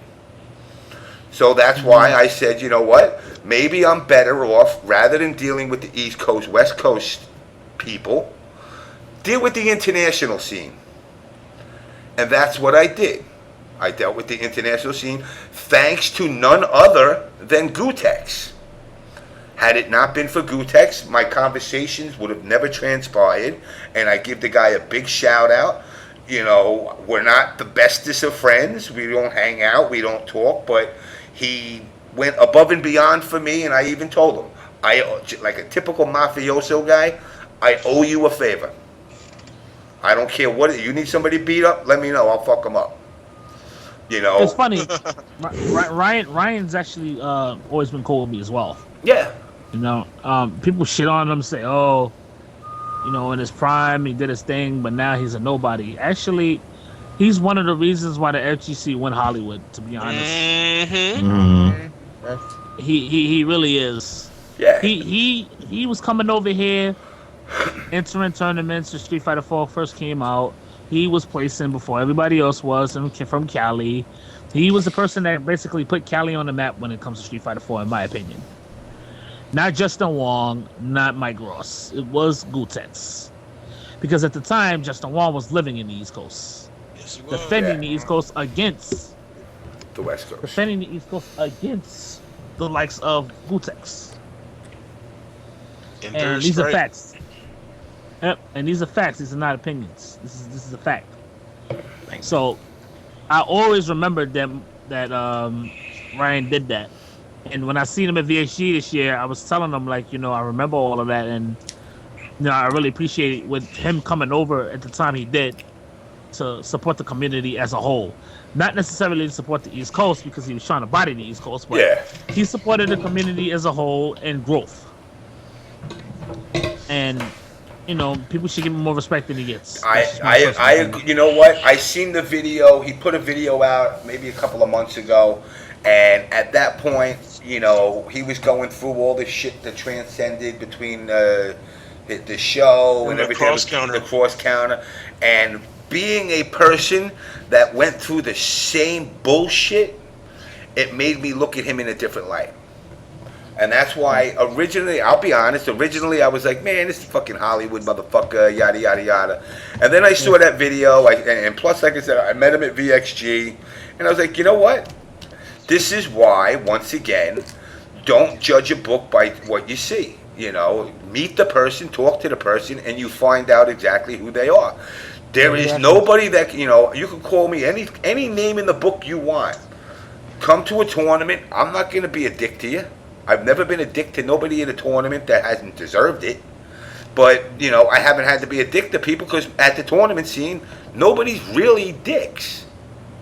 So that's why I said, you know what? Maybe I'm better off, rather than dealing with the East Coast, West Coast people, deal with the international scene. And that's what I did. I dealt with the international scene thanks to none other than Gutex. Had it not been for Gutex, my conversations would have never transpired, and I give the guy a big shout out. You know, we're not the bestest of friends. We don't hang out, we don't talk, but he went above and beyond for me, and I even told him, like a typical mafioso guy, I owe you a favor. I don't care what, you need somebody beat up, let me know, I'll fuck them up. You know? It's funny, Ryan's actually always been cool with me as well. Yeah. You know, people shit on him, say, oh, you know, in his prime, he did his thing, but now he's a nobody. Actually, he's one of the reasons why the FGC went Hollywood, to be honest. He really is. Yeah. He was coming over here, entering tournaments. The Street Fighter 4 first came out. He was placing before everybody else was, and from Cali. He was the person that basically put Cali on the map when it comes to Street Fighter 4, in my opinion. Not Justin Wong, not Mike Ross. It was Gutex. Because at the time, Justin Wong was living in the East Coast. Yes, Defending the East Coast against the West Coast. Defending the East Coast against the likes of Gutex. And these are facts. Yep, and these are facts. These are not opinions. This is a fact. So I always remembered that Ryan did that. And when I seen him at VHG this year, I was telling him, like, you know, I remember all of that, and you know, I really appreciate it with him coming over at the time he did to support the community as a whole. Not necessarily to support the East Coast because he was trying to body the East Coast, but he supported the community as a whole and growth. And you know, people should give him more respect than he gets. I you know what? I seen the video. He put a video out maybe a couple of months ago, and at that point, you know, he was going through all this shit that transcended between hit the show and And the everything. cross counter. The cross counter. And being a person that went through the same bullshit, it made me look at him in a different light. And that's why originally, I'll be honest, originally I was like, man, this is fucking Hollywood motherfucker, yada, yada, yada. And then I saw that video, and plus, like I said, I met him at VXG, and I was like, you know what? This is why, once again, don't judge a book by what you see. You know, meet the person, talk to the person, and you find out exactly who they are. There is nobody that, you know, you can call me any name in the book you want. Come to a tournament, I'm not going to be a dick to you. I've never been a dick to nobody in a tournament that hasn't deserved it. But, you know, I haven't had to be a dick to people because at the tournament scene, nobody's really dicks.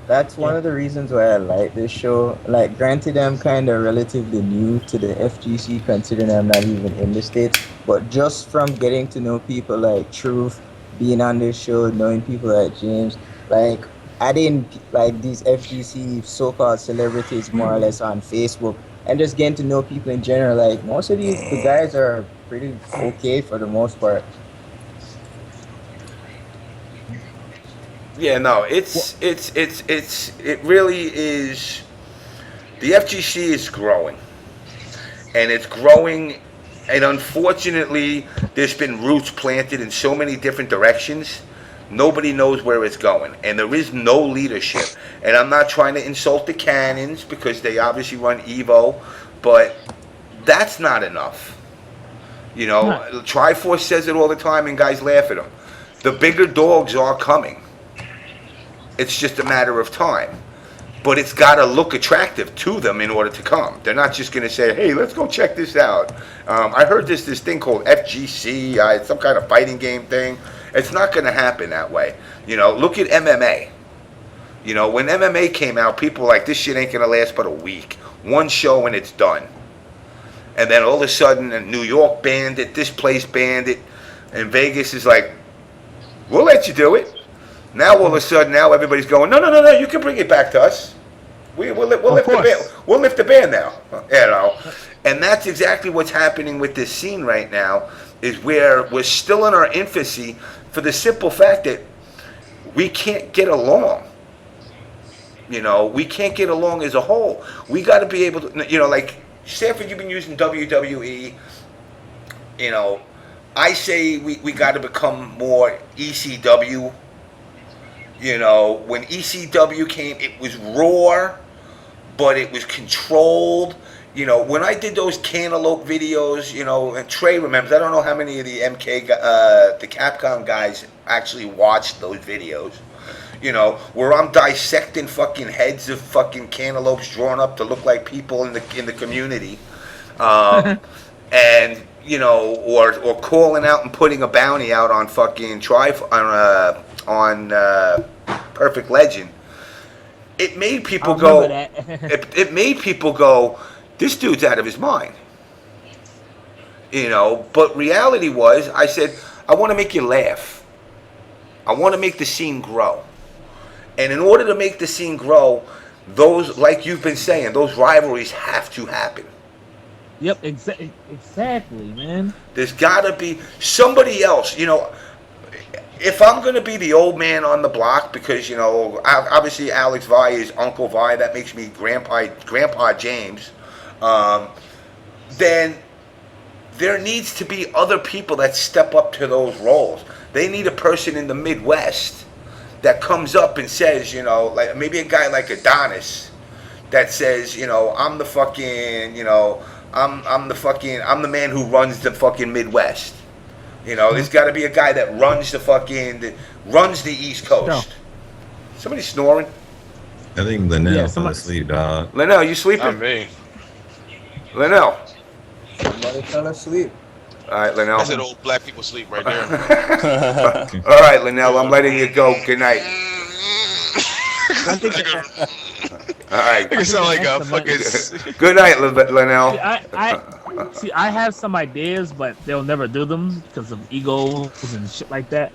That's one of the reasons why I like this show. Like, granted, I'm kind of relatively new to the FGC, considering I'm not even in the States. But just from getting to know people like Truf, being on this show, knowing people like James, like, I didn't like these FGC so-called celebrities more or less on Facebook. And just getting to know people in general, like most of the guys are pretty okay for the most part. Yeah, no, it really is. The FGC is growing, and it's growing, and unfortunately, there's been roots planted in so many different directions. Nobody knows where it's going, and there is no leadership. And I'm not trying to insult the Cannons because they obviously run Evo, but that's not enough. You know, Triforce says it all the time, and guys laugh at him. The bigger dogs are coming. It's just a matter of time. But it's got to look attractive to them in order to come. They're not just going to say, hey, let's go check this out. I heard this thing called FGC, it's some kind of fighting game thing. It's not going to happen that way. You know, look at MMA. You know, when MMA came out, people were like, this shit ain't going to last but a week. One show and it's done. And then all of a sudden, New York banned it, this place banned it, and Vegas is like, we'll let you do it. Now all of a sudden, now everybody's going, no, you can bring it back to us. We'll lift the ban. We'll lift the ban now. You know, and that's exactly what's happening with this scene right now. Is where we're still in our infancy for the simple fact that we can't get along. You know, we can't get along as a whole. We got to be able to, you know, like Sanford, you've been using WWE. You know, I say we got to become more ECW. You know, when ECW came, it was raw, but it was controlled. You know, when I did those Cantaloupe videos, you know, and Trey remembers, I don't know how many of the the Capcom guys actually watched those videos, you know, where I'm dissecting fucking heads of fucking cantaloupes drawn up to look like people in the community, and, you know, or calling out and putting a bounty out on fucking on Perfect Legend. It made people go, it made people go, this dude's out of his mind. You know, but reality was, I said, I want to make you laugh. I want to make the scene grow. And in order to make the scene grow, those, like you've been saying, those rivalries have to happen. Yep, exactly, man. There's got to be somebody else, you know. If I'm going to be the old man on the block, because, you know, obviously Alex Vi is Uncle Vi, that makes me Grandpa James, then there needs to be other people that step up to those roles. They need a person in the Midwest that comes up and says, you know, like maybe a guy like Adonis that says, you know, I'm the fucking, you know, I'm the man who runs the fucking Midwest. You know, there's got to be a guy that runs the East Coast. No. Somebody snoring? I think Lenell fell asleep, dog. Lenell, you sleeping? Not me. Lenell. Somebody fell asleep. All right, Lenell. That's an old black people sleep right there. All right, Lenell, I'm letting you go. Good night. All right. You sound like a fucking... Good night, Lenell. I have some ideas, but they'll never do them because of egos and shit like that.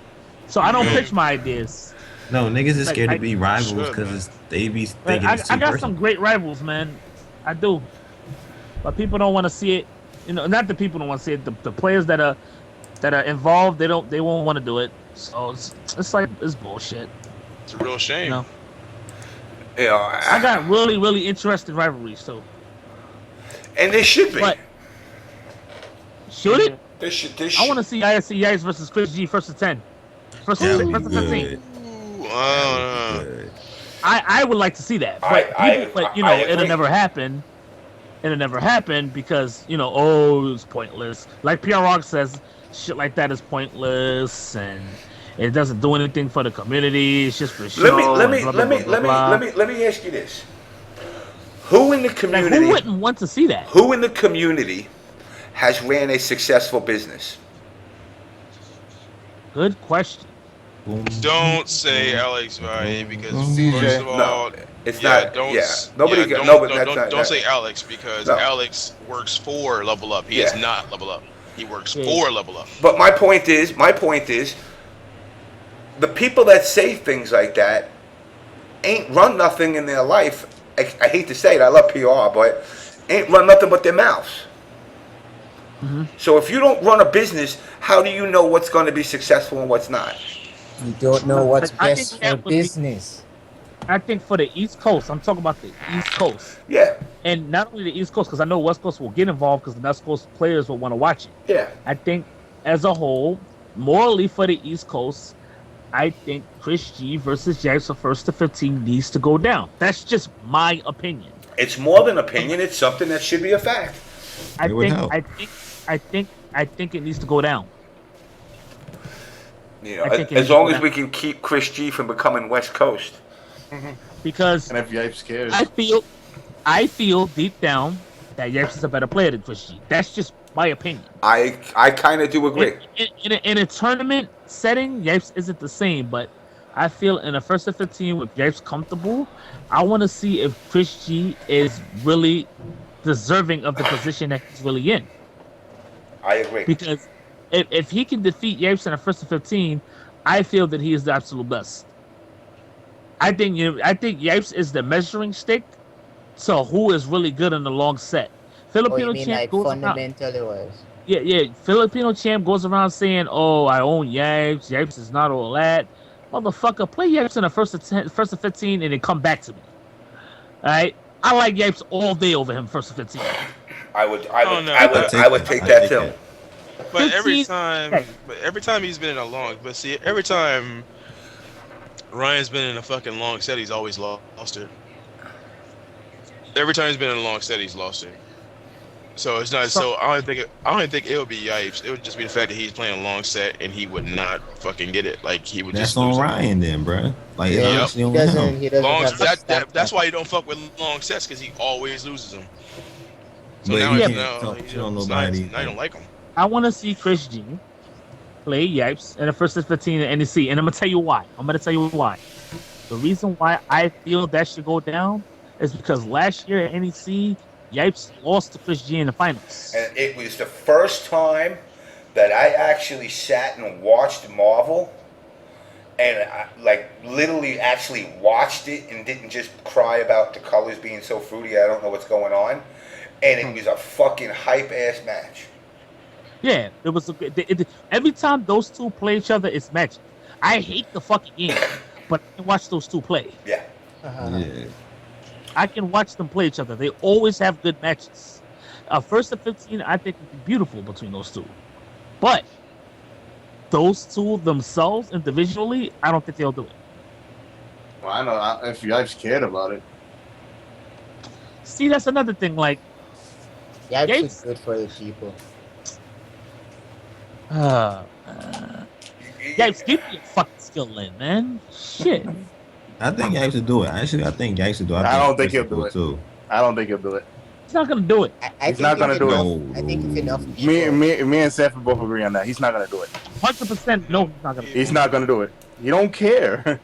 So I don't pitch my ideas. No, niggas is scared to be rivals because they be thinking it's too I got personal. some great rivals, man. I do. But people don't want to see it. You know, not the people don't want to see it. The players that are that are involved, they won't want to do it. So it's like it's bullshit. It's a real shame. You know? You know, I got really interesting rivalries too. and there should be. But should it? There should. I want to see Yikes versus Chris G first to 10. First to 15. Ooh, I would like to see that, but it'll never happen. It'll never happen because it's pointless. Like PR Rock says, shit like that is pointless and it doesn't do anything for the community. It's just for show. Let me ask you this: who in the community? Like, who wouldn't want to see that? Who in the community has ran a successful business? Good question. Don't say Alex Valle because CJ. first of all, It's not. Don't, yeah, nobody. Yeah, Don't say Alex because Alex works for Level Up. He is not Level Up. He works for Level Up. But my point is, the people that say things like that ain't run nothing in their life. I hate to say it. I love PR, but ain't run nothing but their mouths. Mm-hmm. So if you don't run a business, how do you know what's going to be successful and what's not? You don't know what's I best think that for would be- business. I think for the East Coast, I'm talking about the East Coast, Yeah, and not only the East Coast, because I know West Coast will get involved because the West Coast players will want to watch it. yeah. I think as a whole, morally for the East Coast, I think Chris G versus Jax for first to 15 needs to go down. That's just my opinion. It's more than opinion. It's something that should be a fact. I would think help. I think it needs to go down. You know, I think as long as we can keep Chris G from becoming West Coast. Because And if Yipes cares, I feel deep down that Yipes is a better player than Chris G. That's just my opinion. I kind of do agree. In a tournament setting, Yipes isn't the same, but I feel in a first to 15 with Yipes comfortable, I want to see if Chris G is really deserving of the position that he's really in. I agree. Because if he can defeat Yipes in a first to 15, I feel that he is the absolute best. I think Yipes is the measuring stick. So who is really good in the long set? Filipino you mean champ like goes around. fundamentally wise? Yeah. Filipino champ goes around saying, "Oh, I own Yipes. Yipes is not all that." Motherfucker, play Yipes in the first to 15, and then come back to me. All right, I like Yipes all day over him first to 15. I would take I that take too. that. But every 15 time he's been in a long, but see, every time Ryan's been in a fucking long set, he's always lost it. Every time he's been in a long set, he's lost it. So it's not. So I don't think it would be Yipes. It would just be the fact that he's playing a long set and he would not fucking get it. Like he would That's just on lose it. Ryan then, bro. Like it's Yep. honestly on He doesn't. him. He doesn't Long, have the stamina. that's why you don't fuck with long sets because he always loses them. So But now, you now, can't talk shit on now nobody. you don't like him. I want to see Chris G play Yipes in the first to 15 in NEC, and I'm gonna tell you why. The reason why I feel that should go down is because last year at NEC, Yipes lost to Chris G in the finals. And it was the first time that I actually sat and watched Marvel, and I, like literally actually watched it and didn't just cry about the colors being so fruity. I don't know what's going on, and it was a fucking hype ass match. Yeah, it was every time those two play each other, it's magic. I hate the fucking game, but I can watch those two play. Yeah. Yeah. I can watch them play each other. They always have good matches. First to 15, I think would be beautiful between those two. But those two themselves individually, I don't think they'll do it. well, I know if Yipes cared about it. See, that's another thing. Like, Yipes Yipes- is good for the people. Yipes, give me a fucking skill in, man. Shit. I think Yipes will do it. Actually, I think Yipes will do it. I don't think Chris he'll do will it. too. I don't think he'll do it. He's not gonna do it. I He's think not gonna if do it. enough- I think if enough people. Me and Sanford both agree on that. He's not gonna do it. 100% no, he's not gonna do it. He's not gonna do it. He don't care.